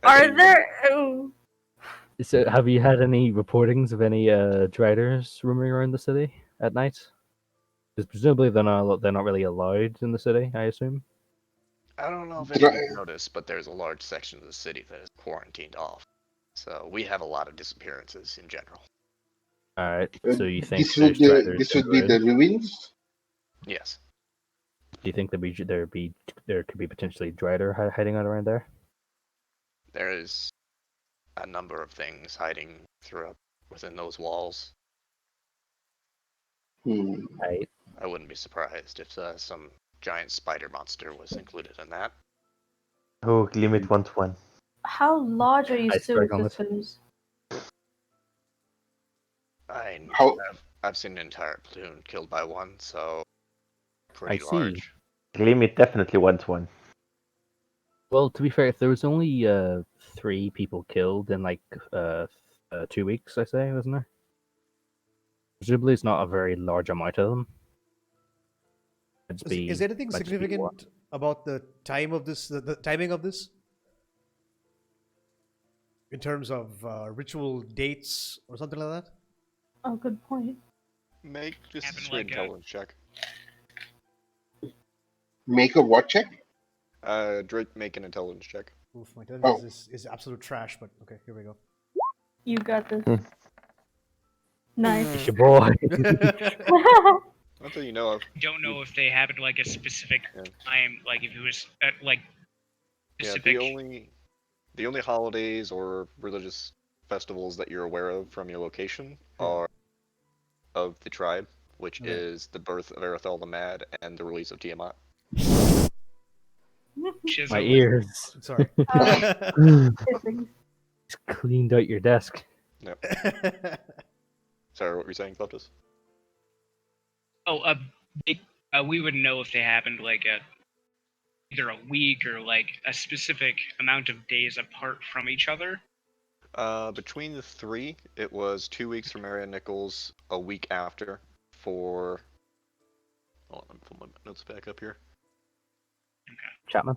Are there? Oh. So, have you had any reportings of any driders roaming around the city at night? Because presumably they're not really allowed in the city, I assume. I don't know if Dri- anyone's noticed, but there's a large section of the city that is quarantined off. So we have a lot of disappearances in general. All right. So you think this would there's driders? this would be the ruins? Yes. Do you think there could be potentially drider hiding out around there? There is a number of things hiding throughout within those walls. Right. I wouldn't be surprised if some giant spider monster was included in that. Oh, limit 1 to 1. How large are these I sewer strike on it. systems? How- I've seen an entire platoon killed by one, so pretty I see. large. Limit definitely 1 to 1. Well, to be fair, if there was only 3 people killed in like 2 weeks, I say, wasn't there? Presumably, it's not a very large amount of them. Is there anything might just be one. significant about the time of this, the timing of this, in terms of ritual dates or something like that? Oh, good point. Make just a Happened straight like a- intelligence check. Make a what check? Drake, make an intelligence check. Oof, my intelligence is absolute trash, but okay, here we go. You got this. Hmm. Nice. It's your boy. Not that you know of. I don't know if they happened like a specific Yeah. time, like if it was at like Yeah, specific. the only holidays or religious festivals that you're aware of from your location are of the tribe, which Okay. is the birth of Arathel the Mad and the release of Tiamat. Shizzle. My ears. Sorry. Kissing. Just cleaned out your desk. Sorry, what were you saying, Cleptus? Oh, we would know if they happened like either a week or like a specific amount of days apart from each other. Between the 3, it was 2 weeks for Marianne Nichols, a week after for... Hold on, let me pull my notes back up here. Chapman.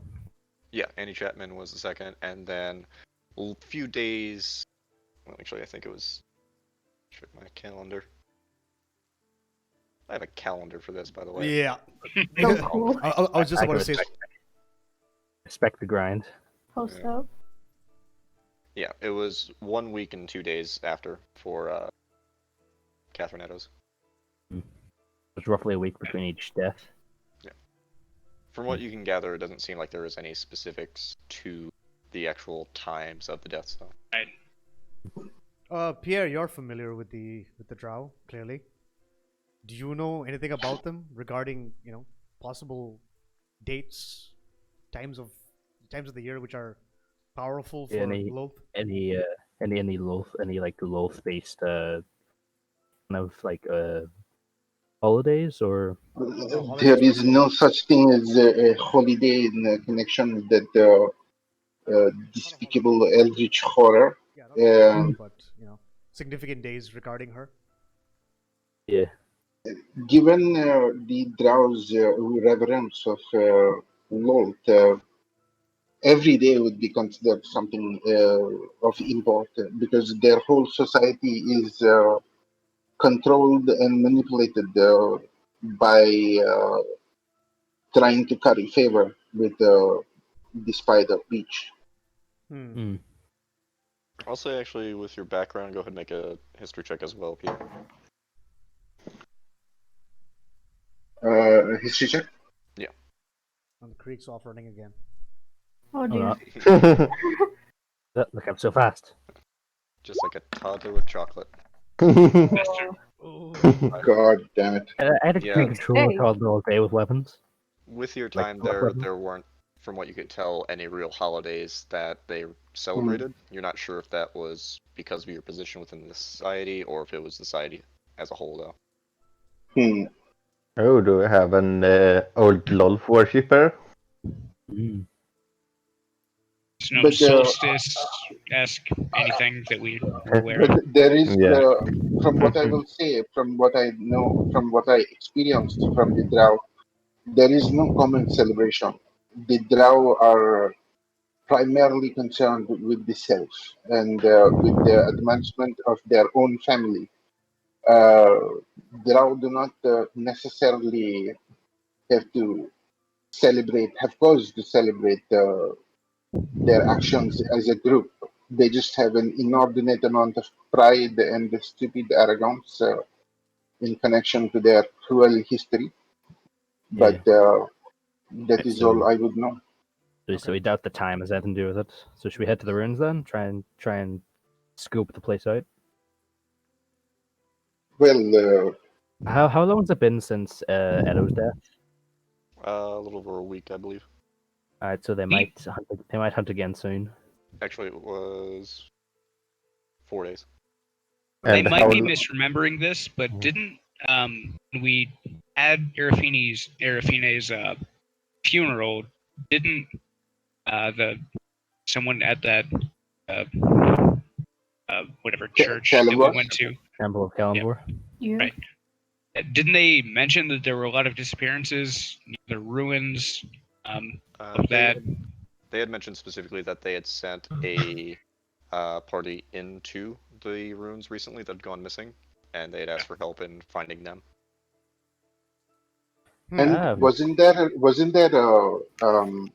Yeah, Annie Chapman was the second, and then a few days. Well, actually, I think it was. Check my calendar. I have a calendar for this, by the way. Yeah. So cool. I was just I about to can say. respect the grind. Post Yeah. up. Yeah, it was 1 week and 2 days after for Catherine Eddowes. It's roughly a week between each death. From what you can gather, it doesn't seem like there is any specifics to the actual times of the deaths, though. Pierre, you're familiar with the Drow, clearly. Do you know anything about them regarding, possible dates, times of the year which are powerful for Loth? Any Loth based kind of holidays or There is no such thing as a holiday in connection with that despicable eldritch horror. Yeah, not holiday, Um, but significant days regarding her. yeah. Given the Drow's reverence of Lolth, every day would be considered something of import because their whole society is controlled and manipulated by trying to curry favor with the Spider Beach. Hmm. I'll say, actually, with your background, go ahead and make a history check as well, Peter. History check? And the creek's off running again. Oh Oh, dear. no. Look, I'm so fast. Just like a toddler with chocolate. Oh. God damn it. I had a Yeah. green controller Hey. called all day with weapons. With your Like, time what there, weapon? there weren't, from what you could tell, any real holidays that they celebrated. You're not sure if that was because of your position within the society or if it was the society as a whole, though. Hmm. Oh, do we have an old Lolf worshipper? Mm. There's no But, solstice-esque anything that we're aware But of. there is, Yeah. from what I will say, from what I know, from what I experienced from the Drow, there is no common celebration. The Drow are primarily concerned with the self and with the advancement of their own family. Drow do not necessarily have to have cause to celebrate their actions as a group. They just have an inordinate amount of pride and stupid arrogance in connection to their cruel history. But that is all I would know. So we doubt the time has anything to do with it. So should we head to the ruins then? Try and scope the place out. Well, How long has it been since Edo's death? A little over a week, I believe. Alright, so they might hunt again soon. Actually, it was 4 days. They And might how be l- misremembering this, but Mhm. didn't when we had Arafine's funeral? Didn't someone at that uh, whatever church that we Caliber? went to? Temple of Kalimdor. Yeah. Right. Didn't they mention that there were a lot of disappearances, the ruins of that? They had mentioned specifically that they had sent a party into the ruins recently that had gone missing, and they had asked for help in finding them. And wasn't there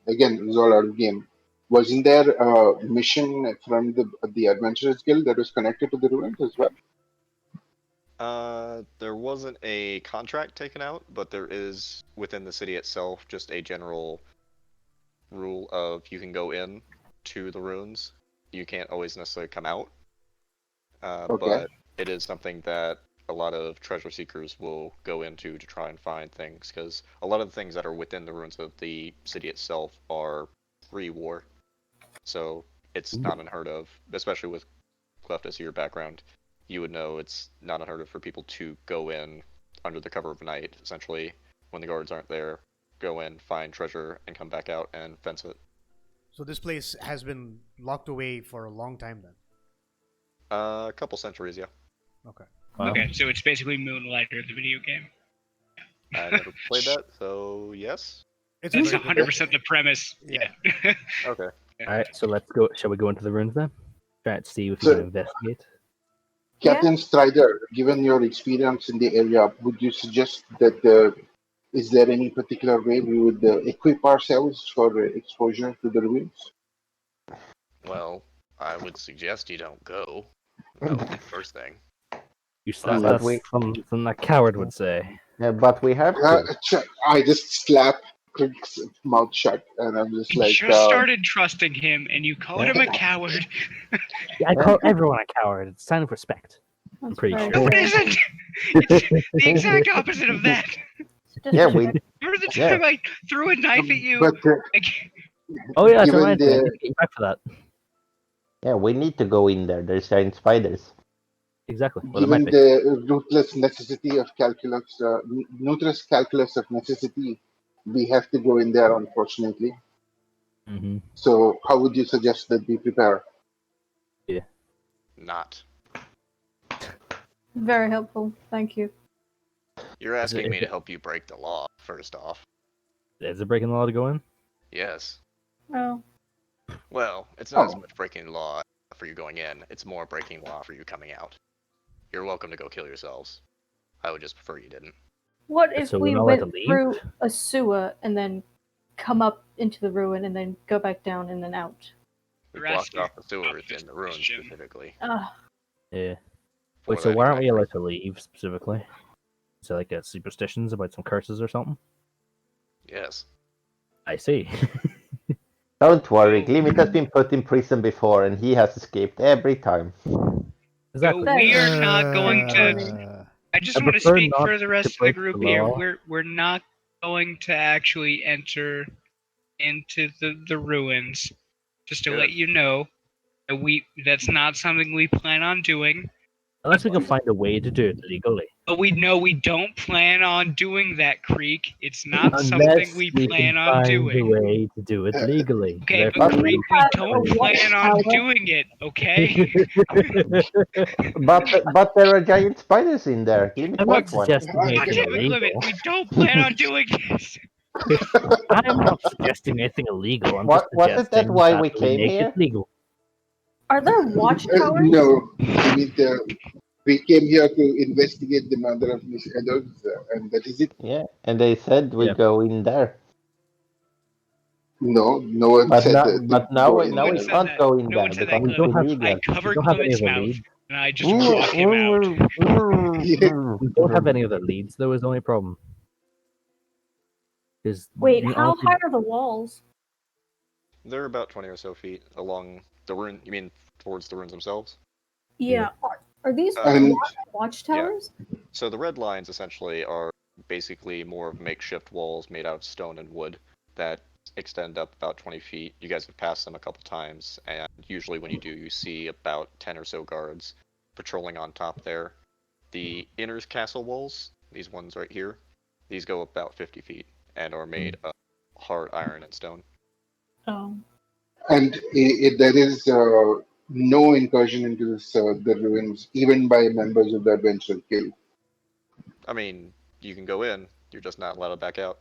again Zola game? Wasn't there a mission from the Adventurers Guild that was connected to the ruins as well? There wasn't a contract taken out, but there is within the city itself just a general rule of you can go in to the ruins. You can't always necessarily come out. Okay. But it is something that a lot of treasure seekers will go into to try and find things, because a lot of the things that are within the ruins of the city itself are pre-war. So it's not unheard of, especially with Cleft as your background. You would know it's not unheard of for people to go in under the cover of night, essentially, when the guards aren't there, go in, find treasure, and come back out and fence it. So this place has been locked away for a long time then. A couple centuries, yeah. Okay. Wow. Okay, so it's basically Moonlighter, the video game. I never played that, so yes. It's a That's very good 100% the premise. Yeah. Yeah. Okay. Alright, so let's go. Shall we go into the ruins then? Try to see if we So- can investigate. Captain Strider, given your experience in the area, would you suggest that is there any particular way we would equip ourselves for exposure to the ruins? Well, I would suggest you don't go. That would be the first thing. You slap But that's we- something that coward would say. Yeah, but we have to. I just slap Crick's mouth shut, and I'm just You like, just started trusting him, and you called him a coward. Yeah, I call everyone a coward. It's a sign of respect. That's pretty very sure. No, it fair. isn't. It's the exact opposite of that. Yeah, we. Remember the Yeah. time I threw a knife at you? but Like, Oh yeah, that's Given right. the- I need to get you back for that. Yeah, we need to go in there. There's giant spiders. Exactly. Well, it might given be. the ruthless necessity of calculus, ruthless calculus of necessity, we have to go in there, unfortunately. Mm-hmm. So, how would you suggest that we prepare? Not. Very helpful. Thank you. You're asking me to help you break the law, first off. Is it breaking the law to go in? Yes. Oh, Well, it's not as Oh. much breaking the law for you going in, it's more breaking the law for you coming out. You're welcome to go kill yourselves. I would just prefer you didn't. what if So we're we not allowed went to leave? through a sewer and then come up into the ruin and then go back down and then out? We You're blocked asking off the sewers obvious in the ruins question. specifically. Yeah. for Wait, so that why aren't we exact allowed reason. to leave specifically? Is it like a superstitions about some curses or something? Yes. I see. Don't worry, Glimit has been put in prison before and he has escaped every time. Exactly. No, we are not going to. Uh, I just I want to prefer speak not for the rest to of the break group the here. law. We're not going to actually enter into the ruins. Just to Good. let you know that that's not something we plan on doing. Unless we can find a way to do it legally. But we know we don't plan on doing that, Creek. It's not Unless something we we plan can on find doing. a way to do it legally. Okay, but Therefore, Creek, we have don't a plan on watchtower. doing it, okay? But there are giant spiders in there. Glimit I'm not wants one. suggesting God anything damn it, Clement, illegal. we don't plan on doing this. I'm not suggesting anything illegal. I'm Wasn't just that suggesting why that we came make here? it legal. Are there watchtowers? No, we came here to investigate the murder of Miss Edwards, and that is it. Yeah, and they said we Yeah. go in there. No, no one But said now, that. but to now, go we, in now we there. can't that. go in No one there said that, because it's Clement. illegal. I We covered don't have any Clement's other mouth, leads. and I just walk him out. We don't have any other leads, though, is the only problem. Wait, how high are the walls? They're about 20 or so feet along the ruin. You mean towards the ruins themselves? Yeah. Are these And- watchtowers? So the red lines essentially are basically more of makeshift walls made out of stone and wood that extend up about 20 feet. You guys have passed them a couple times, and usually when you do, you see about 10 or so guards patrolling on top there. The inner castle walls, these ones right here, these go about 50 feet and are made of hard iron and stone. Oh. And there is no incursion into the ruins, even by members of the Adventure Guild. I mean, you can go in, you're just not allowed to back out.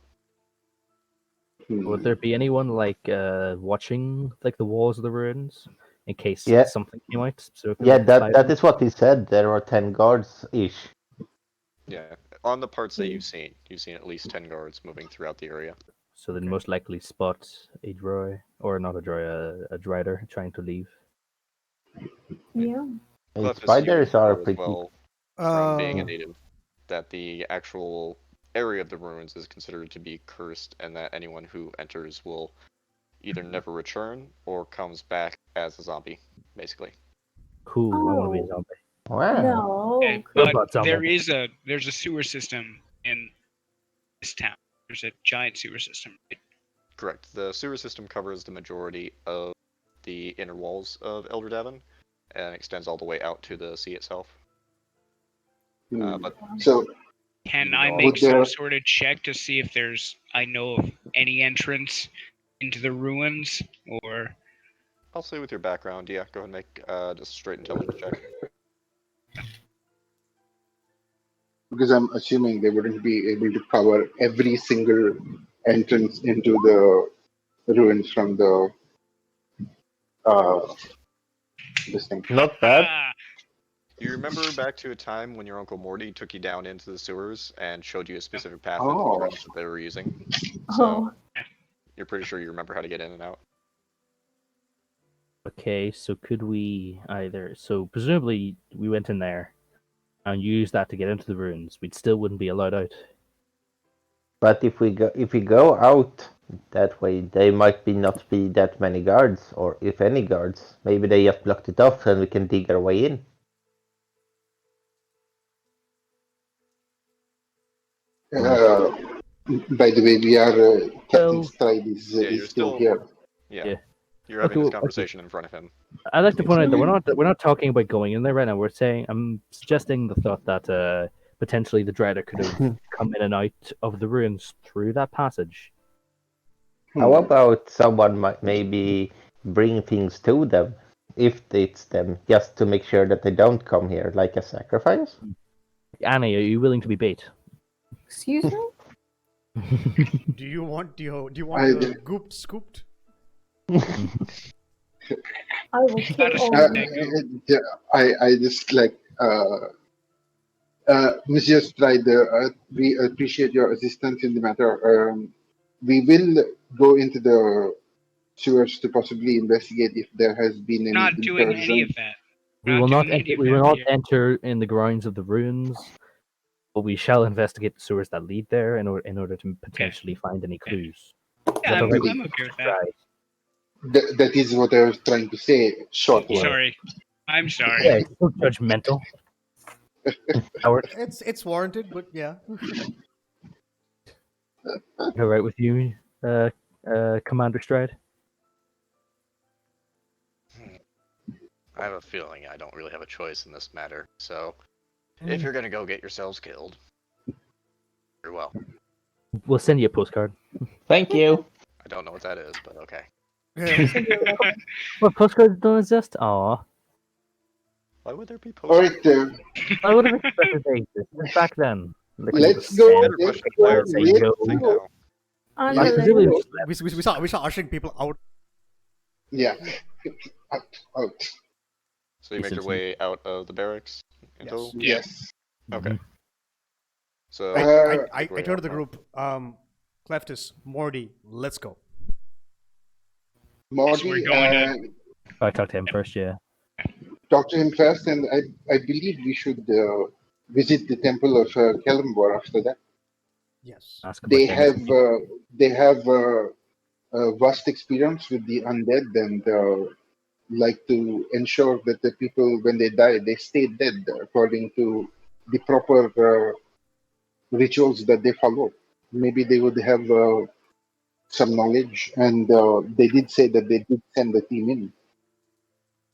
Would there be anyone like watching like the walls of the ruins in case Yeah. something came out? Yeah, that is what he said. There are 10 guards ish. Yeah, on the parts that you've seen at least 10 guards moving throughout the area. So they'd most likely spot a droid, or not a droid, a drider trying to leave. Yeah. And Plus, spiders you are know as pretty. well, from being a uh, native, that the actual area of the ruins is considered to be cursed, and that anyone who enters will either never return or comes back as a zombie, basically. Cool, I want to be a Oh. zombie. Wow. No. Okay, Robot but zombie. there's a sewer system in this town. There's a giant sewer system. Right? Correct. The sewer system covers the majority of the inner walls of Elder Davin and extends all the way out to the sea itself. But So, Can You I know, make would there- some sort of check to see if I know of any entrance into the ruins, or I'll say with your background, yeah, go ahead and make just a straight intelligence check. because I'm assuming they wouldn't be able to cover every single entrance into the ruins from the this thing. Not bad. You remember back to a time when your Uncle Morty took you down into the sewers and showed you a specific path into the Oh. rooms that they were using? So Oh, you're pretty sure you remember how to get in and out. Okay, so could we either? So presumably we went in there and used that to get into the ruins. We still wouldn't be allowed out. But if we go out that way, there might not be that many guards, or if any guards. Maybe they just blocked it off and we can dig our way in. By the way, we are Captain Well, Stride is, Yeah, is you're still still- here. Yeah. Yeah. You're having Okay, this okay. conversation in front of him. I'd like to point out that we're not talking about going in there right now. I'm suggesting the thought that potentially the Dreader could have come in and out of the ruins through that passage. How about someone might maybe bring things to them, if it's them, just to make sure that they don't come here, like a sacrifice? Annie, are you willing to be bait? excuse me? Do you want the I- goop scooped? I will kill a all Uh, of you. I just like Monsieur Stride. We appreciate your assistance in the matter. We will go into the sewers to possibly investigate if there has been any Not doing any incursion. of that. We will not. doing any of We will that not here. enter in the grounds of the ruins, but we shall investigate the sewers that lead there in order to potentially find any clues. Yeah, Is that I'm, all right? I'm okay with that. Right. That is what I was trying to say. Short one. Sorry. I'm sorry. Yeah, so judgmental. Howard, It's warranted, but yeah. all right with you, Commander Stride? I have a feeling I don't really have a choice in this matter. So if you're gonna go get yourselves killed, you're well. We'll send you a postcard. Thank you. I don't know what that is, but okay. What postcards don't exist? Aw. Why would there be All posters? right, I would have expected they existed back then. They couldn't let's just go. send Better Let's question, go. why are say we no. thing now? I'm Yeah. Presumably hilarious. we just we saw ushering people out. Yeah. Out. So you make your Essentially. way out of the barracks into. Yes. Yeah. Yes. Okay. So I way turned out to the now. group. Cleftus, Morty, let's go. Morty, we're going to- I talked to him first, yeah. talk to him first, and I believe we should visit the temple of Kalambor after that. Yes. Ask about They them. have a vast experience with the undead and like to ensure that the people, when they die, they stay dead according to the proper rituals that they follow. Maybe they would have some knowledge, and they did say that they did send the team in.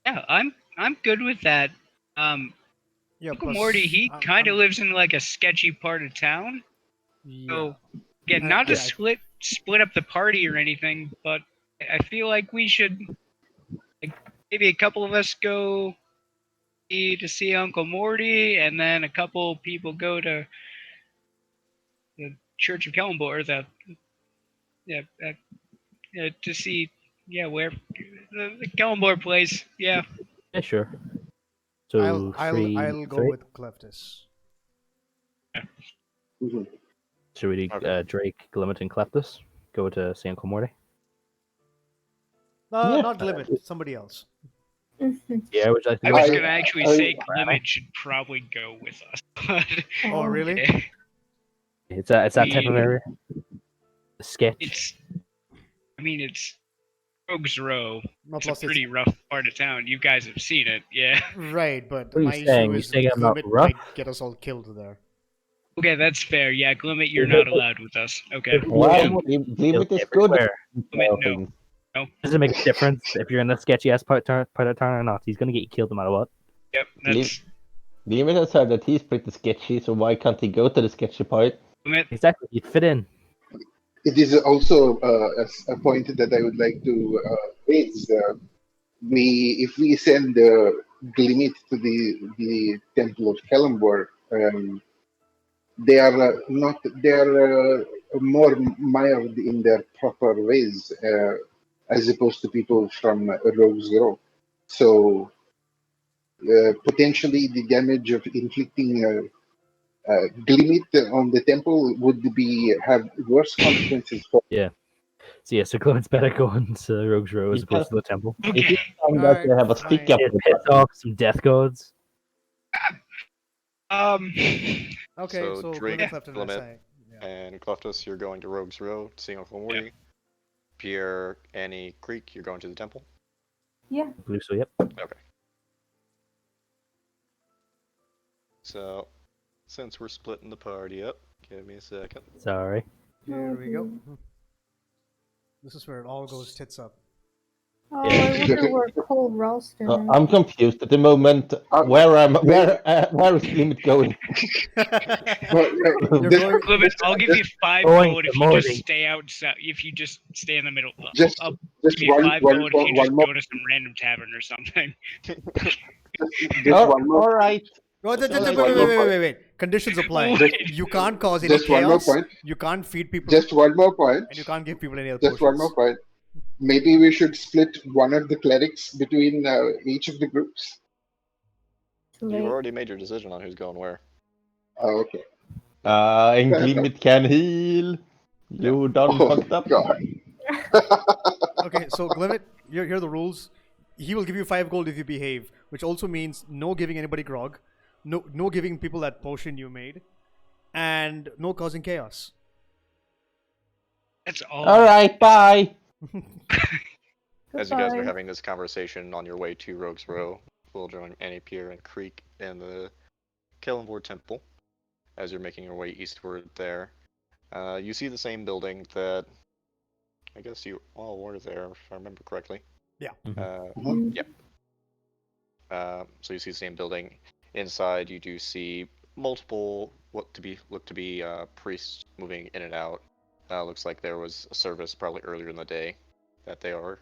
Yeah, I'm good with that. Yeah, Uncle plus, Morty, he I'm- kind of I'm- lives in like a sketchy part of town. Yeah. So again, I- not to I- split up the party or anything, but I feel like we should, like, maybe a couple of us go to see Uncle Morty, and then a couple people go to the Church of Kellenborg, to see, where the Kellenborg place. Yeah, Yeah, sure. So I'll go three? with Cleftus. Mhm. Should we do Okay. Drake, Glimmet, and Cleptus? Go to St. Uncle Morty? Yeah. Not Limit, somebody else. Yeah, which I I think was I- gonna actually I- say Clement should probably go with us. But Oh, really? it's that type of mean- area. The sketch. it's Rogues Row. No, It's a plus pretty rough part of town. You guys have seen it, yeah. right, but What are you my saying? issue You is saying I'm not Limit rough? might get us all killed there. Okay, that's fair. Yeah, Glimmet, you're not allowed with us. Okay. Why? Yeah. Limit is good. Everywhere. Limit, no. Does it make a difference if you're in a sketchy ass part of town or not? He's gonna get you killed no matter what. Yep, that's Limit has said that he's pretty sketchy, so why can't he go to the sketchy part? Glimmet. Exactly, you'd fit in. It is also a point that I would like to raise. If we send Glimit to the temple of Kalambor, They are not. They are more mired in their proper ways, as opposed to people from Rogue's Row. So potentially, the damage of inflicting Glimit on the temple would be have worse consequences for. So yeah, so Glenn's better going to Rogue's Row as Yeah. opposed to the temple. If Okay. you find out Alright, they have a fine. stick up It the piss butt, off some death gods. Okay, So so Drake, Glimmet left in Glimmet, SI. Yeah. and Cleftus, you're going to Rogue's Row, seeing Uncle Morty. Pierre, Annie, Creek, you're going to the temple. Yeah. I believe so, yep. Okay. So, since we're splitting the party up, give me a second. Sorry. Here we go. Mhm. This is where it all goes tits up. Oh, I wonder where Cole Ralston is. I'm confused at the moment. Where is Glimmet going? You're Just- going. Clement, I'll give you 5 Going gold if to you just Morty. stay outside. If you just stay in the middle. Just, I'll just give you one, 5 one, gold if you one, just one more, go to some random tavern or something. just one more, All right. No, Just wait, one more wait. Conditions apply. Wait. You can't cause any just one more chaos. point. You can't feed people, Just one more point. and you can't give people any other Just one potions. more point. Maybe we should split one of the clerics between each of the groups. Too You've late. already made your decision on who's going where. Oh, okay. And Glimmet can heal. You done Oh, fucked up. God. Okay, so Glimmet, here are the rules. He will give you 5 gold if you behave, which also means no giving anybody grog, no giving people that potion you made, and no causing chaos. That's all. All right, bye. As you guys are Goodbye. having this conversation on your way to Rogue's Row, we'll join Annie, Pierre, and Creek in the Kellenvor Temple. As you're making your way eastward there, you see the same building that I guess you all were there, if I remember correctly. Yeah. Mhm. Yep. So you see the same building. Inside, you do see multiple look to be priests moving in and out. Looks like there was a service probably earlier in the day that they are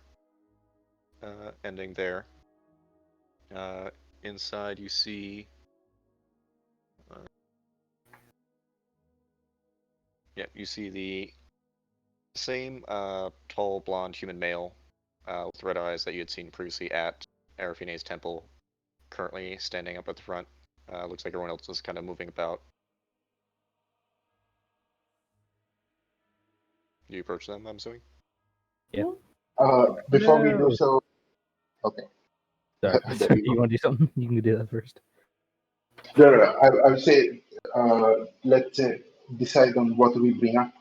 ending there. Inside, you see. You see the same tall, blonde human male with red eyes that you had seen previously at Arafine's temple, currently standing up at the front. Looks like everyone else is kind of moving about. Do you approach them, I'm assuming? Before we do so, okay. Sorry. There you You go. want to do something? You can do that first. No, I would say let's decide on what we bring up.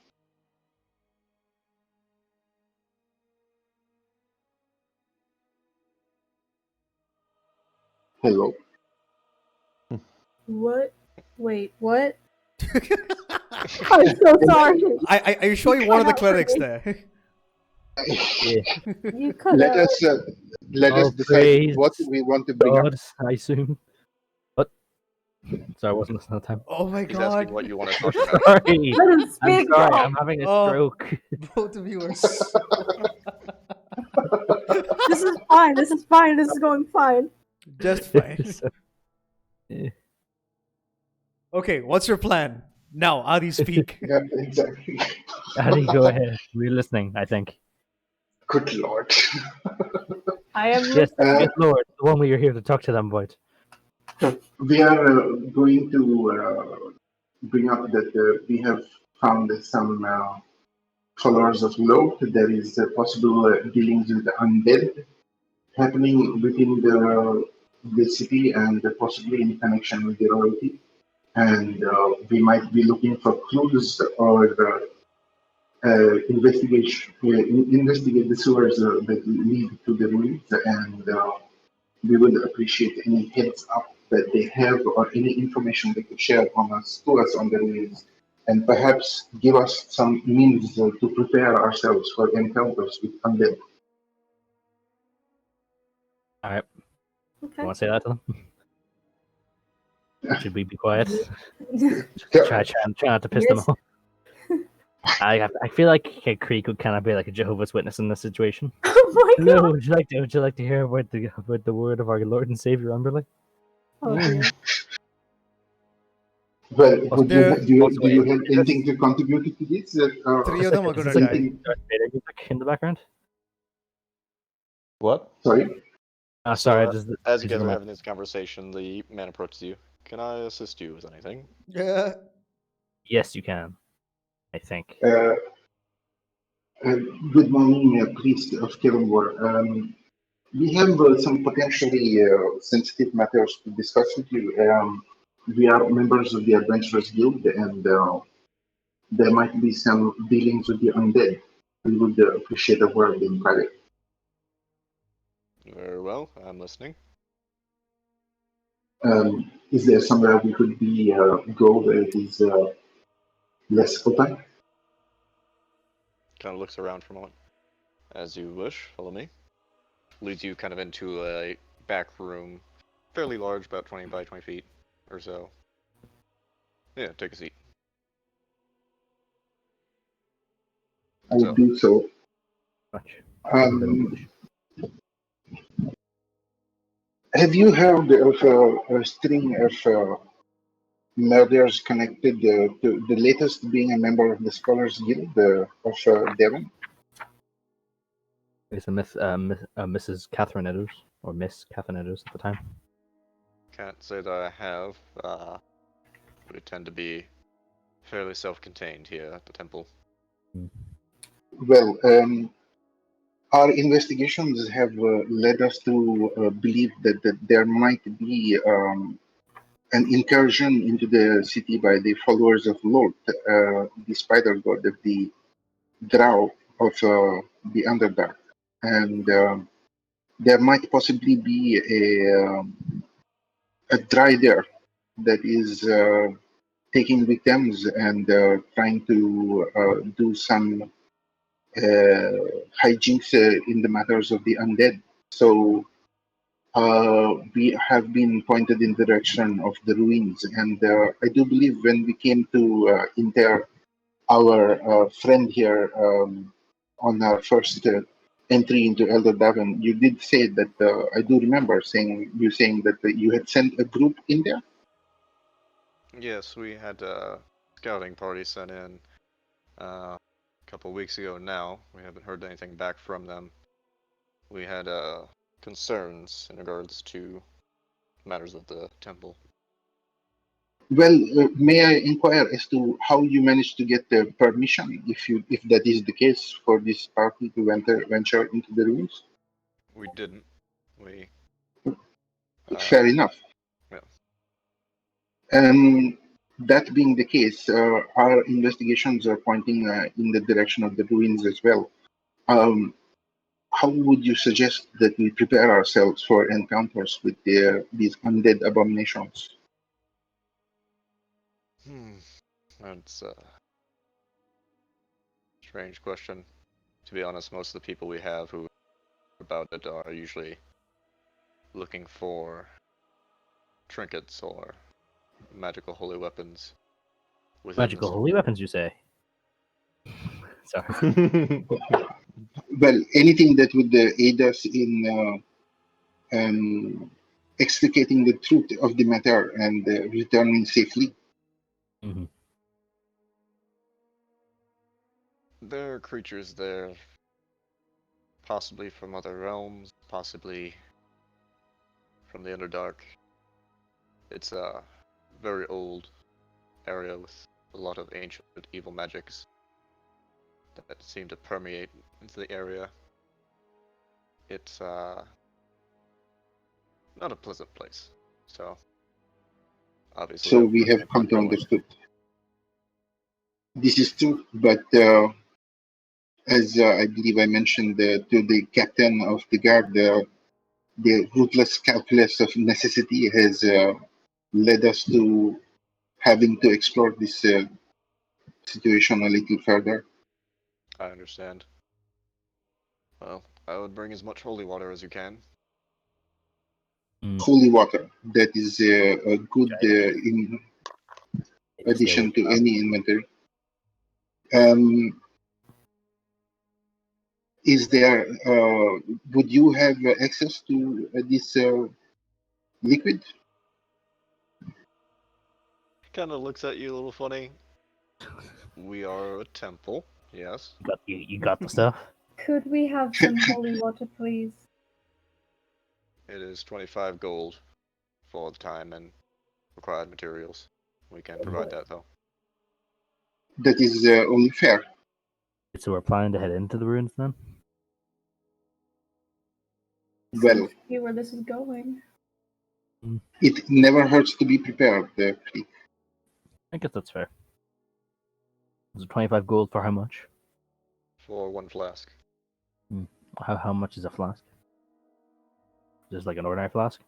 Hello. What? Wait, what? I'm so sorry. Are you sure you one of the cut out for clerics me. there? You cut Let out. us decide praise what we want to bring up. God, I assume. What? Sorry, I wasn't listening at the time. Oh my He's asking god. what you want to talk about. Sorry. Let him I'm speak. sorry, now. I'm having a Oh. stroke. Both of you are so... This is fine. This is fine. This is going fine. just fine. So- eh. Okay, what's your plan? Now, Adi, speak. Yeah, exactly. Adi, go ahead. We're listening, I think. Good lord. I am Yes, Uh, yes, Lord, the one we are here to talk to them about. We are going to bring up that we have found some followers of law. There is possible dealings with the undead happening within the city and possibly in connection with the royalty. And we might be looking for clues or investigate the sewers that lead to the ruins, and we would appreciate any heads up that they have or any information they could share to us on the ruins, and perhaps give us some means to prepare ourselves for encounters with undead. Alright, okay. you want to say that to them? Should we be quiet? Yeah. Try not to piss them Yes. off. I feel like Creek would kind of be like a Jehovah's Witness in this situation. Oh my Hello, god. would you like to hear about the word of our Lord and Savior Umberly? Oh dear. Well, Also, would you There, also, do you have is anything this, to contribute to this? three of like them are is gonna this like die. something? Darth Vader music in the background? What? Sorry. Sorry, So, just the as you music guys in are my. having this conversation, the man approaches you. Can I assist you with anything? Yeah. Yes, you can. I think. Uh, uh, Good morning, priest of Killenwar. We have some potentially sensitive matters to discuss with you. We are members of the Adventurers Guild, and there might be some dealings with the undead. We would appreciate a word in private. Very well, I'm listening. Is there somewhere we could be go where it is less open? Kind of looks around for a moment. As you wish, follow me. Leads you kind of into a back room, fairly large, about 20 by 20 feet or so. Yeah, take a seat. I would So, do so. Much. Um, have you heard of a string of murders connected to the latest being a member of the Scholars Guild of Devon? It's a Mrs. Catherine Edders, or Miss Catherine Edders at the time. can't say that I have. We tend to be fairly self-contained here at the temple. Well, our investigations have led us to believe that there might be an incursion into the city by the followers of Lord, the spider god of the drow of the Underdark. And there might possibly be a drider that is taking victims and trying to do some hijinks in the matters of the undead. So we have been pointed in the direction of the ruins, and I do believe when we came to inter our friend here on our first entry into Elder Davin, you did say that I do remember saying that you had sent a group in there. Yes, we had a scouting party sent in a couple weeks ago now. We haven't heard anything back from them. We had concerns in regards to matters of the temple. Well, may I inquire as to how you managed to get the permission, if that is the case, for this party to venture into the ruins? We didn't. We Fair enough. yeah. That being the case, our investigations are pointing in the direction of the ruins as well. How would you suggest that we prepare ourselves for encounters with these undead abominations? That's a strange question. To be honest, most of the people we have who are about it are usually looking for trinkets or magical holy weapons. Within Magical this. holy weapons, you say? Sorry. Well, anything that would aid us in extricating the truth of the matter and returning safely. Mm-hmm. There are creatures there, possibly from other realms, possibly from the Underdark. It's a very old area with a lot of ancient evil magics that seem to permeate into the area. It's not a pleasant place. So obviously So I we have would come not to go in. understand. This is true, but as I believe I mentioned to the captain of the guard, the ruthless calculus of necessity has led us to having to explore this situation a little further. I understand. Well, I would bring as much holy water as you can. Holy water, that is a good in addition to any inventory. Is there, would you have access to this liquid? kind of looks at you a little funny. We are a temple, yes. You got the stuff. Could we have some holy water, please? It is 25 gold for the time and required materials. We can provide that though. That is only fair. So we're planning to head into the ruins then. Well, See where this is going. it never hurts to be prepared. I guess that's fair. Is it 25 gold for how much? For 1 flask. How much is a flask? Just like an ordinary flask?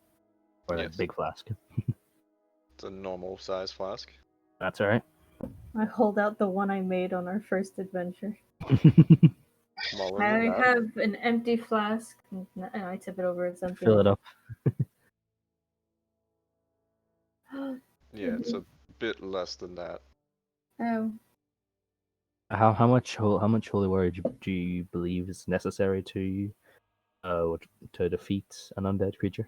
Or a Yes. big flask? It's a normal size flask. That's alright. I hold out the one I made on our first adventure. Smaller I than that. have an empty flask, and I tip it over. It's empty. Fill it up. Yeah, it's a bit less than that. Oh, How much holy water do you believe is necessary to defeat an undead creature?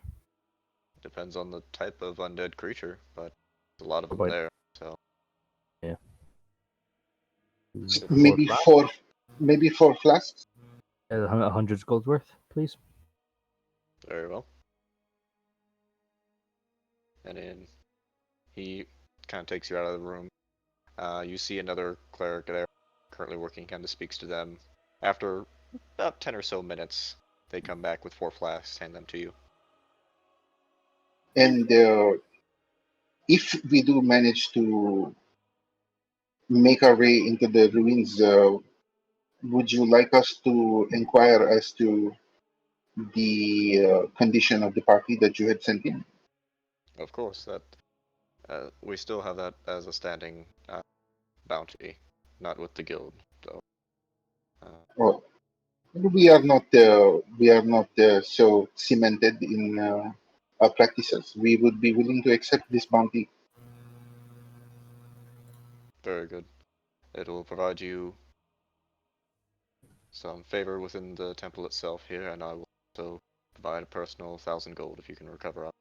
Depends on the type of undead creature, but there's a lot of them About- there. So Is it Maybe flasks? maybe 4 flasks. 100 gold worth, please. very well. And then he kind of takes you out of the room. You see another cleric there, currently working, kind of speaks to them. After about 10 or so minutes, they come back with 4 flasks, hand them to you. And if we do manage to make our way into the ruins, would you like us to inquire as to the condition of the party that you had sent in? Of course, that we still have that as a standing bounty, not with the guild, though. Oh, we are not so cemented in our practices. We would be willing to accept this bounty. Very good. It will provide you some favor within the temple itself here, and I will also provide a personal 1,000 gold if you can recover up.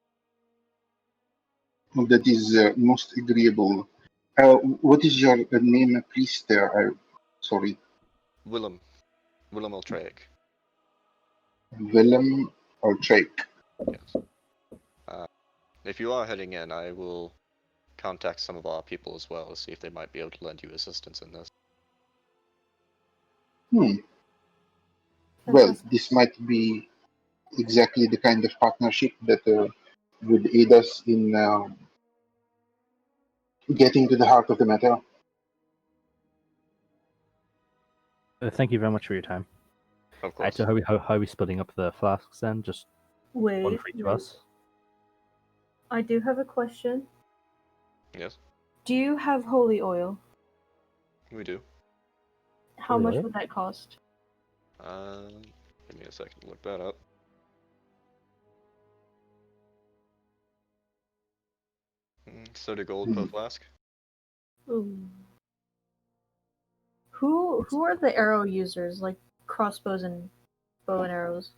That is most agreeable. What is your name, priest? Sorry, Willem Ultraic. Willem or Drake? Yes. If you are heading in, I will contact some of our people as well to see if they might be able to lend you assistance in this. Well, this might be exactly the kind of partnership that would aid us in getting to the heart of the matter. Thank you very much for your time. Of course. So how are we splitting up the flasks then? Just one wait. for each of us? I do have a question. Yes, Do you have holy oil? we do. How Holy much oil? would that cost? Give me a second to look that up. So to gold per flask. Ooh. Who are the arrow users, like crossbows and bow and arrows?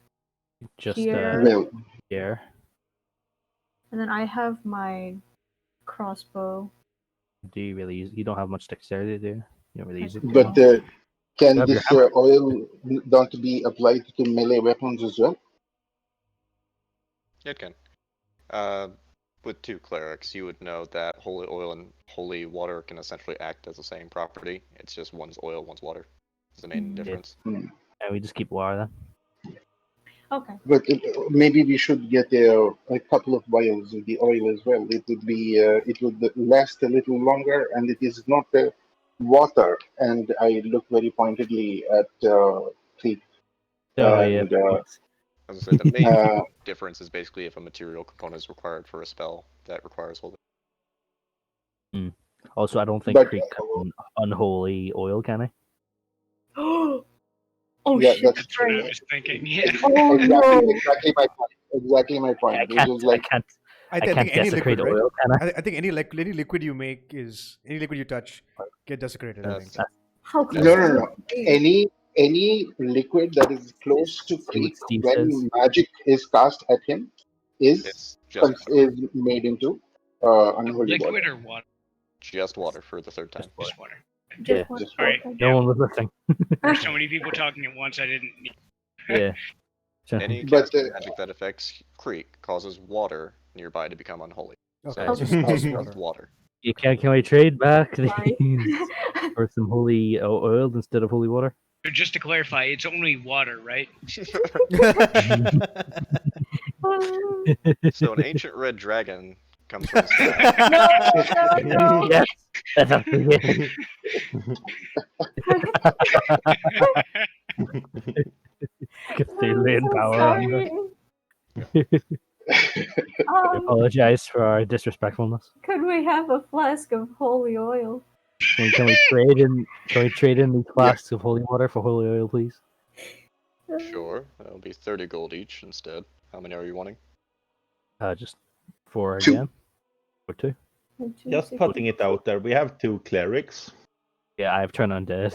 Just Here. Well, here. And then I have my crossbow. Do you really use? You don't have much dexterity, do you? You don't really use it. but can Grab your this oil not be applied to melee weapons as well? It can. With 2 clerics, you would know that holy oil and holy water can essentially act as the same property. It's just one's oil, one's water. Is the main difference. And we just keep water then. Okay. But maybe we should get a couple of vials of the oil as well. It would last a little longer, and it is not water. And I look very pointedly at Cleek. Oh And, yeah. As I said, the main difference is basically if a material component is required for a spell that requires holy. Also, I don't think But- Creek can unholy oil, can I? Oh Yeah, shit! that's That's what I true. was thinking. Yeah. Oh Exactly my point. Exactly my point. I Which can't. is like, I I can't think any desecrate liquid, right? oil, can I? I think any liquid you make is any liquid you touch get desecrated. I think. That's How close? no. Any liquid that is close to See what Creek Steve when says? magic is cast at him is it's just made into unholy water. Liquid or water? Just water for the third time. Just water. Just Yeah. one. Just Alright. Okay. No one was listening. There's so many people talking at once. I didn't. Yeah. So- Any But, casting magic that affects Creek causes water nearby to become unholy. Okay, So just just water. water. Can we trade back Right. these for some holy oil instead of holy water? So just to clarify, it's only water, right? So an ancient red dragon comes from the sky. No. Yes, that's up to you. Cthulhian power on the- I apologize for our disrespectfulness. Could we have a flask of holy oil? Can we trade in? Can we trade in these flasks of holy water for holy oil, please? Sure, that'll be 30 gold each instead. How many are you wanting? Just 4 Two. again. Or 2. Just putting it out there, we have 2 clerics. Yeah, I've turned undead.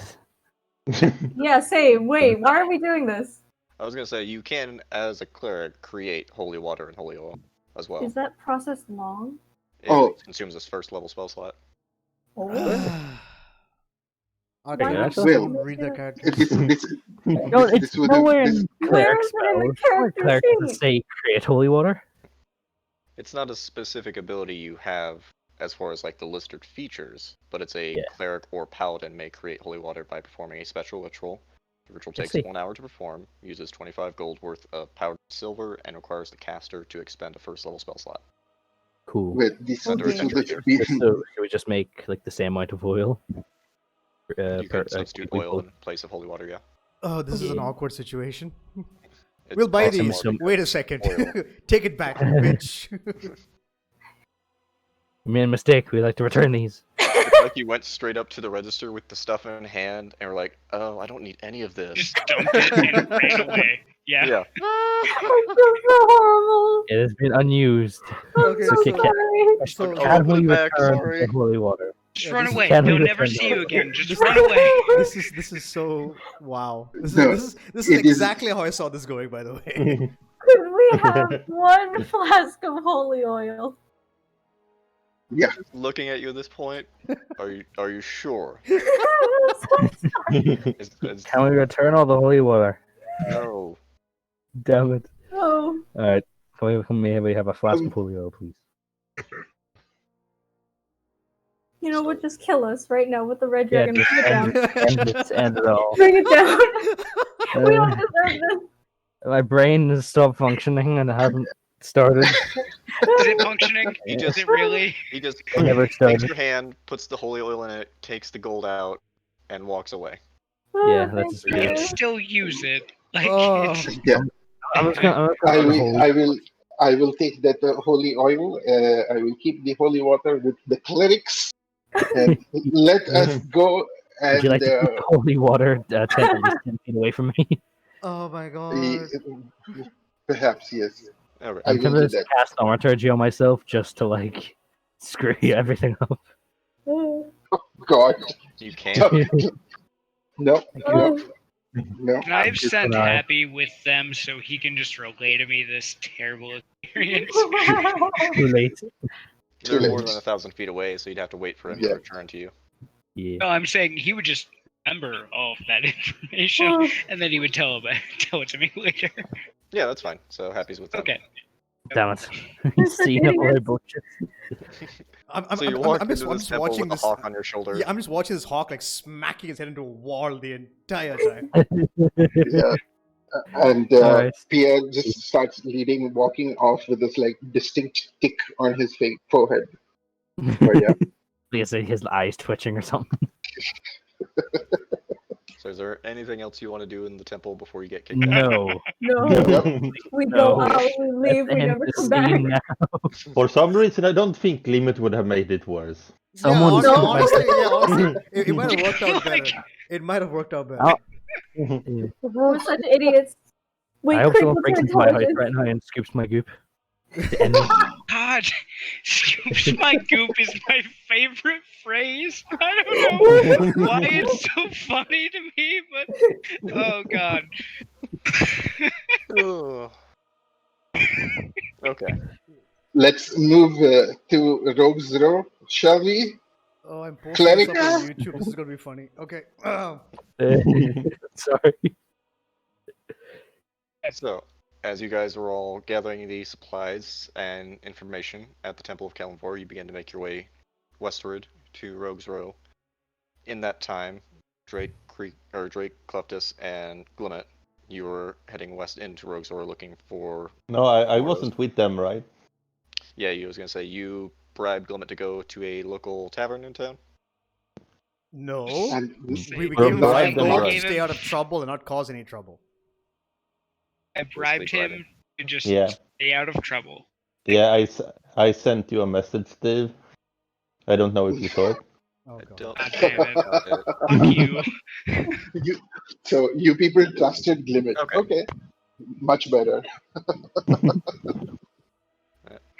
Yeah, same. Wait, why are we doing this? I was gonna say, you can, as a cleric, create holy water and holy oil as well. Is that process long? It Oh. consumes this first level spell slot. Oh. Okay, Why let's not? just Will, read the character. No, it's this wouldn't- nowhere this- in Where cleric is it in the spells. character Cleric doesn't sheet? say create holy water. It's not a specific ability you have as far as like the listed features, but it's a Yeah. cleric or paladin may create holy water by performing a special ritual. The ritual I takes see. 1 hour to perform, uses 25 gold worth of powdered silver, and requires the caster to expend a first level spell slot. Cool. Wait, this Under would adventure be So should we just make like the same amount of oil? You can substitute oil in place of holy water, yeah. Oh, this is an Yeah. awkward situation. It's We'll buy awesome these. water. Wait a second. Oil. Take it back, bitch. We made a mistake. We like to return these. It's like you went straight up to the register with the stuff in hand and were like, oh, I don't need any of this. Just dumped it and ran away. Yeah. Yeah. I feel so horrible. It has been unused. Okay, I'm so so- sorry. So- I'll Can put it we back, return sorry. the holy water? Just Yeah, run this is- away. Can we They'll never return see the- you again. Just This- run away. this is so wow. This No, is it is- exactly how I saw this going. By the way. Could we have one flask of holy oil? Looking at you at this point, are you sure? I'm so sorry. Can we return all the holy water? No. Damn it. Oh. Alright. Can we have a flask of holy oil, please? You know what? Just kill us right now with the red Yeah, dragon. just Bring it down. end it all. Bring it down. We Uh, don't deserve this. my brain has stopped functioning and it hasn't started. Is it functioning? He Is just it really? he just It never takes started. your hand, puts the holy oil in it, takes the gold out, and walks away. Yeah, Oh, that's thank You can you. still use it. Like Oh. it's, Yeah, I'm just gonna I hold- will take that holy oil. I will keep the holy water with the clerics, and let us go. Would And you like to keep the holy water 10 feet away from me? Oh my god. perhaps yes. Alright. I I'm will gonna do just that. cast thaumaturgy on myself just to like screw everything up. Oh. God, You can't. no, no, no. can I have just sent gonna- Happy with them so he can just relay to me this terrible experience? Too late. They're more late. than 1,000 feet away, so you'd have to wait for him Yeah. to return to you. Yeah. No, I'm saying he would just remember all of that information, Oh. and then he would tell it to me later. Yeah, that's fine. So Happy's with them. Okay. Damn it. You're such See how I idiots. bullshit. So you walk I'm just into this temple watching with a this. hawk on your shoulder. Yeah, I'm just watching this hawk like smacking his head into a wall the entire time. Yeah. And Alright. Pierre just starts leading, walking off with this like distinct tick on his forehead. But yeah, Because his eyes twitching or something. So is there anything else you want to do in the temple before you get kicked out? No. No, we go No. out, we leave, we Let's end never the come back. scene now. For some reason, I don't think Limit would have made it worse. Someone- yeah, No. honestly, it might have worked out Like- better. It might have worked out better. Oh. We're such idiots. Wait, I hope Craig, someone what's breaks your into my house intelligence? right now and scoops my goop. The end. God, scoops my goop is my favorite phrase. I don't know why it's so funny to me, but oh god. Ugh. Okay. let's move to Rogue's Row, shall we? Oh, I'm posting this up on Cleric. YouTube. This is gonna be funny. Okay. Sorry. So, as you guys are all gathering the supplies and information at the Temple of Kalimvor, you begin to make your way westward to Rogue's Row. In that time, Drake, Cleftus, and Glimmet, you were heading west into Rogue's Row looking for... No, I Mordos. wasn't with them, right? Yeah, you was gonna say you bribed Glimmet to go to a local tavern in town? No. And We Or gave him bribe them, gold right? to stay out of trouble and not cause any trouble. I bribed bribing. him to just Yeah. stay out of trouble. Yeah, I sent you a message, Steve. I don't know if you saw it. Oh I god. don't God damn it. got it. Fuck you. so you people trusted Glimmet. Okay. Okay. Much better. That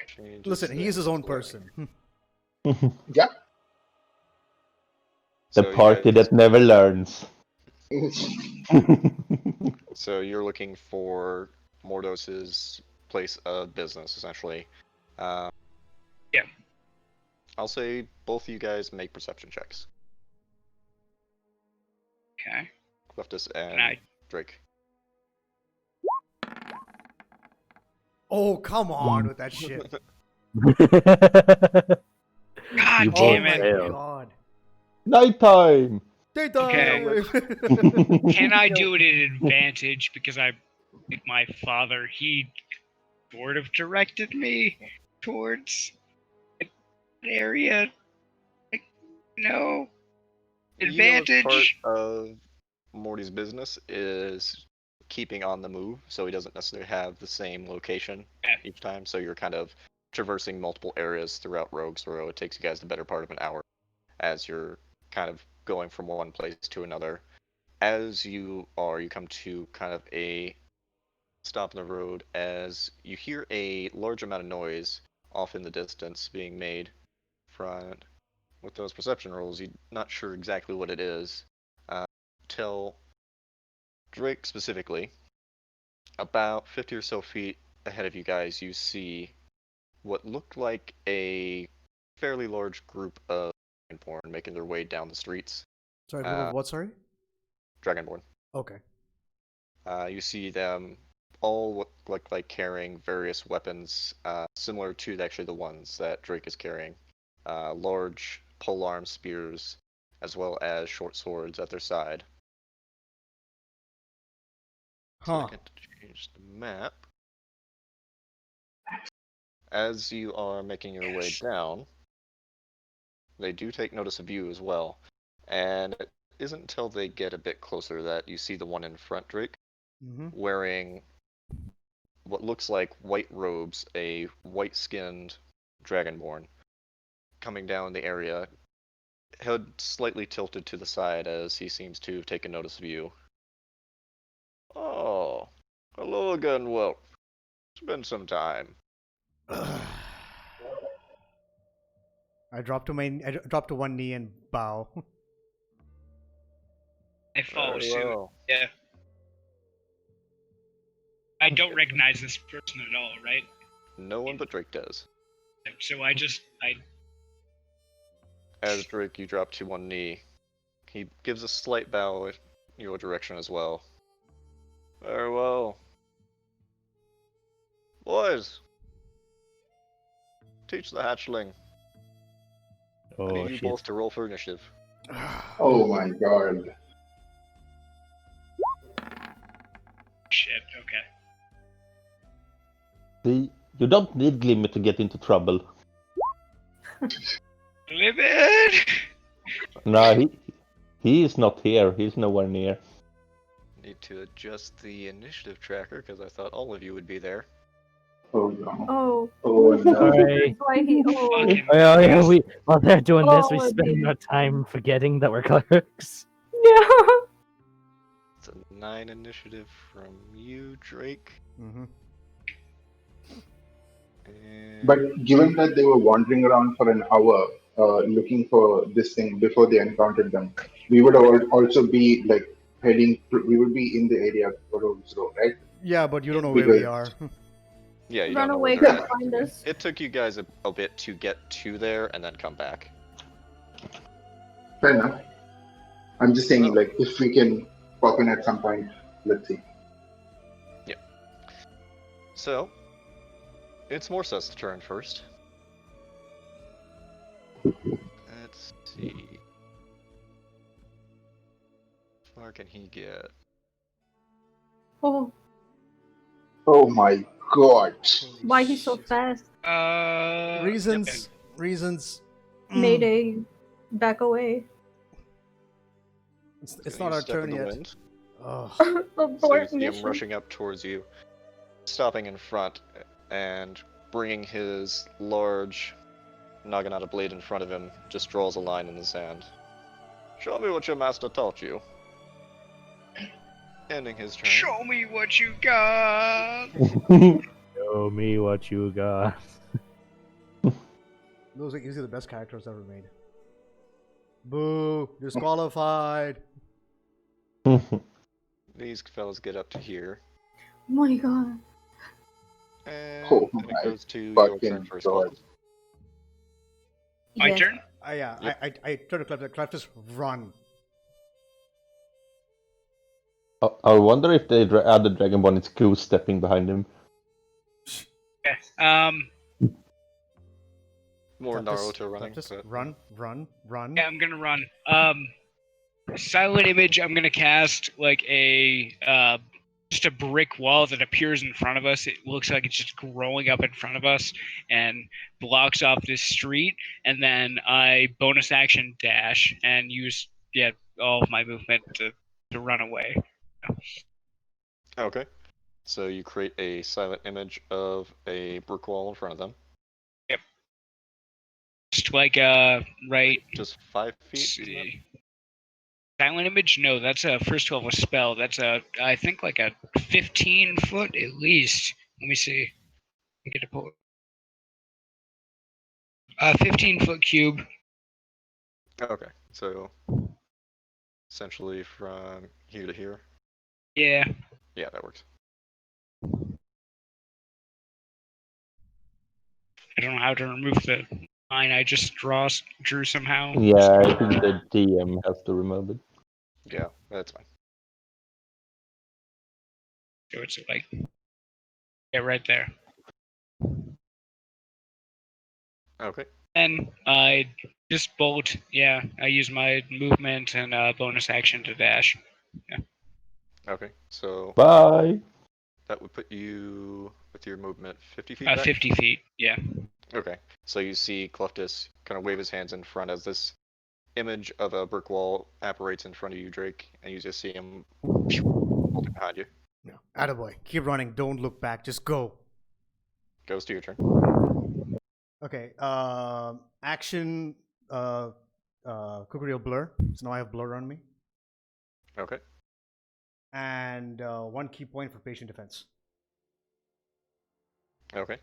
changes Listen, he's his things own slightly. person. Yeah. The So you party guys- that never learns. So you're looking for Mordos's place of business, essentially. Yeah. I'll say both of you guys make perception checks. Okay. Cleftus and And I Drake. Oh, come on with that shit. God You Oh damn my it. failed. god. Nighttime! Daytime! Can I do it at advantage because I, like my father, he sort of directed me towards an area. Like, no. Advantage. You know, as part of Morty's business is keeping on the move, so he doesn't necessarily have the same location Yeah. each time. So you're kind of traversing multiple areas throughout Rogue's Row. It takes you guys the better part of an hour as you're kind of going from one place to another. As you come to kind of a stop in the road as you hear a large amount of noise off in the distance being made. Front with those perception rolls, you're not sure exactly what it is. Till Drake specifically, about 50 or so feet ahead of you guys, you see what looked like a fairly large group of Dragonborn making their way down the streets. Sorry, group of what, sorry? Dragonborn. Okay. You see them all look like carrying various weapons, similar to actually the ones that Drake is carrying. Large polearm spears, as well as short swords at their side. Huh. Second to change the map. As you are making your way down, they do take notice of you as well. And it isn't until they get a bit closer that you see the one in front, Drake, Mm-hmm. wearing what looks like white robes, a white-skinned Dragonborn, coming down the area, head slightly tilted to the side as he seems to have taken notice of you. Oh, hello again, Whelp. It's been some time. I dropped to one knee and bow. I follow Very suit. well. Yeah. I don't recognize this person at all, right? No one but Drake does. So As Drake, you drop to one knee. He gives a slight bow in your direction as well. Very well. Boys, teach the hatchling. I Oh, need you shit. both to roll for initiative. Oh my god. shit. Okay. See, you don't need Glimmer to get into trouble. Limit. No, he is not here. He's nowhere near. Need to adjust the initiative tracker because I thought all of you would be there. Oh no. Oh. Oh no. Sorry. Why he? Oh. Fucking Oh yeah, while they're doing this, we Oh, spend dude. our time forgetting that we're clerics. Yeah. It's a 9 initiative from you, Drake. Mm-hmm. And But given that they were wandering around for an hour looking for this thing before they encountered them, we would also be like we would be in the area for Rogue's Row, right? Yeah, but you don't know where we Because- are. yeah, you Run don't know away, where they're come at. find us. It took you guys a bit to get to there and then come back. Fair enough. I'm just saying, Oh. like, if we can pop in at some point, let's see. So, it's Morsa's turn first. Let's see. How far can he get? Oh, Oh my god. why he's so fast? Reasons. Reasons. Mayday, back away. It's So not you our step turn in the yet. wind. Ugh. So you Abort see him mission. rushing up towards you, stopping in front, and bringing his large Naginata blade in front of him, just draws a line in the sand. Show me what your master taught you. Ending his turn. Show me what you got. Show me what you got. Those are easily the best characters ever made. Boo! Disqualified. These fellas get up to here, Oh my god. and Oh then it my goes to your turn fucking first. god. Cleftus. My Yes. turn? Yeah, Yep. I try to Cleftus run. I wonder if the other Dragonborn is goose stepping behind him. Yeah. More Cleftus, Naruto running. Cleftus, but- run, run, run. Yeah, I'm gonna run. Silent image. I'm gonna cast like a just a brick wall that appears in front of us. It looks like it's just growing up in front of us and blocks off this street. And then I bonus action dash and use all of my movement to run away. Okay. So you create a silent image of a brick wall in front of them. Just like right. Just 5 let's feet. isn't it? see. Silent image? No, that's a first level spell. That's I think like a 15 foot at least. Let me see. I get to pull. 15-foot cube. Okay. So essentially from here to here. Yeah. Yeah, that works. I don't know how to remove the line I just drew somehow. Yeah, I think the DM has to remove it. Yeah, that's fine. So it's like, yeah, right there. Okay. And I just bolt. Yeah, I use my movement and bonus action to dash. Okay. So Bye! that would put you with your movement 50 feet back. 50 feet. Yeah. Okay. So you see Cleftus kind of wave his hands in front as this image of a brick wall apparates in front of you, Drake, and you just see him holding behind you. Yeah. Attaboy. Keep running. Don't look back. Just go. Goes to your turn. Okay. Action. Kukuriel blur. So now I have blur on me, Okay. and 1 key point for patient defense. Okay.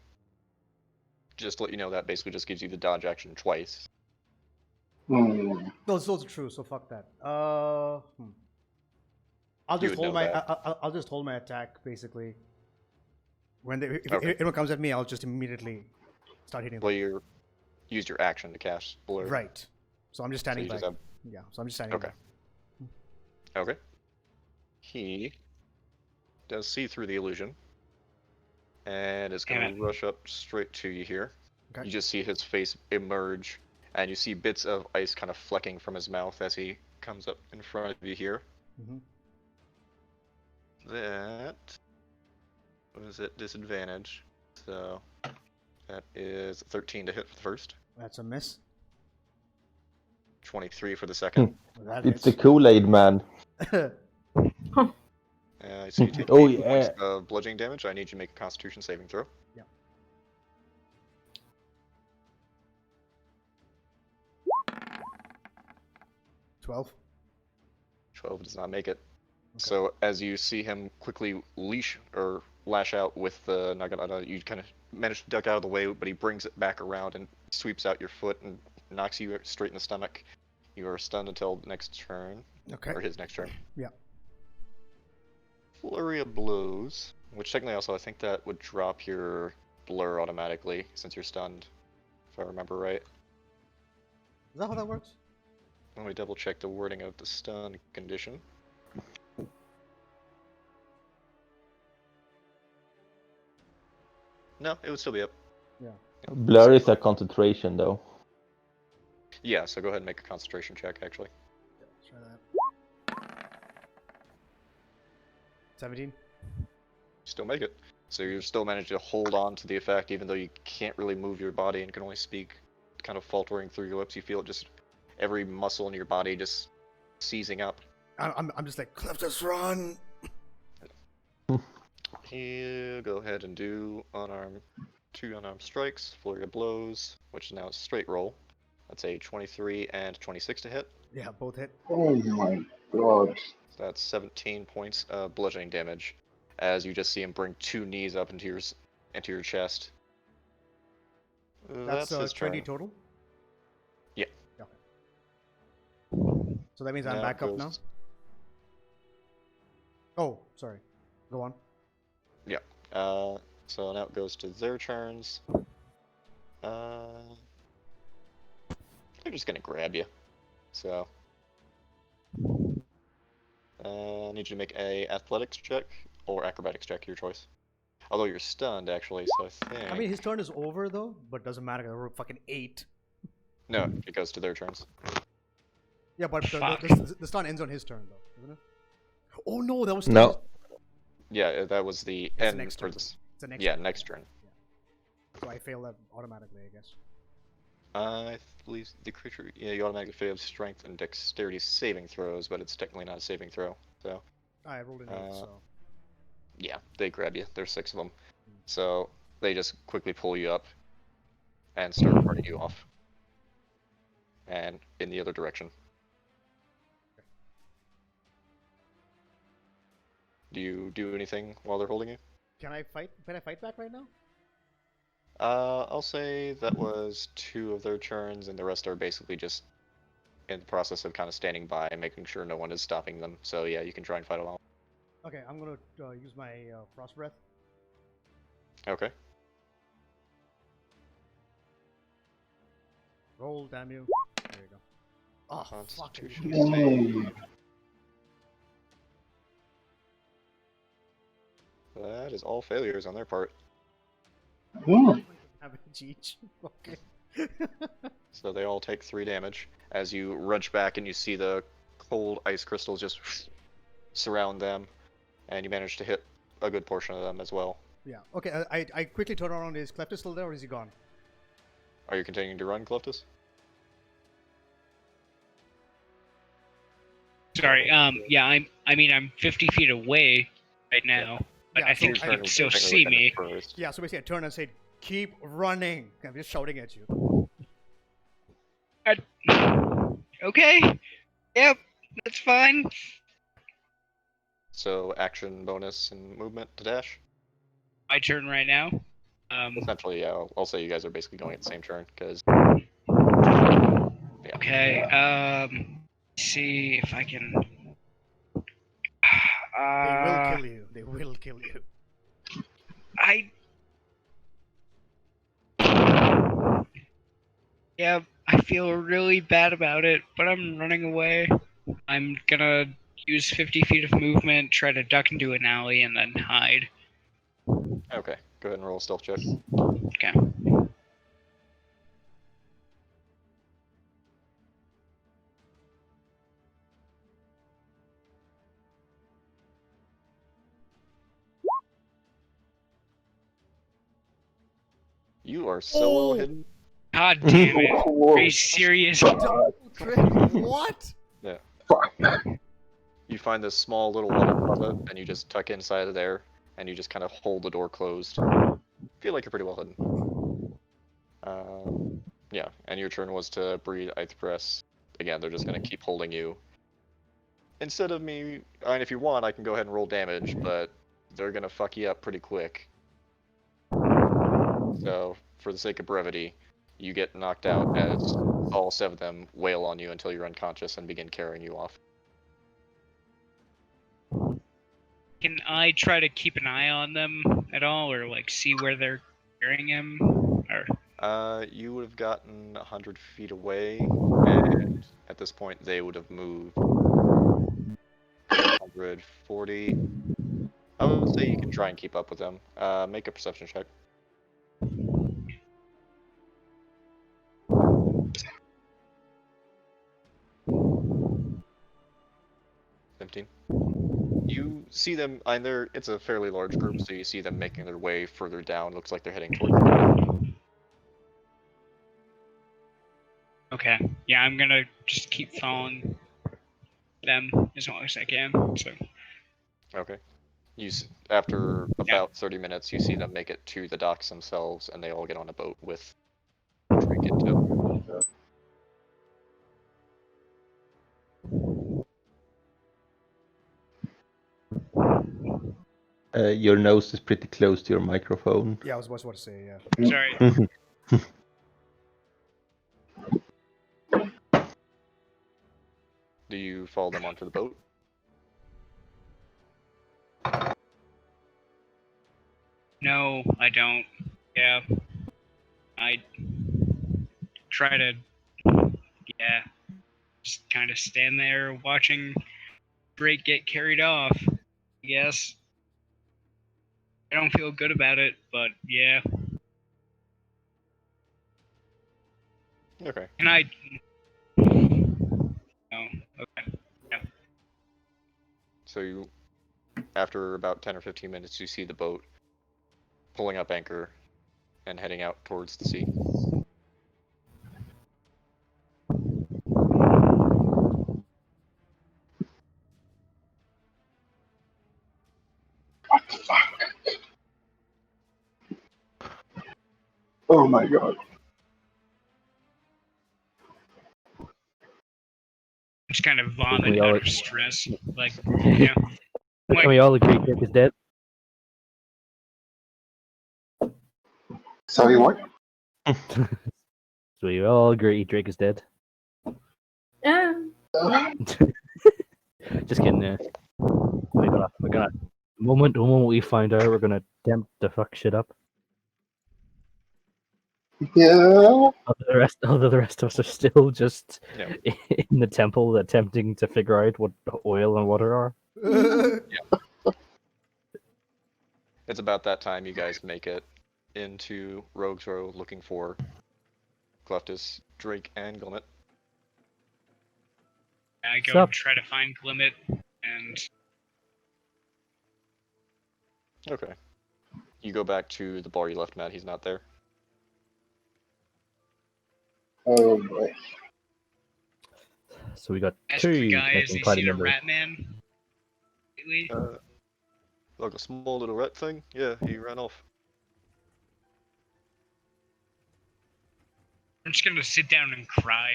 Just to let you know, that basically just gives you the dodge action twice. Hmm. Those are true. So fuck that. I'll You just would hold know my. that. I'll just hold my attack basically. When if Okay. anyone comes at me, I'll just immediately start hitting them. Well, you used your action to cast blur. Right. So I'm just So standing you back. just have. Yeah. So I'm just standing Okay. back. Okay. He does see through the illusion, and is going Damn to rush up straight to you here. Okay. You just see his face emerge, and you see bits of ice kind of flecking from his mouth as he comes up in front of you here. Mhm. That was at disadvantage, so that is 13 to hit for the first, That's a miss. 23 for the second. That It's the hits. Kool-Aid man. So you take Oh, 8 points yeah. of bludgeoning damage. I need you to make a Constitution saving throw. 12. 12 does not make it. Okay. So as you see him quickly lash out with the Naginata, you kind of manage to duck out of the way, but he brings it back around and sweeps out your foot and knocks you straight in the stomach. You are stunned until next turn, Okay. or his next turn. Yeah. Flurry of blows, which technically also I think that would drop your blur automatically since you're stunned, if I remember right. Is that how that works? Let me double check the wording of the stun condition. No, it would still be up. Blur is a concentration though. Yeah, so go ahead and make a concentration check, actually. Yeah, try that. 17. Still make it. So you're still managing to hold on to the effect, even though you can't really move your body and can only speak kind of faltering through your lips. You feel it just every muscle in your body just seizing up. I'm just like, Cleftus, run! You go ahead and do two unarmed strikes, flurry of blows, which is now a straight roll. That's a 23 and 26 to hit. Yeah, both hit. Oh my god. So that's 17 points of bludgeoning damage, as you just see him bring 2 knees up into your chest. That's his 20 turn. total? Yeah. Okay. So that means I'm Now back up goes- now? Oh, sorry. Go on. So now it goes to their turns. They're just gonna grab you. So I need you to make a athletics check or acrobatics check, your choice. Although you're stunned, actually, so I think. I mean, his turn is over though, but doesn't matter. 'Cause I rolled fucking 8. No, it goes to their turns. Yeah, but Fuck. the stun ends on his turn though, isn't it? Oh no, that was still No. Yeah, that was the It's end next for turn. this. It's the next Yeah, turn. next turn. Yeah. So I fail that automatically, I guess. I believe the creature. Yeah, you automatically fail strength and dexterity saving throws, but it's technically not a saving throw. So I rolled an 8, so. yeah, they grab you. There's 6 of them, so they just quickly pull you up and start running you off, and in the other direction. Do you do anything while they're holding you? Can I fight? Can I fight back right now? I'll say that was 2 of their turns, and the rest are basically just in the process of kind of standing by and making sure no one is stopping them. So yeah, you can try and fight along. Okay, I'm gonna use my frost breath. Okay. Roll, damn you. There you go. Oh, fuck. Constitution. No. That is all failures on their part. Yeah. Damage each. Okay. So they all take 3 damage as you wrench back and you see the cold ice crystals just surround them, and you manage to hit a good portion of them as well. Yeah. Okay. I quickly turn around. Is Cleftus still there, or is he gone? Are you continuing to run, Cleftus? Sorry. Yeah. I'm 50 feet away right now, but Yeah, I so think I you can can still technically see me. first. Yeah. So basically, I turned and said, "Keep running." I'm just shouting at you. Okay. Yep. That's fine. So action, bonus, and movement to dash. My turn right now. Essentially, yeah. I'll say you guys are basically going at the same turn because. Okay. See if I can. They will kill you. They will kill you. Yeah, I feel really bad about it, but I'm running away. I'm gonna use 50 feet of movement, try to duck into an alley, and then hide. Okay, go ahead and roll a stealth check. Okay. You are so well hidden. God damn it. Whoa. Are you serious? What? Fuck. You find this small little water closet, and you just tuck inside of there, and you just kind of hold the door closed. Feel like you're pretty well hidden. Yeah, and your turn was to breathe Ice Press. Again, they're just gonna keep holding you. Instead of me, I mean, if you want, I can go ahead and roll damage, but they're gonna fuck you up pretty quick. So, for the sake of brevity, you get knocked out as all 7 of them wail on you until you're unconscious and begin carrying you off. Can I try to keep an eye on them at all, or like see where they're carrying him? Or You would have gotten 100 feet away, and at this point they would have moved 140. I would say you can try and keep up with them. Make a perception check. 15. You see them, and it's a fairly large group, so you see them making their way further down. Looks like they're heading towards the boat. Okay. Yeah, I'm gonna just keep following them as long as I can. So Okay. After Yeah. about 30 minutes, you see them make it to the docks themselves, and they all get on a boat with Drake and tow. Your nose is pretty close to your microphone. Yeah, I was about to say, yeah. sorry. Do you follow them onto the boat? No, I don't. Yeah. I try to, yeah, just kind of stand there watching Drake get carried off. I guess. I don't feel good about it, but yeah. Okay. Can I? No. Okay. So after about 10 or 15 minutes, you see the boat pulling up anchor and heading out towards the sea. What the fuck? Oh my god. Just kind of we vomit all- out of stress. Like, yeah. But can we all agree Drake is dead? Sorry, what? So we all agree Drake is dead. Yeah. Just kidding. We're gonna. The moment we find out, we're gonna attempt to fuck shit up. Yeah. Although the rest of us are still just Yeah. in the temple attempting to figure out what oil and water are. It's about that time you guys make it into Rogue's Row looking for Cleftus, Drake, and Glimmet. I go Sup? try to find Glimmet, and Okay. You go back to the bar you left Matt, he's not there. Oh boy. So we got ask two the guy, has missing he party seen a members. rat man lately? Like a small little rat thing? Yeah, he ran off. I'm just gonna sit down and cry.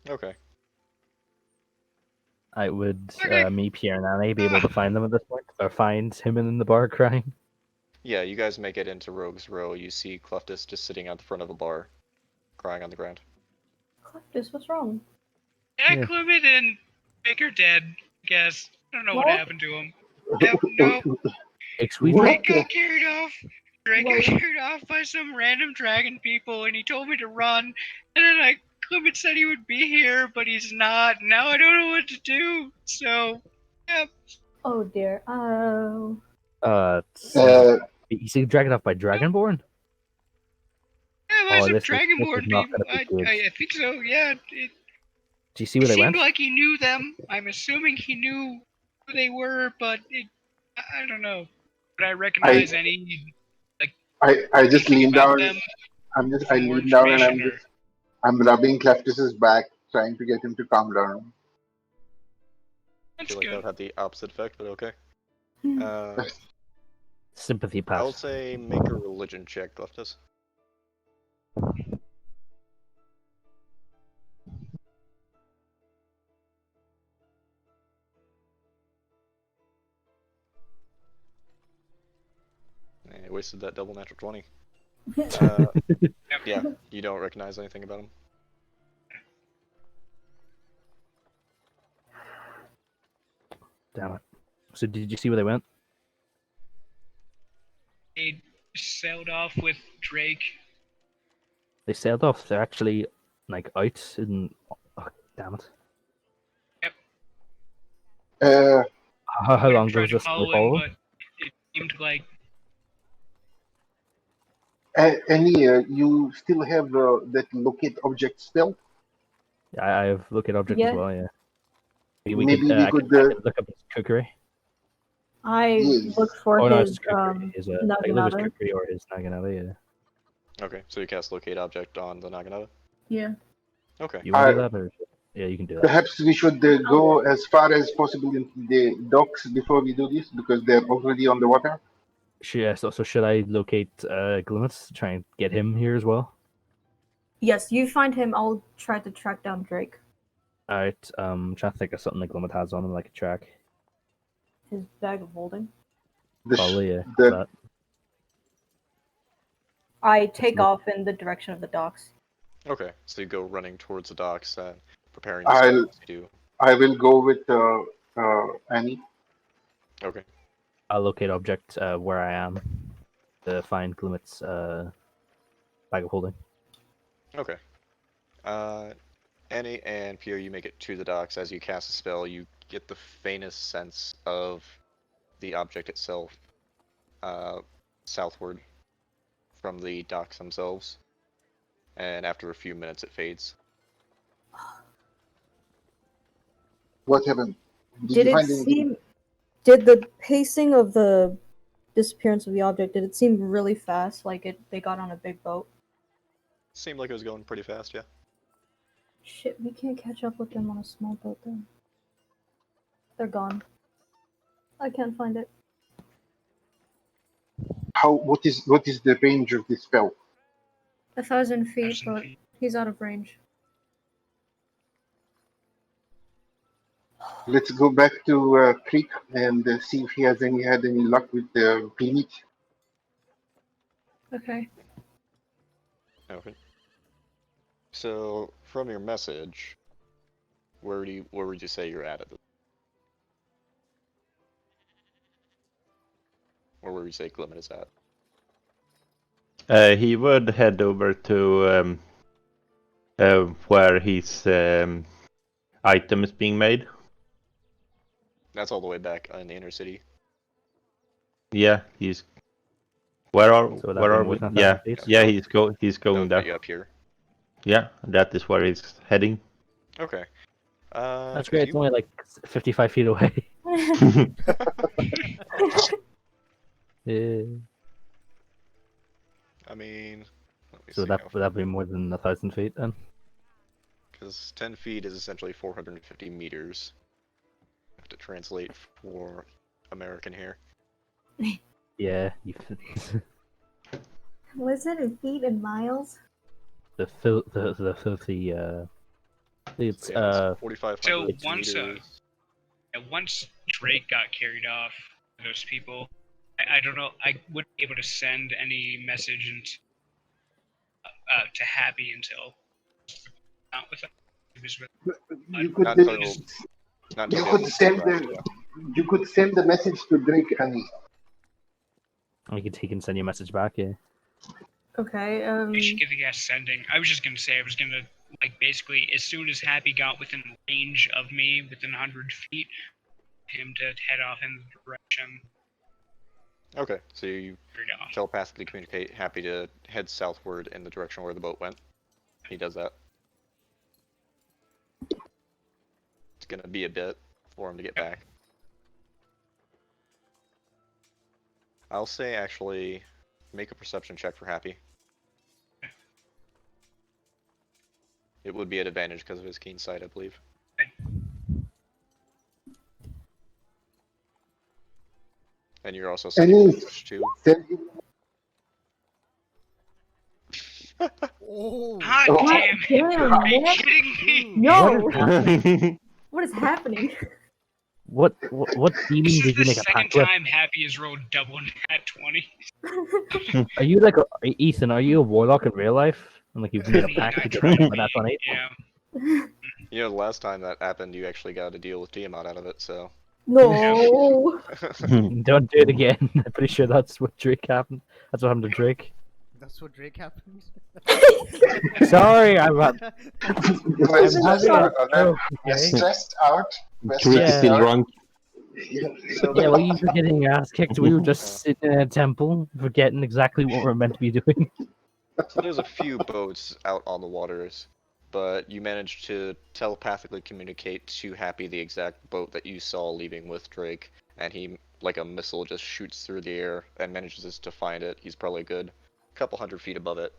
Okay. I would, Okay. me, Pierre, and Annie be able to find them at this point, or find him in the bar crying. Yeah, you guys make it into Rogue's Row. You see Cleftus just sitting at the front of a bar, crying on the ground. Cactus, what's wrong? Yeah, Yeah. Clement and Baker dead, I guess. I don't know what What? happened to him. Yep, no. Excuse What? me? Drake got carried off. Drake got What? carried off by some random dragon people, and he told me to run. And then Clement said he would be here, but he's not. Now I don't know what to do. So, yeah. Oh dear. Oh. He's dragged off by Dragonborn? Yeah, by Oh, some this is Dragonborn not people. gonna be good. I think so. Yeah. Do you see It where they seemed went? like he knew them. I'm assuming he knew who they were, but I don't know. Would I recognize any I just anything lean about down. them? I More lean down and information, or I'm rubbing Cleftus's back, trying to get him to calm down. I that's feel like that good. would have the opposite effect, but okay. Sympathy I'll pass. say make a religion check, Cleftus. I wasted that double natural 20. Yeah, you don't recognize anything about him. Damn it. So did you see where they went? They sailed off with Drake. They sailed off. They're actually like out in. Oh, damn it! Uh, How We long ago tried was to this? Can we follow him, follow? but it seemed like Annie, you still have that locate object spell? Yeah, I have look at object as Yeah. well. Yeah. We Maybe could. we I could. can look up his cookery. I Yes. looked for Oh no, it's his cookery. His I can look at his naginata. cookery or his naginata. Yeah. Okay, so you cast locate object on the Naginata. Yeah. Okay. You want to do Uh, that, or yeah, you can do that. Perhaps we should go as far as possible into the docks before we do this, because they're already on the water. Yeah. So should I locate Glimmets? Try and get him here as well. Yes, you find him. I'll try to track down Drake. All right. Trying to think of something that Glimmet has on him, like a track. His bag of holding. The sh- Probably yeah. the- That. I take look- off in the direction of the docks. Okay, so you go running towards the docks and preparing I'll- to do. I will go with Annie. Okay. I'll locate object where I am to find Glimmet's bag of holding. Okay. Annie and Pierre, you make it to the docks. As you cast a spell, you get the faintest sense of the object itself southward from the docks themselves. And after a few minutes, it fades. What happened? Did you it find anything? seem? Did the pacing of the disappearance of the object? Did it seem really fast? Like they got on a big boat? Seemed like it was going pretty fast, yeah. Shit, we can't catch up with them on a small boat then. They're gone. I can't find it. What is the range of this spell? 1,000 feet, 1,000 but feet. he's out of range. Let's go back to Creek and see if he had any luck with the Pinit. Okay. Okay. So, from your message, where would you say you're at this? Or where would you say Glimmet is at? He would head over to where his item is being made. That's all the way back in the inner city. Yeah, he's. Where are So would that where be are more we? than Yeah, 1,000 feet? yeah, he's going That'll put there. you up here. Yeah, that is where he's heading. Okay. That's if great. you- It's only like 55 feet away. Yeah. I mean, let me So see would that be more than 1,000 feet then? because 10 feet is essentially 450 meters. I have to translate for American here. Yeah. Was it in feet and miles? the filthy it's Yeah, it's 4,500 So meters. once Drake got carried off, those people, I don't know. I wouldn't be able to send any message to Happy until not with him. He was with You could Not until- not you until could the send arrived, the yeah. you could send the message to Drake, Annie. he can send you a message back, yeah. Okay. You should get the guy sending. I was just gonna say I was gonna like basically as soon as Happy got within range of me, within 100 feet, him to head off in the direction Okay, so you carried off. telepathically communicate Happy to head southward in the direction where the boat went. He does that. It's gonna be a bit for him to get back. I'll say actually make a perception check for Happy. It would be at advantage because of his keen sight, I believe. And you're also setting Any- push too. Send him. Oh. God Oh. damn it! Damn, Are you man. kidding me? No! What is happening? What demon This is did the you make a second pact with? time Happy has rolled double nat 20. Are you like Ethan? Are you a warlock in real life? And like you've made a pact to try and that's on 8? Yeah. You know, the last time that happened, you actually got a deal with Tiamat out of it, so No. Don't do it again. I'm pretty sure that's what Drake happened. That's what happened to Drake. That's what Drake happened. Sorry, I'm West, having a stroke. we're Okay. stressed out. We're Drake Yeah. still drunk. Yeah. So Yeah, there, well, you were getting your ass kicked. We were just sitting in a temple, forgetting exactly what we're meant to be doing. so there's a few boats out on the waters, but you managed to telepathically communicate to Happy the exact boat that you saw leaving with Drake, and he, like a missile, just shoots through the air and manages to find it. He's probably a good couple 100 feet above it.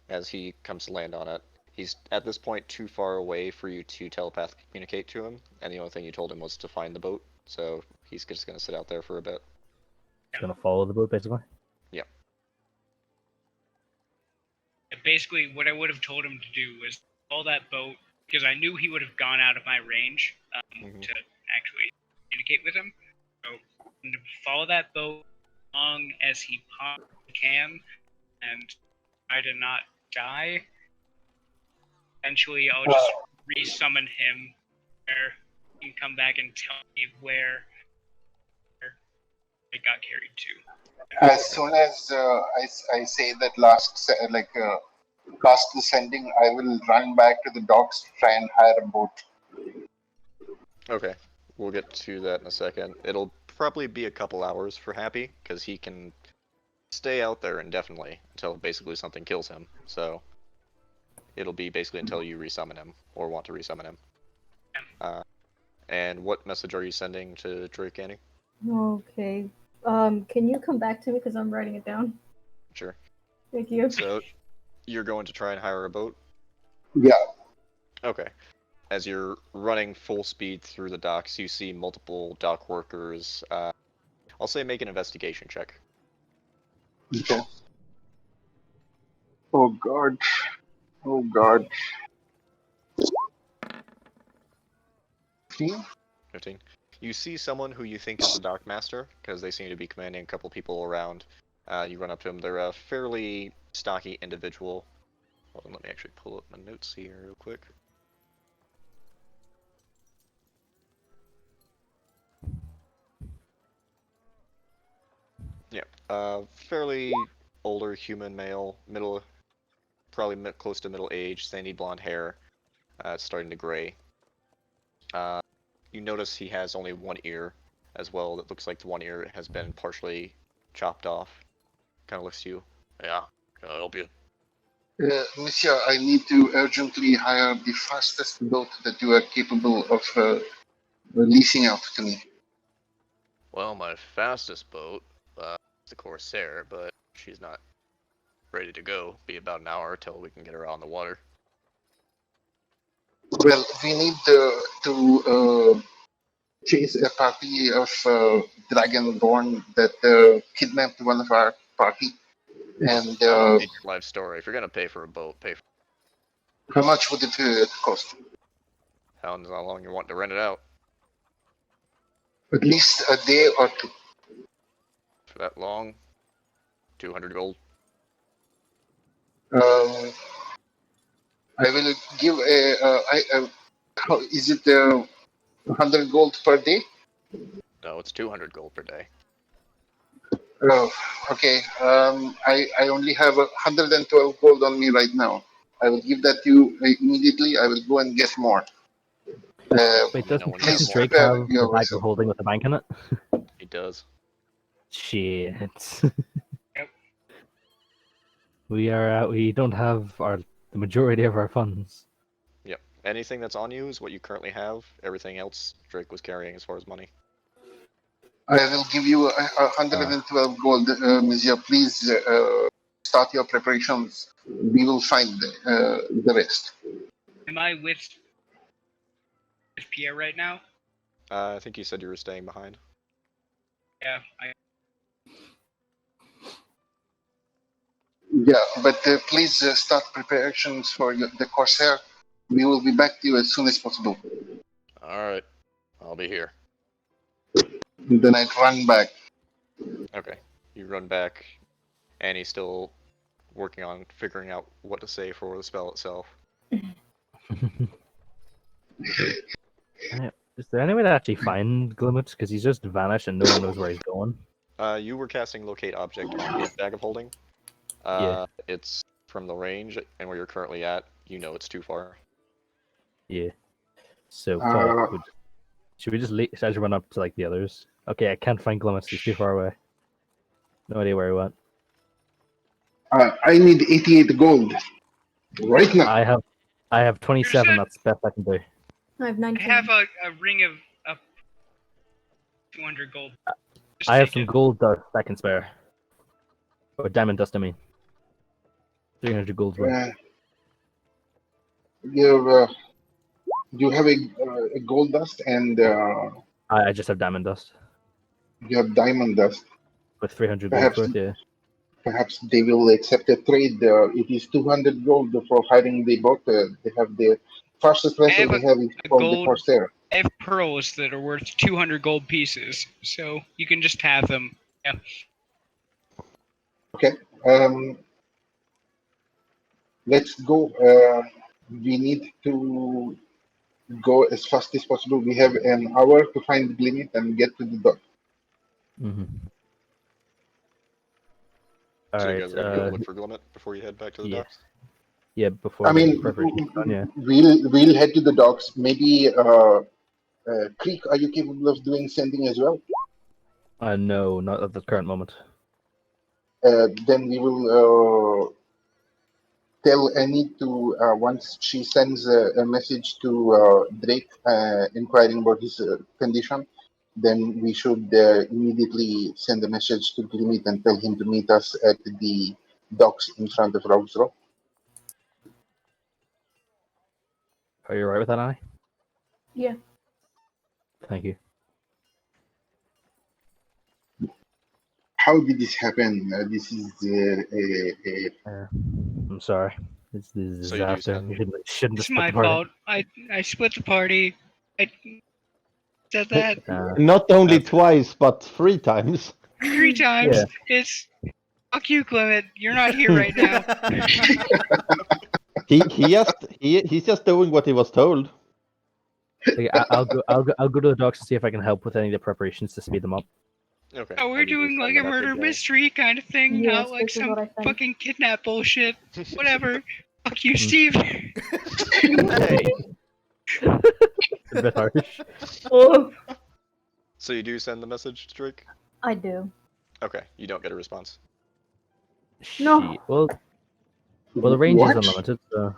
As he comes to land on it. He's at this point too far away for you to telepathically communicate to him, and the only thing you told him was to find the boat, so he's just going to sit out there for a bit. Just gonna follow the boat, basically. Basically, what I would have told him to do was follow that boat, because I knew he would have gone out of my range to actually communicate with him. So, to follow that boat as long as he possibly can, and try to not die. Eventually, I'll just resummon him, where he can come back and tell me where it got carried to. As soon as I say that last descending, I will run back to the docks to try and hire a boat. Okay, we'll get to that in a second. It'll probably be a couple hours for Happy, because he can stay out there indefinitely until basically something kills him, so it'll be basically until you resummon him, or want to resummon him. And what message are you sending to Drake, Annie? Okay. Can you come back to me because I'm writing it down? Sure. Thank you. So, you're going to try and hire a boat? Yeah. Okay. As you're running full speed through the docks, you see multiple dock workers. I'll say make an investigation check. Okay. Oh God. Oh God. 15? 15. You see someone who you think is the dock master, because they seem to be commanding a couple people around. You run up to them. They're a fairly stocky individual. Hold on, let me actually pull up my notes here real quick. Yeah, fairly older human male, probably close to middle age, sandy blonde hair, starting to gray. You notice he has only one ear as well. That looks like the one ear has been partially chopped off. Kind of looks to you. Yeah, can I help you? Monsieur, I need to urgently hire the fastest boat that you are capable of leasing out to me. Well, my fastest boat is the Corsair, but she's not ready to go. Be about an hour till we can get her on the water. Well, we need to chase a party of Dragonborn that kidnapped one of our party. And I don't need your life story. If you're gonna pay for a boat, pay for how much would it cost? how long you want to rent it out. At least a day or two. For that long, 200 gold. I will give how, is it 100 gold per day? No, it's 200 gold per day. Oh, okay. I only have 112 gold on me right now. I will give that to you immediately. I will go and get more. Wait, no doesn't, one please doesn't Drake prepare have the your bag vessel. of holding with the bank in it? He does. Shit. Yep. We don't have the majority of our funds. Yep. Anything that's on you is what you currently have. Everything else Drake was carrying as far as money. I will give you 112 gold, Monsieur. Please start your preparations. We will find the rest. Am I with Pierre right now? I think you said you were staying behind. Yeah, Yeah, but please start preparations for the Corsair. We will be back to you as soon as possible. Alright. I'll be here. Then I run back. Okay. You run back. Annie's still working on figuring out what to say for the spell itself. Is there any way to actually find Glimmet? Because he's just vanished and no one knows where he's going. You were casting locate object on his bag of holding. Yeah. It's from the range and where you're currently at. You know it's too far. Yeah. So, Uh, should we just should I run up to like the others? Okay, I can't find Glimmet. He's too far away. No idea where he went. I need 88 gold right now. I have 27. Here's That's the best I can do. I have I 19. have a ring of 200 gold. Just I have take some it. gold dust I can spare. Or diamond dust, I mean. 300 gold worth. You have a gold dust and I just have diamond dust you have diamond dust. with 300 gold Perhaps worth. Yeah. perhaps they will accept a trade. It is 200 gold for hiding the boat. They have the fastest vessel have they have is a called the gold- Corsair. I have pearls that are worth 200 gold pieces, so you can just have them. Yeah. Okay. Let's go. We need to go as fast as possible. We have an hour to find Glimmet and get to the dock. Mm-hmm. So you Alright. guys ready to go look for Glimmet before you head back to the yeah. docks? Yeah, before I the mean, preparation's done, yeah. we'll head to the docks. Maybe Creek, are you capable of doing sending as well? No, not at the current moment. Then we will tell Annie to once she sends a message to Drake inquiring about his condition, then we should immediately send a message to Glimmet and tell him to meet us at the docks in front of Rogue's Row. Are you alright with that, Annie? Yeah. Thank you. How did this happen? This is I'm sorry. This is So you do disaster. send- You shouldn't have It's split my the party. fault. I split the party. I said that Not only That's- twice, but 3 times. 3 times. Yeah. It's fuck you, Clement. You're not here right now. He's just doing what he was told. Okay, I'll go to the docks and see if I can help with any of the preparations to speed them up. Okay. Oh, we're and you doing just like send a the murder message, mystery kind of thing, Yes, not like this is some what I think. fucking kidnap bullshit. Whatever. Fuck you, Hmm. Steve. Hey. A bit harsh. Oh, So you do send the message to Drake? I do. Okay, you don't get a response. No. Shit. Well, the range What? is unlimited. So,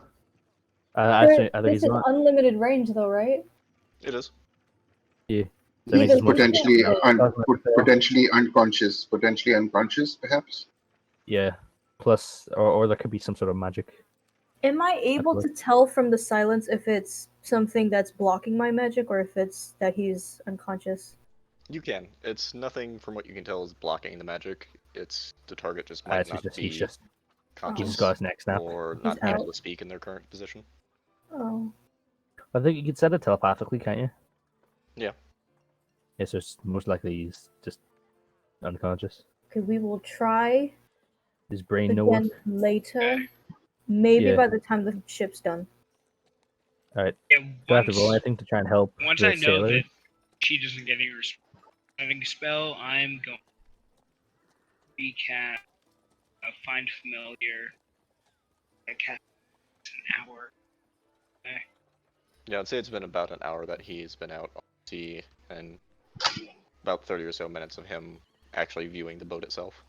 actually, either This he's is not. unlimited range, though, right? It is. That means He's it's more potentially speed. potentially unconscious, perhaps. Yeah. Plus, or there could be some sort of magic. Am I able to tell from the silence if it's something that's blocking my magic or if it's that he's unconscious? You can. It's nothing from what you can tell is blocking the magic. It's the target just Uh, might it's not just, be he's just conscious got his neck snap. or He's not able out. to speak in their current position. Oh. I think you can set it telepathically, can't you? Yeah. Yeah, so it's most likely he's just unconscious. Okay, we will try His brain no again one. later. Maybe Yeah. by the time the ship's done. Yeah, Do I have to roll anything to try and help once the I know sailor? that she doesn't get any responding spell, I'm going to recast Find Familiar. I cast an hour. Yeah, I'd say it's been about an hour that he's been out on sea and about 30 or so minutes of him actually viewing the boat itself.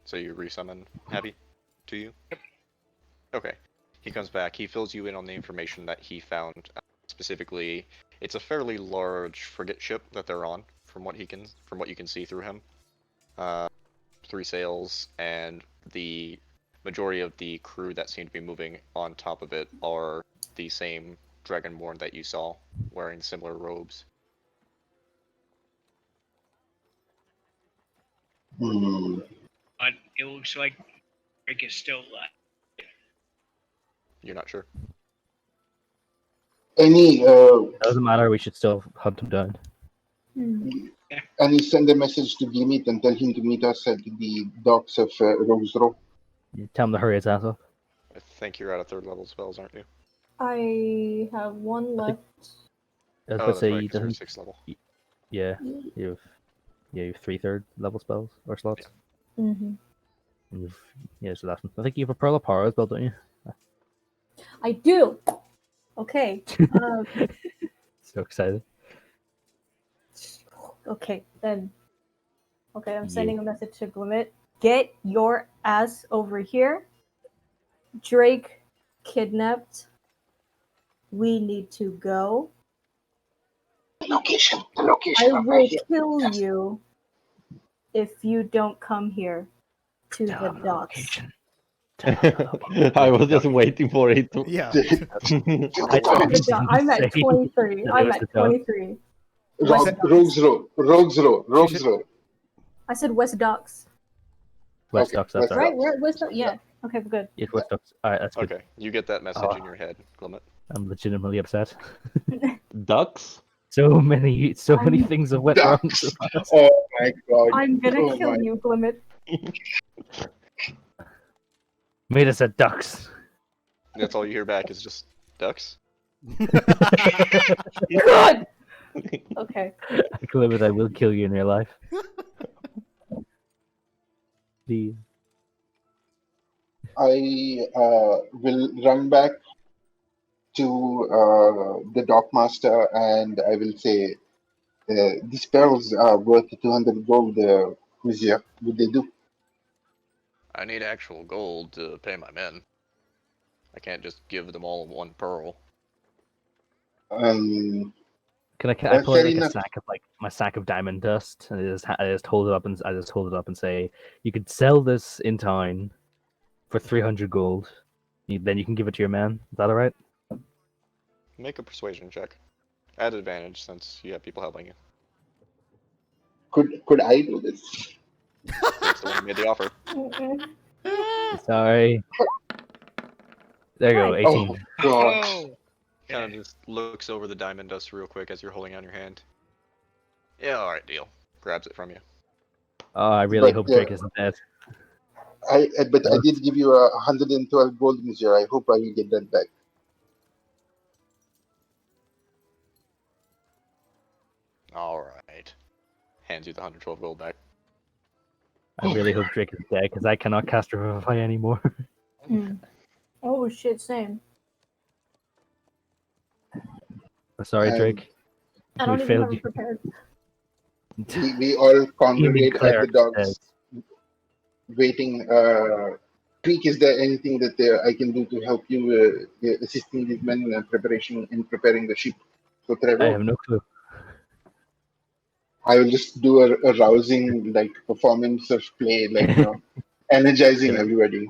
So you resummon Happy to you? Yep. Okay. He comes back. He fills you in on the information that he found. Specifically, it's a fairly large frigate ship that they're on, from what you can see through him. 3 sails, and the majority of the crew that seem to be moving on top of it are the same Dragonborn that you saw, wearing similar robes. Hmm. But it looks like Rick is still alive. You're not sure? Any Doesn't matter. We should still hunt him down. Any send a message to Glimmet and tell him to meet us at the docks of Rogue's Row. You tell him to hurry his ass up. I think you're out of third level spells, aren't you? I have one I left. think- I was Oh, about to that's say, right, you 'cause you're doesn't. 6th level. Yeah, you have 3/3 level spells or slots. Mm-hmm. So that's. I think you have a Pearl of Power as well, don't you? I do. Okay. So excited. Okay then. Okay, I'm Yeah. sending a message to Glimmet. Get your ass over here. Drake kidnapped. We need to go. The location I of my will hit. kill you if you don't come here to the Tell 'em the docks. location. I was just waiting for it to. Yeah. I To thought the you dock. didn't I'm say at 23. that it I'm was at the dog. 23. West said- Docks. Rogues should- Row. I said West Docks. West Okay, Docks, that's West right. Right? We're at West Docks. Yeah. Okay, we're good. Yes, West Docks. Alright, that's good. Okay, you get that message in your head, Glimmet. I'm legitimately upset. Ducks? So many I'm- things have went wrong Ducks. so fast. Oh my god. I'm gonna Oh kill my- you, Glimmet. Made us at ducks. That's all you hear back is just ducks. Good! Okay. Glimmet, I will kill you in real life. Please. I will run back to the dockmaster and I will say, these pearls are worth 200 gold, Monsieur. Would they do? I need actual gold to pay my men. I can't just give them all one pearl. Um, Can I pull out fair like a enough. sack of my sack of diamond dust and I just hold it up and say, you could sell this in town for 300 gold. Then you can give it to your man. Is that alright? Make a persuasion check. At advantage since you have people helping you. could I do this? That's the one who made the offer. Mm-mm. Sorry. There you go, Nice. 18. Oh god. Oh. Kind of just looks over the diamond dust real quick as you're holding out your hand. Yeah, alright, deal. Grabs it from you. Oh, I really But, hope Drake isn't dead. But I did give you 112 gold, Monsieur. I hope I will get that back. Alright. Hands you the 112 gold back. I really hope Drake is dead because I cannot cast Revivify anymore. Mm. Oh shit, same. Sorry, Um, Drake. I don't We even failed have it you. prepared. We all You mean congregate at Claire the is docks, dead. waiting. Creek, is there anything that I can do to help you assisting these men in preparing the ship for I travel? have no clue. I will just do a rousing like performance of play, like energizing Yeah. everybody.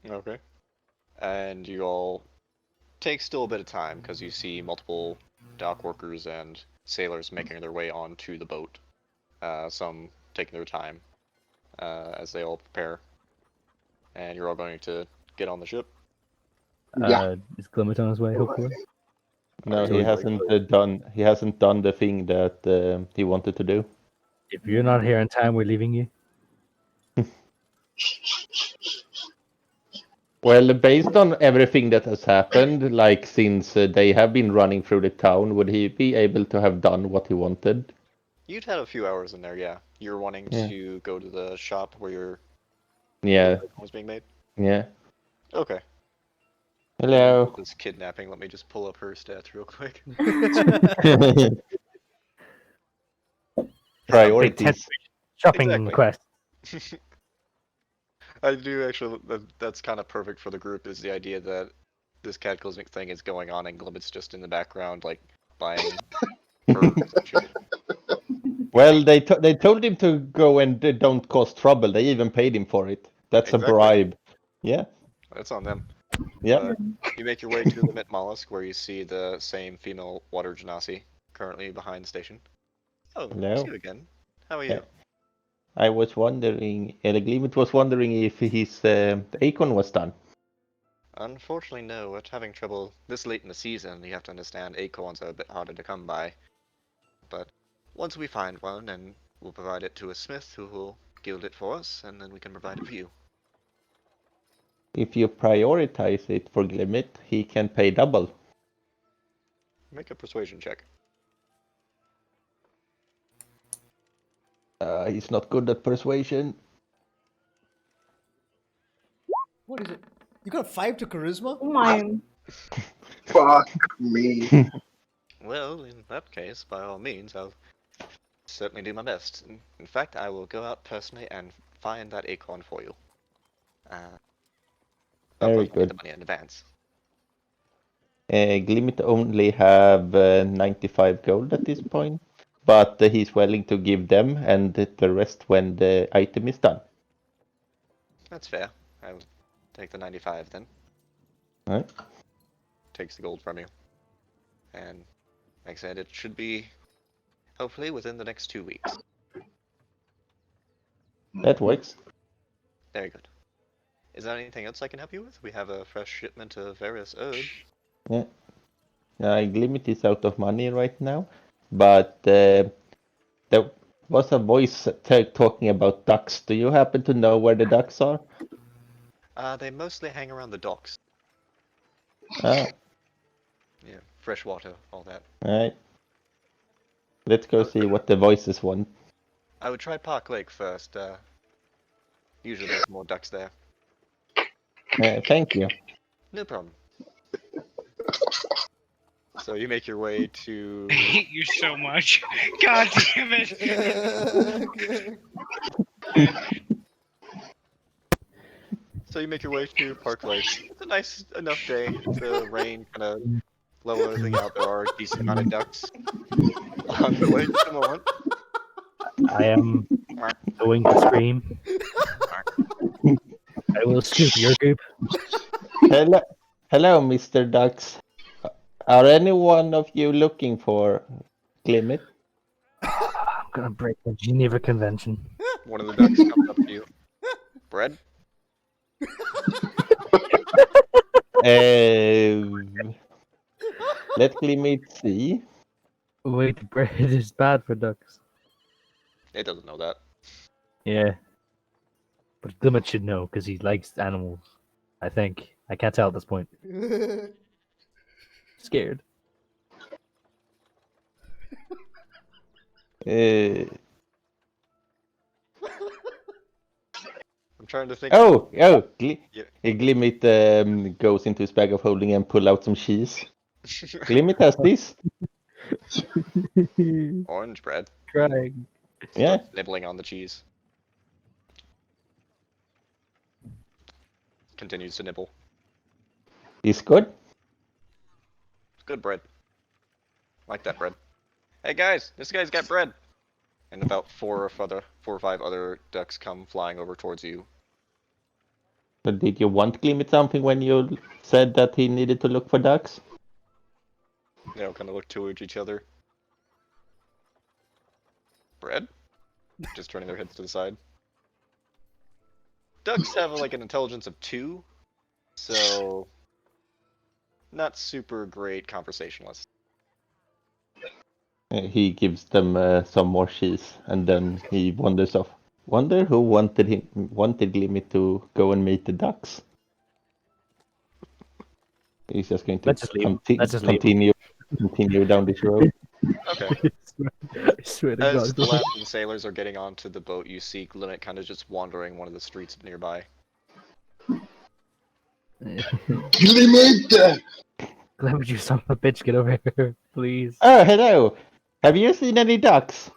Okay. And you all take still a bit of time because you see multiple dock workers and sailors making their way onto the boat. Some taking their time as they all prepare. And you're all going to get on the ship. Yeah. Is Glimmet on his way, hopefully? No, So he it's hasn't done the thing that he wanted to do. If you're not here in time, we're leaving you. Well, based on everything that has happened, like since they have been running through the town, would he be able to have done what he wanted? You'd had a few hours in there, yeah. You're wanting Yeah. to go to the shop where your Yeah, was being made? yeah. Okay. Hello. This kidnapping, let me just pull up her stats real quick. Priorities. Shopping Exactly. quest. I do actually, that's kind of perfect for the group, is the idea that this cataclysmic thing is going on and Glimmet's just in the background, like, buying herbs and shit. Well, they told him to go and don't cause trouble. They even paid him for it. That's Exactly. a bribe. Yeah, That's on them. yeah. You make your way to the Mint Mollusk, where you see the same female water genasi currently behind the station. Oh, Hello. it's you again. How are you? Yeah. I was wondering, Glimmet was wondering if his Acorn was done. Unfortunately, no. We're having trouble this late in the season. You have to understand acorns are a bit harder to come by. But once we find one, and we'll provide it to a smith who will gild it for us, and then we can provide it for you. If you prioritize it for Glimmet, he can pay double. Make a persuasion check. He's not good at persuasion. What is it? You got a 5 to charisma? Oh my. Fuck me. Well, in that case, by all means, I'll certainly do my best. In fact, I will go out personally and find that acorn for you. Of Very course, I'll get good. the money in advance. Glimmet only have 95 gold at this point, but he's willing to give them and the rest when the item is done. That's fair. I will take the 95 then. Alright. Takes the gold from you. And like I said, it should be hopefully within the next 2 weeks. That works. Very good. Is there anything else I can help you with? We have a fresh shipment of various herbs. Yeah. Glimmet is out of money right now, but there was a voice talking about ducks. Do you happen to know where the ducks are? They mostly hang around the docks. Ah, Yeah, fresh water, all that. alright. Let's go see what the voices want. I would try Park Lake first. Usually there's more ducks there. Thank you. No problem. So you make your way to... I hate you so much. God damn it. So you make your way to Park Lake. It's a nice enough day. The rain kind of blow everything out. There are a decent amount of ducks on the lake at the moment. I am going to scream. I will scoop your goop. Hello, Mr. Ducks. Are any one of you looking for Glimmet? I'm gonna break the Geneva Convention. One of the ducks comes up to you. Bread? Let Glimmet see. Wait, bread is bad for ducks. It doesn't know that. Yeah. But Glimmet should know, because he likes animals. I think. I can't tell at this point. Scared. I'm trying to think. Glimmet goes into his bag of holding and pull out some cheese. Glimmet has this. Orange bread. Crying. Yeah. Starts nibbling on the cheese. Continues to nibble. It's good. It's good bread. Like that bread. Hey guys, this guy's got bread. And about four or five other ducks come flying over towards you. But did you want Glimmet something when you said that he needed to look for ducks? They all kind of look towards each other. Bread? Just turning their heads to the side. Ducks have like an intelligence of 2, so not super great conversationalists. He gives them some more cheese, and then he wanders off. Wonder who wanted Glimmet to go and meet the ducks. He's just going to Let's just leave. Let's just leave. continue down this road. Okay. I swear to As God. the last of the sailors are getting onto the boat, you see Glimmet kind of just wandering one of the streets nearby. Glimmet! Glimmet, you son of a bitch, get over here, please. Oh, hello. Have you seen any ducks?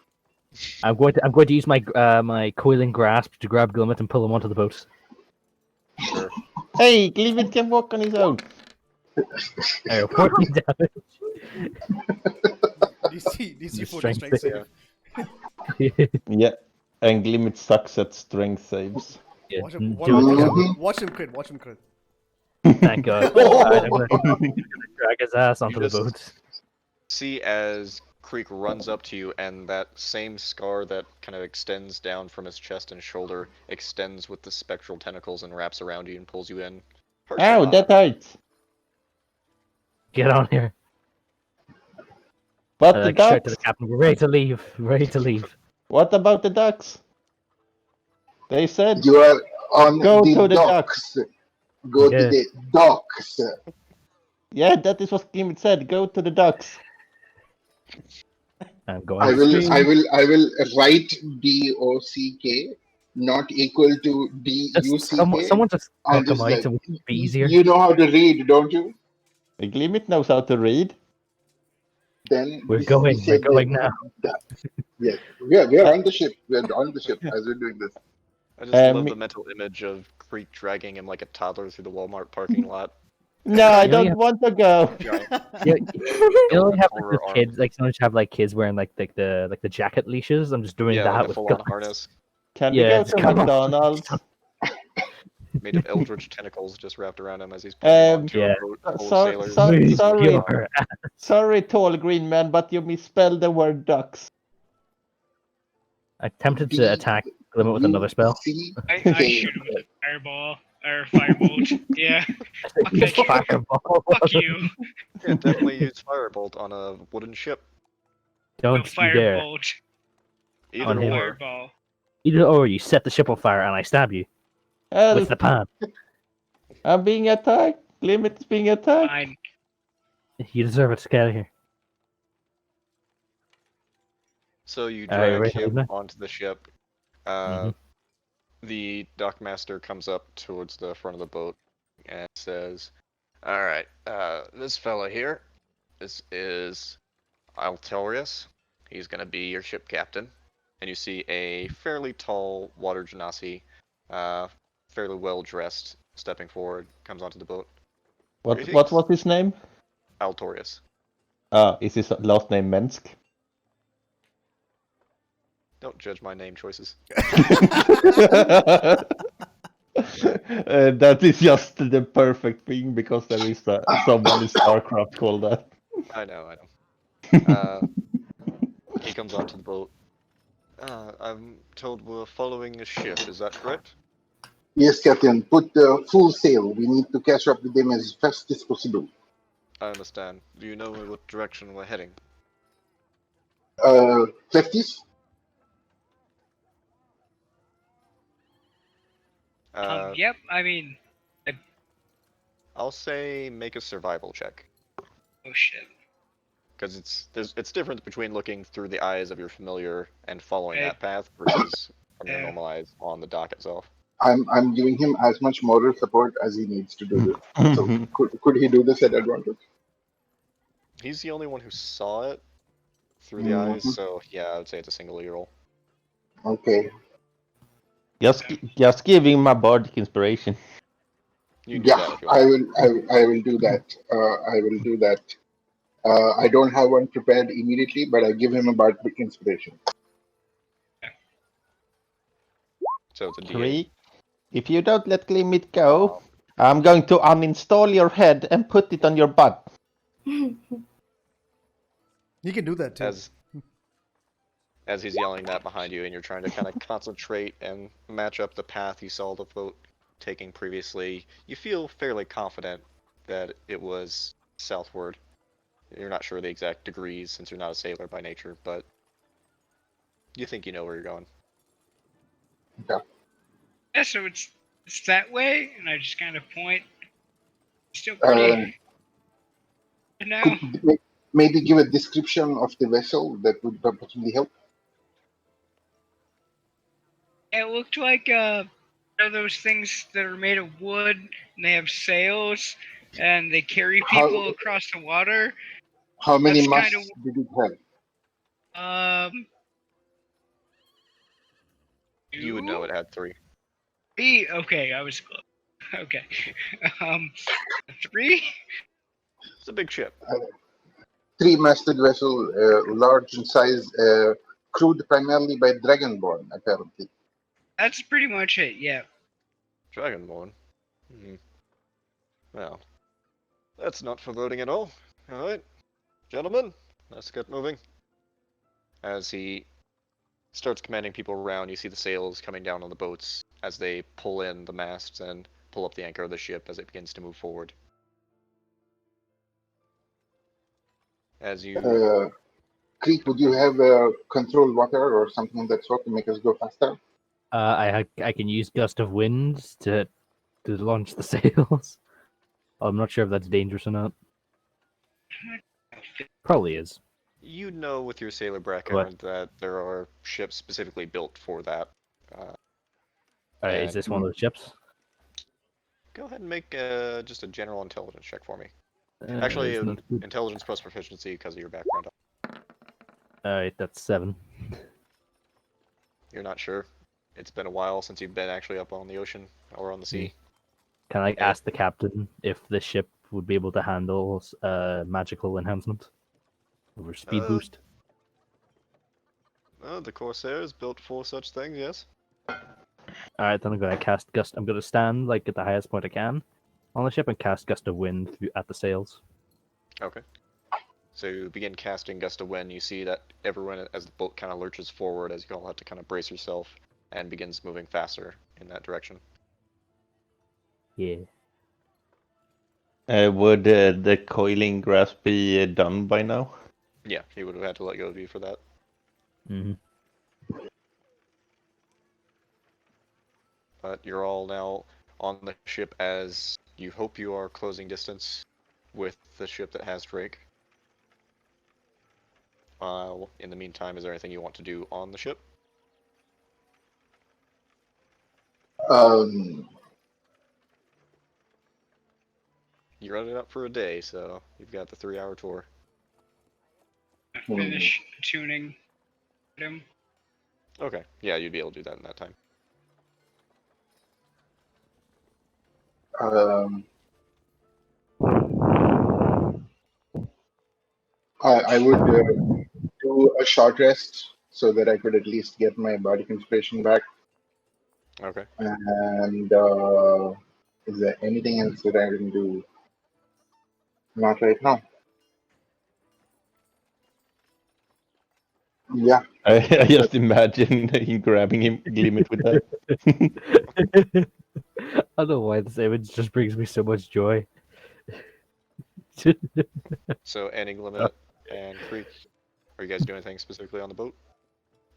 I'm going to use my my coiling grasp to grab Glimmet and pull him onto the boat. Sure. Hey, Glimmet can walk on his own. I 14 damage. DC 40 Strength strength save. Yeah, and Glimmet sucks at strength saves. Yeah, Watch him, do it. watch him crit. Watch him crit. Thank God. Alright, I'm gonna drag his ass onto the just- boat. See as Creek runs up to you, and that same scar that kind of extends down from his chest and shoulder extends with the spectral tentacles and wraps around you and pulls you in. Hurts a Ow, lot. that hurts. Get on here. But I the like shout to ducks? the captain. We're ready to leave. Ready to leave. What about the ducks? They said You are on go the to the docks. Go to Yeah. the docks. yeah, that is what Gimit said. Go to the docks. I'm going to stream. I will write DOCK, not equal to Just DUCK. someone just And talk him just out like, and it'd be easier. you know how to read, don't you? Glimit knows how to read. Then We're this going said now. Yes, we are on the ship. We are on the ship as we're doing this. I just love me- the mental image of Creek dragging him like a toddler through the Walmart parking lot. No, I You know, don't want to go. Giant Yeah, you know, you have like horror those arm. kids, like sometimes you have like kids wearing like the jacket leashes. I'm just doing Yeah, that like the with full-on guns. harness Can Yeah, we go just to come on. McDonald's? made of eldritch tentacles just wrapped around him as he's pointing onto yeah. a boat full of sailors. Move sorry, your ass. sorry, tall green man, but you misspelled the word ducks. I attempted to attack Glimmet with another spell. I shoot him with a fireball or firebolt. Yeah. Fuck that shit. Fireball. Fuck you. Yeah, definitely use firebolt on a wooden ship. No Don't you dare. firebolt. Either On him. or. Fireball. Either or you set the ship on fire and I stab you Help, with the pan. I'm being attacked. Glimmet is being attacked. Fine. You deserve it. Just get out of here. So you Alright, drag right, him Ligma? onto the ship. Mhm. The dockmaster comes up towards the front of the boat and says, "Alright, this fella here, this is Altorius. He's going to be your ship captain." And you see a fairly tall water genasi, fairly well dressed, stepping forward, comes onto the boat. What was his name? Altorius. Is his last name Mensk? Don't judge my name choices. That is just the perfect thing because there is someone in StarCraft called that. I know. He comes onto the boat. I'm told we're following a ship, is that correct? Yes, Captain. Put full sail. We need to catch up with them as fast as possible. I understand. Do you know what direction we're heading? Lefties? Yep, I mean, I'll say make a survival check. oh shit. Because it's different between looking through the eyes of your familiar and following Okay. that path versus from your Yeah. normal eyes on the dock itself. I'm giving him as much moral support as he needs to do this. So could he do this at advantage? He's the only one who saw it through the eyes, so yeah, I would say it's a single roll. Okay. Just giving my bardic inspiration. You can do that Yeah, if you want. I will do that. I will do that. I don't have one prepared immediately, but I give him a bardic inspiration. So it's a D8. 3. If you don't let Glimmet go, I'm going to uninstall your head and put it on your butt. You can do that too. As he's yelling that behind you, and you're trying to kind of concentrate and match up the path you saw the boat taking previously, you feel fairly confident that it was southward. You're not sure the exact degrees since you're not a sailor by nature, but you think you know where you're going. Yeah, so it's that way, and I just kind of point. Still pretty. Now, Could maybe give a description of the vessel that would possibly help. it looked like one of those things that are made of wood, and they have sails, and they carry people across the water. How many That's masts kind did it have? You would know it had 3. Okay, I was close. Okay, 3. It's a big ship. 3-masted vessel, large in size, crewed primarily by Dragonborn, apparently. That's pretty much it. Yeah. Dragonborn. Well, that's not foreboding at all. Alright, gentlemen, let's get moving. As he starts commanding people around, you see the sails coming down on the boats as they pull in the masts and pull up the anchor of the ship as it begins to move forward. As you... Creek, would you have control water or something of that sort to make us go faster? I can use gust of wind to launch the sails. I'm not sure if that's dangerous or not. Probably is. You know with your sailor background What? that there are ships specifically built for that. Is And this one of those ships? go ahead and make just a general intelligence check for me. Uh, Actually, it's not good. intelligence plus proficiency because of your background. Alright, that's 7. You're not sure. It's been a while since you've been actually up on the ocean or on the sea. Can I Yeah. ask the captain if the ship would be able to handle magical enhancement over speed boost? The Corsair is built for such things, yes. Alright, then I'm gonna cast gust. I'm gonna stand like at the highest point I can on the ship and cast gust of wind at the sails. Okay. So you begin casting Gust of Wind. You see that everyone, as the boat kind of lurches forward, as you all have to kind of brace yourself, and begins moving faster in that direction. Yeah. Would the coiling grasp be done by now? Yeah, he would have had to let go of you for that. Mm-hmm. But you're all now on the ship as you hope you are closing distance with the ship that has Drake. In the meantime, is there anything you want to do on the ship? Um, You're running up for a day, so you've got the 3-hour tour. Finish tuning him. Okay, yeah, you'd be able to do that in that time. um, I would do a short rest so that I could at least get my body inspiration back. Okay. And is there anything else that I can do? Not right now. Yeah. I just imagine him grabbing him, Glimmet with that. I don't know why this image just brings me so much joy. So, ending limit and Creek, are you guys doing anything specifically on the boat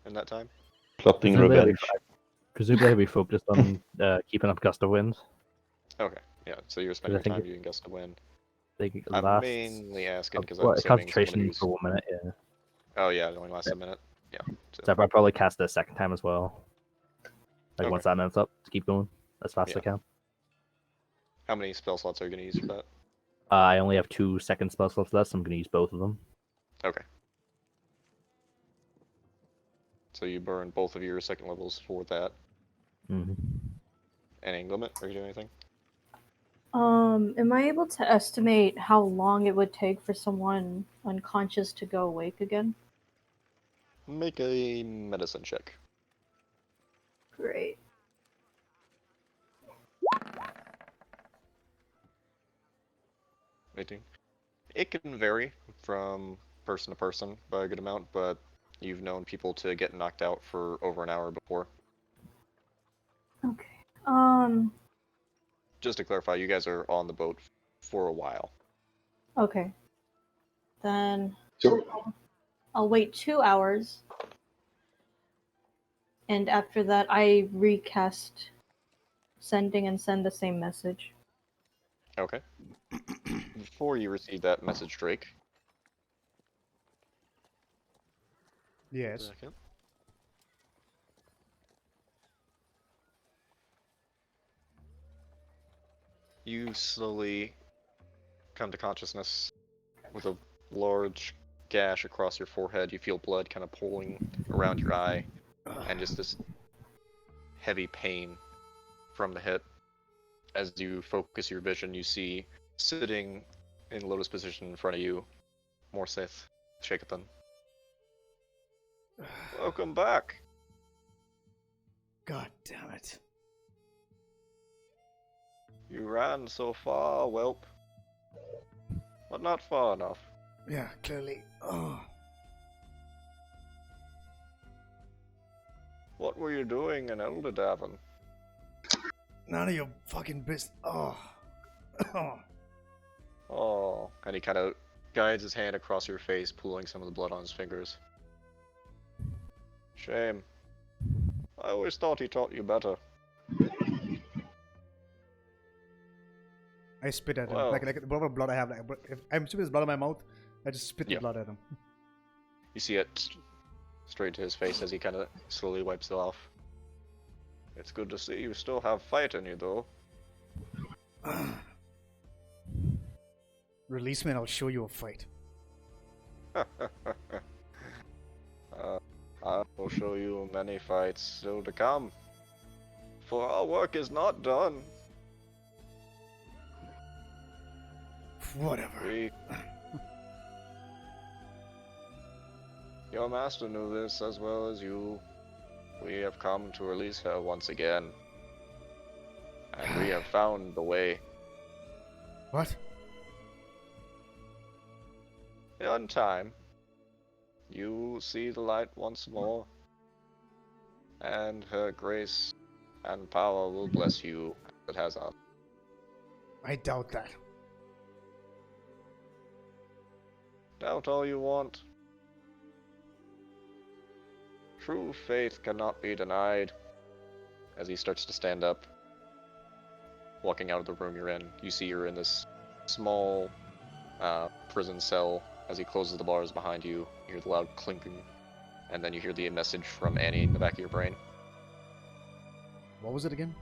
in that time? Plotting Presumably revenge. Presumably I'll be focused on keeping up gust of wind. Okay, yeah, so you're spending I your think time doing Gust of Wind. I think it I'm lasts. mainly asking because I'm Well, assuming someone concentration who's... for 1 minute, yeah. Oh yeah, it only lasts a minute. Yeah. So I'll probably cast it a second time as well. Like Okay. once that minute's up, to keep going as fast as I Yeah. can. How many spell slots are you going to use for that? I only have 2 second spell slots left, so I'm going to use both of them. Okay. So you burn both of your second levels for that. Mm-hmm. Any limit? Are you doing anything? Am I able to estimate how long it would take for someone unconscious to go awake again? Make a medicine check. Great. It can vary from person to person by a good amount, but you've known people to get knocked out for over an hour before. Okay. Just to clarify, you guys are on the boat for a while. Okay. Then So I'll wait 2 hours. And after that, I recast sending and send the same message. Okay. Before you receive that message, Drake. Yes. Second. You slowly come to consciousness with a large gash across your forehead. You feel blood kind of pooling around your eye, and just this heavy pain from the hit. As you focus your vision, you see sitting in lotus position in front of you, Morseth Shakathan. Welcome back. God damn it. You ran so far, whelp. But not far enough. Yeah, clearly. Oh. What were you doing in Elderdavon? None of your fucking business. Oh. Oh. Oh, and he kind of guides his hand across your face, pulling some of the blood on his fingers. Shame. I always thought he taught you better. I spit at him. Well. Like whatever blood I have. Like, if I'm spitting his blood in my mouth, I just spit the Yeah. blood at him. You see it straight to his face as he kind of slowly wipes it off. It's good to see you still have fight in you, though. Release me and I'll show you a fight. I will show you many fights still to come. For our work is not done. Whatever. Your master knew this as well as you. We have come to release her once again. And we have found the way. What? In time, you will see the light once more. And her grace and power will bless you as it has us. I doubt that. Doubt all you want. True faith cannot be denied. As he starts to stand up, walking out of the room you're in, you see you're in this small prison cell. As he closes the bars behind you, you hear the loud clinking, and then you hear the message from Annie in the back of your brain. What was it again?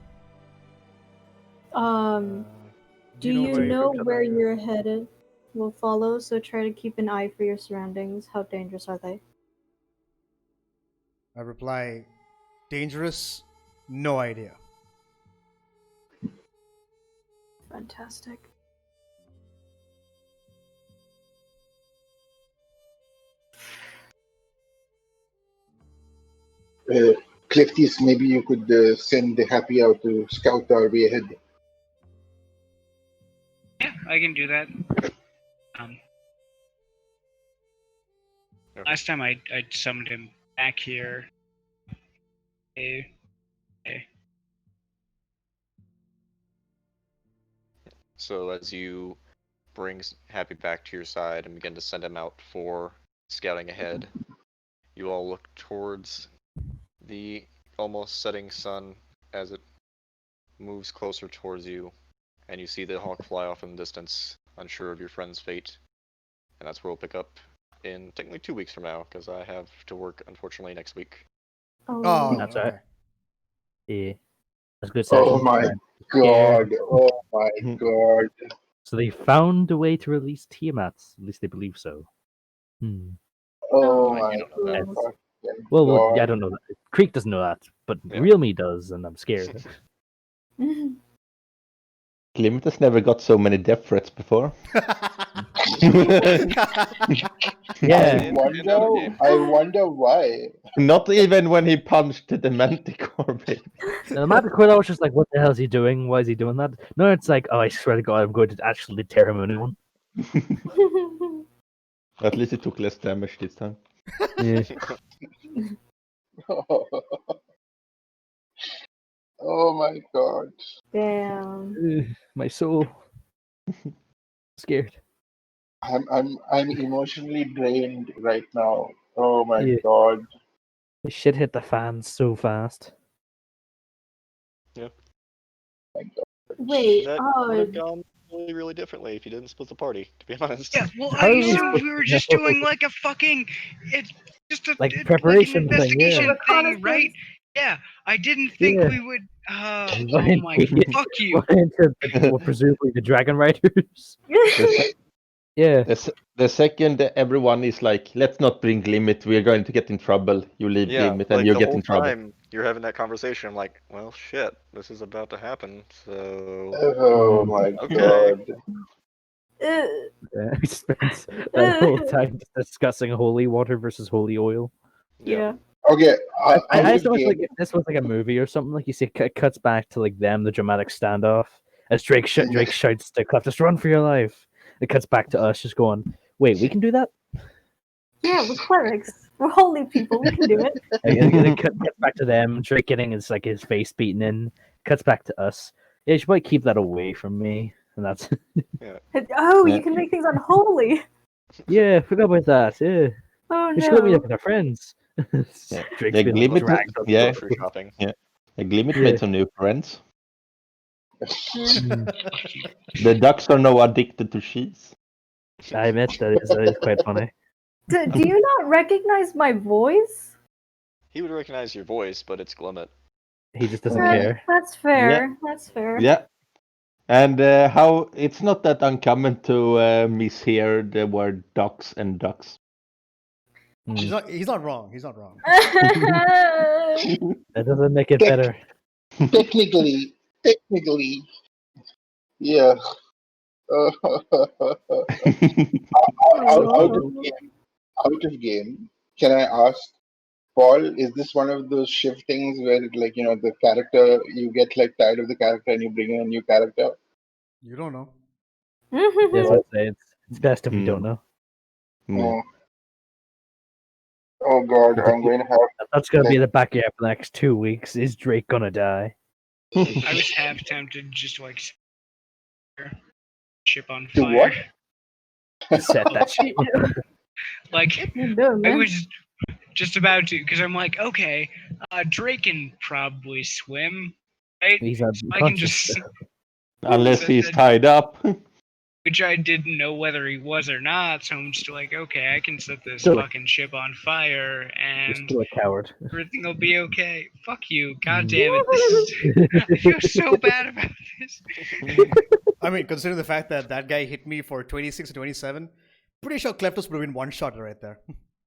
Do you know you're where you're headed? Will follow, so try to keep an eye for your surroundings. How dangerous are they? I reply, dangerous? No idea. Fantastic. Clifties, maybe you could send the Happy out to scout our way ahead. Yeah, I can do that. Last time I summoned him back here. Okay. So as you bring Happy back to your side and begin to send him out for scouting ahead, you all look towards the almost setting sun as it moves closer towards you, and you see the hawk fly off in the distance, unsure of your friend's fate. And that's where we'll pick up in technically 2 weeks from now, because I have to work, unfortunately, next week. Oh, That's okay. right. Yeah. That's a good session. Oh my god! Oh my god! So they found a way to release Tiamats. At least they believe so. Oh You my don't know that. god! Well, yeah, I don't know that. Creek doesn't know that, but Yeah. real me does, and I'm scared. Clement has never got so many death threats before. Yeah. I wonder why. Not even when he punched the Manticore, baby. The Manticore, I was just like, what the hell is he doing? Why is he doing that? No, it's like, oh, I swear to God, I'm going to actually tear him a new one. At least it took less damage this time. Yeah. Oh my god! Damn. My soul. Scared. I'm emotionally drained right now. Oh my Yeah. god! This shit hit the fan so fast. Wait, That would have gone really, really differently if you didn't split the party, to be honest. Yeah, well, How I is assumed this- we were just doing like a fucking, it's just a Like an preparation thing, investigation yeah. thing, right? Yeah, I didn't think Yeah. we would. Oh Right. my, fuck you. Well, presumably the Dragon Riders. Yeah. The second everyone is like, let's not bring Glimmet, we're going to get in trouble. You leave Yeah, Glimmet and like you the get whole in trouble. time you're having that conversation, I'm like, well, shit, this is about to happen, so... Oh my Okay. god! Ugh. Yeah, we spent that whole time discussing holy water versus holy oil. Yeah. Okay, I just wish like this was like a movie or something. Like you see, it cuts back to like them, the dramatic standoff, as Drake shouts to Cliff, "Just run for your life!" It cuts back to us, just going, "Wait, we can do that." Yeah, we're clerics. We're holy people. We can do it. And it cuts back to them, Drake getting his face beaten in. Cuts back to us. Yeah, you should probably keep that away from me. And that's Oh, Yeah. you can make things unholy. yeah, forgot about that. Yeah, Oh we should go meet no. up with our friends. Yeah. Drake's The been Glimmet, dragged up. yeah, Grocery shopping. the Glimmet Yeah. made some new friends. Mm. Fuck you. The ducks are now addicted to cheese. I admit that is quite funny. Do you not recognize my voice? He would recognize your voice, but it's Glimmet. He just doesn't Yeah. care. That's fair. That's fair. Yeah. And how it's not that uncommon to mishear the word ducks and ducks. He's not wrong. He's not wrong. That doesn't make it Tech- better. Technically, yeah. Out of game, can I ask, Paul, is this one of those shiftings where, like, the character, you get, like, tired of the character and you bring in a new character? You don't know. Yes, I'd say it's best if we Hmm. don't know. Oh. Oh, God, I'm going to have... That's gonna be in the back of your head for the next 2 weeks. Is Drake gonna die? I was half tempted just to like ship on To fire. what? Set that shit. Like No, I man. was just about to, because I'm like, okay, Drake can probably swim, right? He's So I can unconscious. just, Unless So he's that- tied up. which I didn't know whether he was or not. So I'm just like, okay, I can set this Still a- fucking ship on fire You're and still a coward. everything will be okay. Fuck you, god damn it! This is, I feel so bad about this. I mean, considering the fact that that guy hit me for 26 or 27, pretty sure Cleftus would have been one shot right there.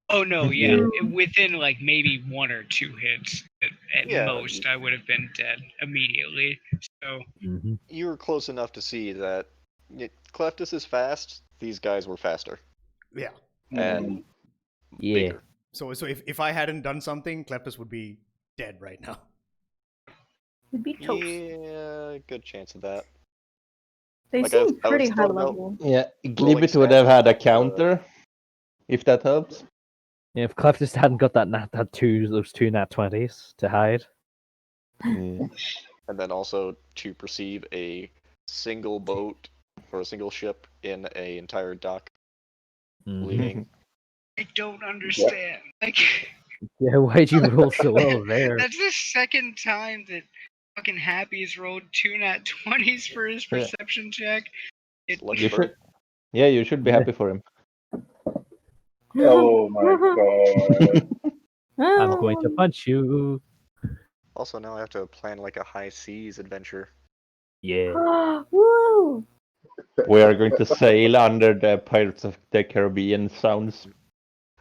Oh no, yeah. Within like maybe 1 or 2 hits at Yeah. most, I would have been dead immediately. So Mm-hmm. You were close enough to see that Cleftus is fast. These guys were faster Yeah. and Yeah. bigger. So if I hadn't done something, Cleftus would be dead right now. It'd be toast. Yeah, good chance of that. They Like, I was- seem I was pretty high thought about- level. Yeah, Glibbit would have had a counter, if that helps. Yeah, if Clef just hadn't got those two nat 20s to hide. Yeah. And then also to perceive a single boat or a single ship in an entire dock Mhm. bleeding. I don't understand. Like Yeah, why'd you roll so well there? that's the second time that fucking Happy's rolled 2 nat 20s for his Yeah. perception check. It Lucky You bird. should, yeah, you should be happy for him. Oh, my God. I'm going to punch you. Also, now I have to plan like a high seas adventure. Yeah. Woo! We are going to sail under the Pirates of the Caribbean sounds.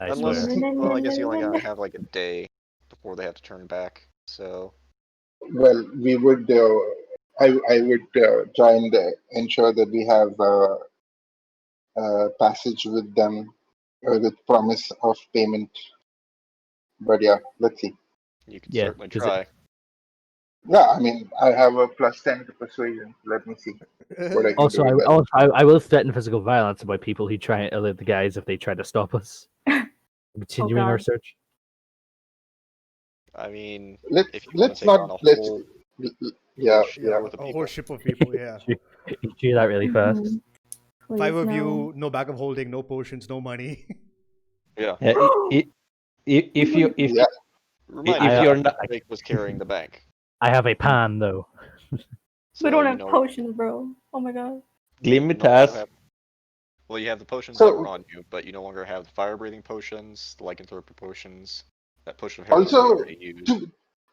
I Unless, swear. well, I guess you only gotta have like a day before they have to turn back. So Well, we would... I would try and ensure that we have passage with them with promise of payment. But yeah, let's see. you can Yeah, certainly 'cause try. Yeah, I mean, I have a +10 to persuasion. Let me see what I can Also, do with that. I will threaten physical violence about people who try the guys if they try to stop us. Continuing our God. search. I mean, Let's if you want let's to take on a not let's whole yeah ship yeah. worth of A people, whole ship of people, yeah. You do that really fast. Mhm. Please, 5 of no. you, no bag of holding, no potions, no money. yeah. Yeah, if you Yeah. Remind If me you're that not- Drake was carrying the bank. I have a pan though. So, We don't you have know, potions, bro. Oh my god. Glimmet no longer has, have- Well, you have the potions So- that were on you, but you no longer have the fire-breathing potions, the lycanthropy potions, that potion of Also, heroism that you used.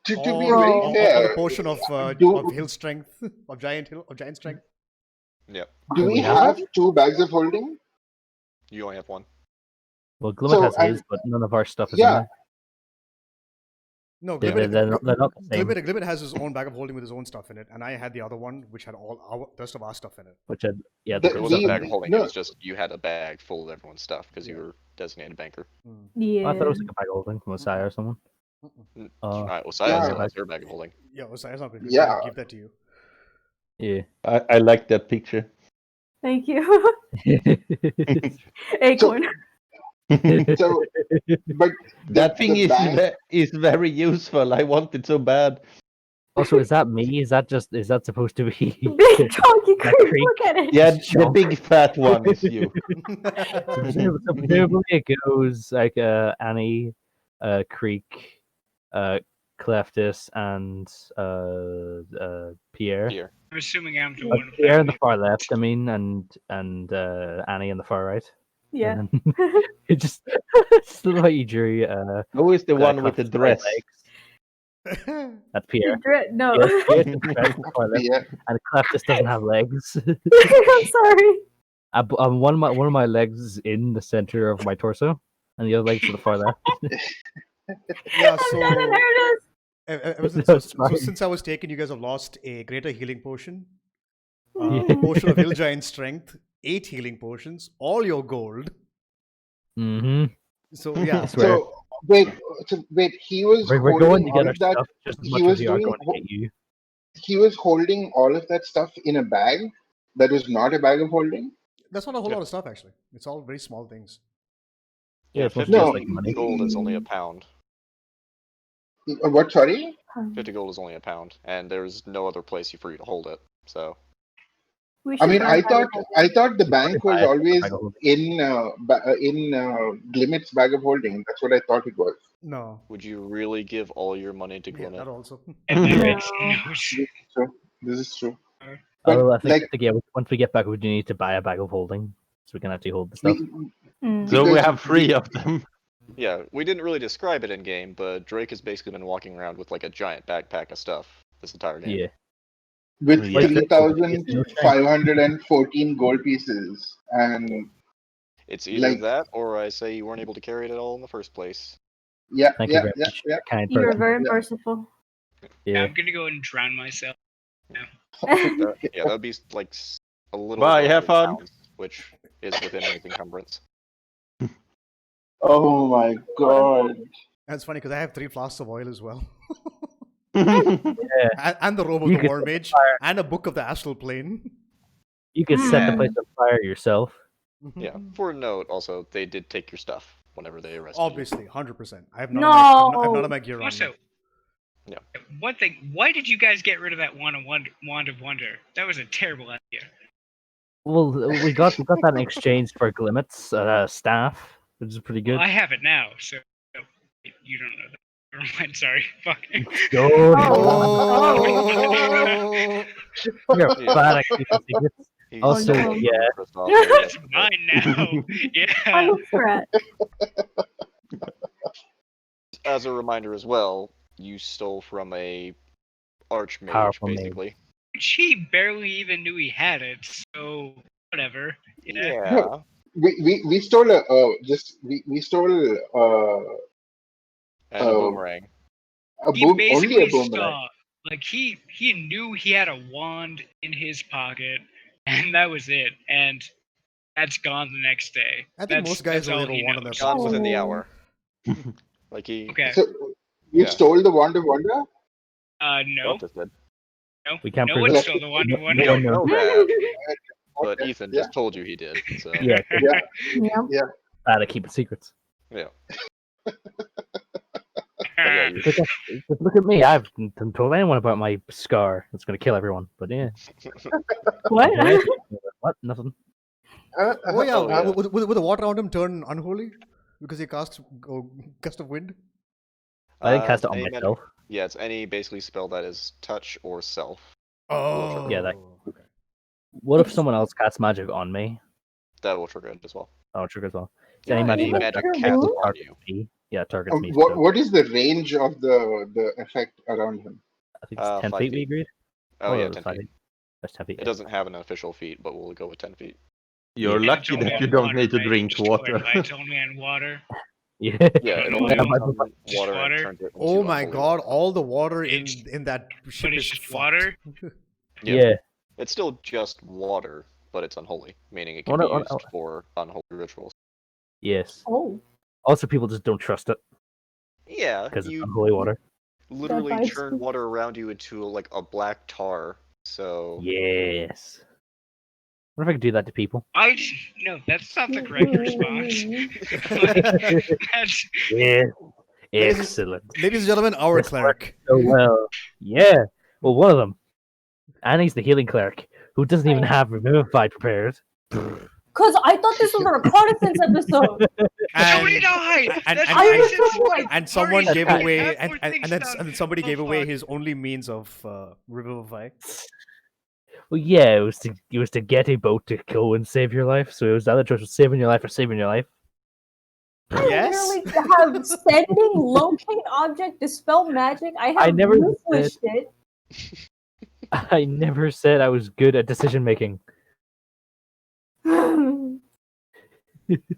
To be Or- very or fair, the potion of do- hill strength, of giant strength. Yep, do we we have have 2 bags of holding? you only have one. Well, Glimmet So, has I'm- his, but none of our stuff is Yeah. in there. No, They're, Glibbit, they're not the same. Glibbit has his own bag of holding with his own stuff in it, and I had the other one which had all the rest of our stuff in it. Which had, yeah, The- It wasn't we- a bag of holding, no. it was just you had a bag full of everyone's stuff because you were designated banker. Yeah. I thought it was like a bag of holding from Messiah or someone. Alright, Osiris Yeah. still has their bag of holding. Yeah, Osiris not going to Yeah. give that to you. Yeah. I like that picture. Thank you. Acorn. So, but That thing the bag, is very useful. I want it so bad. Also, is that me? Is that supposed to be? Big chunky creep. creek. Look at it. Yeah, the Chunk. big fat one is you. So presumably it goes like Annie, Creek, Cleftis, and Pierre. Here. I'm assuming I'm the one. Pierre on the far left, I mean, and Annie on the far right. Yeah. And then it just looked like you drew. Who is the one with the Cleftis' dress? legs. That's Pierre. No. Pierre's the dress on the far left, Yeah. and Cleftis doesn't have legs. I'm sorry. One of my legs is in the center of my torso, and the other leg's to the far left. Yeah, I'm not an artist. ever since, No, it's so fine. since I was taken, you guys have lost a greater healing potion, Yeah. a potion of Hill Giant Strength, 8 healing potions, all your gold. Mm-hmm. So yeah, swear. So wait, he was We're holding going to all get our of that. stuff just as he much as was we are doing going to get you. He was holding all of that stuff in a bag that was not a bag of holding. that's not a whole Yeah. lot of stuff actually. It's all very small things. Yeah, it's 50 mostly No. just like money. gold is only a pound. What? Sorry. 50 gold is only a pound, and there's no other place for you to hold it. So We I should mean, buy I that thought again. the bank was buy a always bag of holding. in Glimit's bag of holding. That's what I thought it was. No, would you really give all your money to yeah, Glimmet? that also. And there is No. no. So this is true. But Although I think, like yeah, once we get back, we do need to buy a bag of holding, so we can actually hold the stuff. Mm. So we Because have 3 of them. Yeah, we didn't really describe it in game, but Drake has basically been walking around with like a giant backpack of stuff this entire game. Yeah. with Yeah. 3,514 gold pieces, and It's either Like- that, or I say you weren't able to carry it at all in the first place. yeah, Thank you yeah, very yeah, much. yeah. Kind You're person. very Yeah. merciful. Yeah. I'm gonna go and drown myself. Yeah, that would be like a little. Bye, over have 100 fun. pounds, which is within anything encumbrance. Oh my god. That's funny because I have 3 flasks of oil as well, Yeah. and the robe of You the could War set the Mage, fire. and a book of the Astral Plane. You could set the Yeah. place on fire yourself. Yeah. For a note, also they did take your stuff whenever they arrested Obviously, 100%. I have none, No. of, I have none of my gear on me. Also, Yeah. one thing. Why did you guys get rid of that wand of wonder? That was a terrible idea. Well, we got that in exchange for Glimit's staff, which is pretty good. Well, I have it now, so you don't know that. Never mind. Sorry. Fuck. Good. Oh! You're Yeah. bad at keeping secrets. He's Also, no. yeah. Christoph, It's mine now. Yeah. I'm a threat. As a reminder as well, you stole from a archmage, Powerful mage. basically. He barely even knew he had it, so whatever. Yeah. Yeah. We stole we stole And a boomerang. He only basically a boomerang. saw, like he knew he had a wand in his pocket, and that was it. And that's gone the next day. I think That's- most guys that's will all leave a he wand in their knows. pocket. Gone within the Oh. hour. Like he. Okay. So you Yeah. stole the wand of wonder? No, Leftis did. no, We can't no prove one it. stole the wand. No- One. no You one don't knows. know that, but Okay, Ethan yeah. just told you he did. So Yeah, Yeah. bad at keeping secrets. yeah. But yeah, you, Just look at me. I haven't told anyone about my scar. It's gonna kill everyone. But yeah. What? What? Nothing. Oh yeah, Oh, yeah. Would the water around him turn unholy because he cast gust of wind? I didn't cast it on any magic- myself. Yeah, it's any basically spell that is touch or self. Oh, Yeah, that- okay. What if someone else casts magic on me? That will trigger it as well. Oh, trigger as well. It's Yeah, any any magic magic that cast targets on you. me. Yeah, targets me. What so what is the range of the effect around him? I think it's 10 5 feet. We feet. agreed. Oh yeah, that's 10 5 feet. That's 10 feet. It doesn't have an official feat, but we'll go with 10 feet. You're And lucky it's only that you on don't water, need to right? drink Just to water. clarify, it's only on water. Yeah. Yeah, it Yeah, only but- becomes Just water water? and turns it into Oh my unholy god, water. all the water in It's- that ship But it's is just fucked. water. Yeah. It's still just water, but it's unholy, meaning it can Oh, no, be oh, used oh. for unholy rituals. Yes. Oh. Also, people just don't trust it Yeah, because it's you unholy water. literally vibes. turn water around you into like a black tar. So Yes. What if I could do that to people? No, that's not the correct response. That's, Yeah. Ladies- Excellent. Ladies and gentlemen, our This cleric. So well. Yeah. Well, one of them. Annie's the healing cleric who doesn't even have Revivified prepared. Because I thought this was a reconnaissance episode. So did I! and- That's and- why I and- said and And someone party gave started, away, half and, more and, things and then done. and somebody Oh, gave away fuck. his only means of revivify. Well, yeah, it was to get a boat to go and save your life. So it was the other choice was saving your life or saving your life. I Yes? literally have sending locate object, dispel magic. I have never useless shit. I never said I was good at decision making. I'm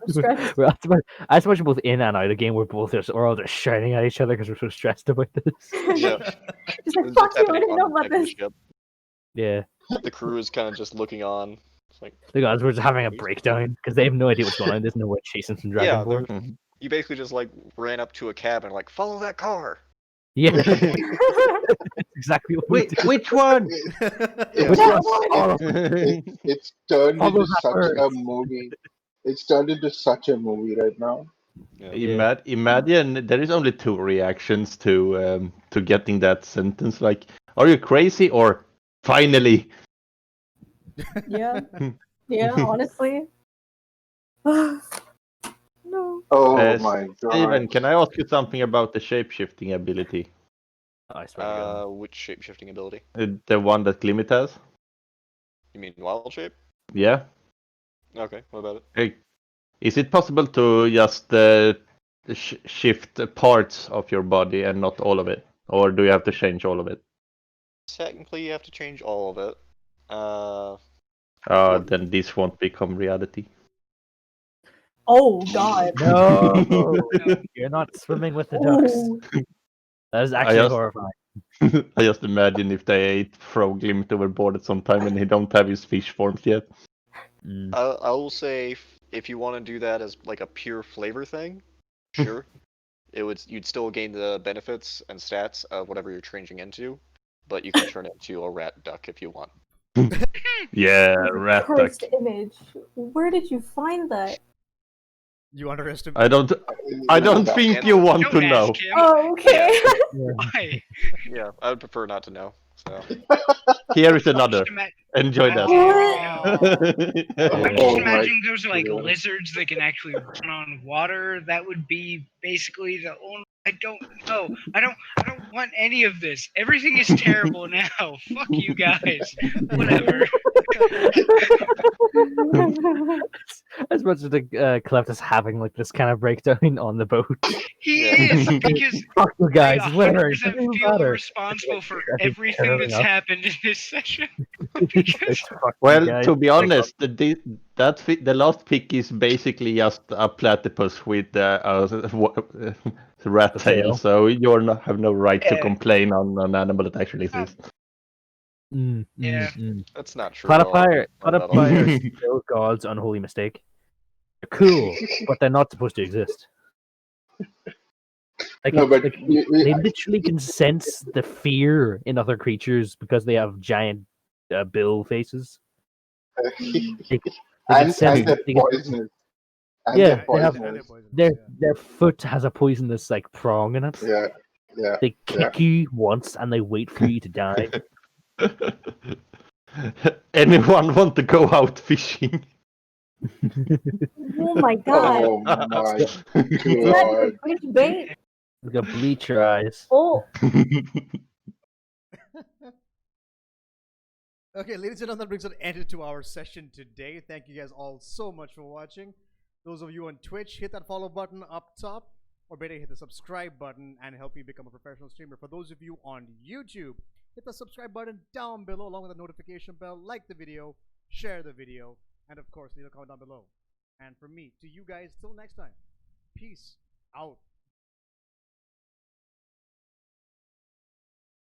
stressed. We're as much both in and out of the game. We're all just shouting at each other because we're so stressed about this. Yeah. Just like, It's fuck just you, I happening didn't know on the about deck of the this. ship. Yeah, The crew is kind of just looking on. It's like, the guys were just having a breakdown because they have no idea what's going on. There's no way chasing some yeah, dragonborn. they're- you basically just like ran up to a cabin, like follow that car. Yeah, that's exactly what we Wait, did. which one? Yeah. It's turned Follow into that such a bird. movie. It's turned into such a movie right now. Yeah. Imagine there is only two reactions to getting that sentence. Like, are you crazy or finally? Yeah. Yeah, honestly. No. Oh Uh, my Steven, god. can I ask you something about the shape-shifting ability? I swear to God. Which shape-shifting ability? The one that Glimmet has? You mean wild shape? Yeah. Okay, what about it? Hey, is it possible to just shift parts of your body and not all of it? Or do you have to change all of it? Technically, you have to change all of it. Then this won't become reality. Oh god. No, you're not swimming with the ducks. Ooh. That is actually just- horrifying. I just imagine if they throw Glimmet overboard at some time and he don't have his fish forms yet. Mm. I will say if you want to do that as like a pure flavor thing, sure. You'd still gain the benefits and stats of whatever you're changing into, but you can turn it into a rat duck if you want. Yeah, rat duck. Cursed image. Where did you find that? You underestimate. I don't think you want to Don't know. ask him. Oh, okay. Why? Yeah, I would prefer not to know. So Here is another. Just ima- Enjoy that. I'm Oh just my imagining those like God. lizards that can actually run on water. That would be basically the only. I don't know. I don't want any of this. Everything is terrible now. Fuck you guys. Whatever. As much as the Cleft is having like this kind of breakdown on the boat. He Yeah. is because Fuck you guys, I whatever. 100% It doesn't feel matter. responsible for It's everything tearing that's up. happened in this session. Because It's fuck you Well, guys. to be honest, the last pick is basically just a platypus with a rat A tail, tail. so have no right to Yeah. complain on an animal that actually exists. Yeah. that's not true. at all. Platypi Not at all. are still God's unholy mistake. They're cool, but they're not supposed to exist. Like, No, but like, you- they literally can sense the fear in other creatures because they have giant bill faces. They can and sense- they're they can- poisonous. And Yeah, they're they have- poisonous. Their foot has a poisonous like prong in it. Yeah, yeah. They kick you once and they wait for you to die. Anyone want to go out fishing? Oh my god. Oh my Is that god. bleach bait? Look at bleach your eyes. Oh, Okay, ladies and gentlemen, that brings an end to our session today. Thank you guys all so much for watching. Those of you on Twitch, hit that follow button up top, or better, hit the subscribe button and help me become a professional streamer. For those of you on YouTube, hit the subscribe button down below along with the notification bell, like the video, share the video, and of course, leave a comment down below. And from me to you guys, till next time, peace out.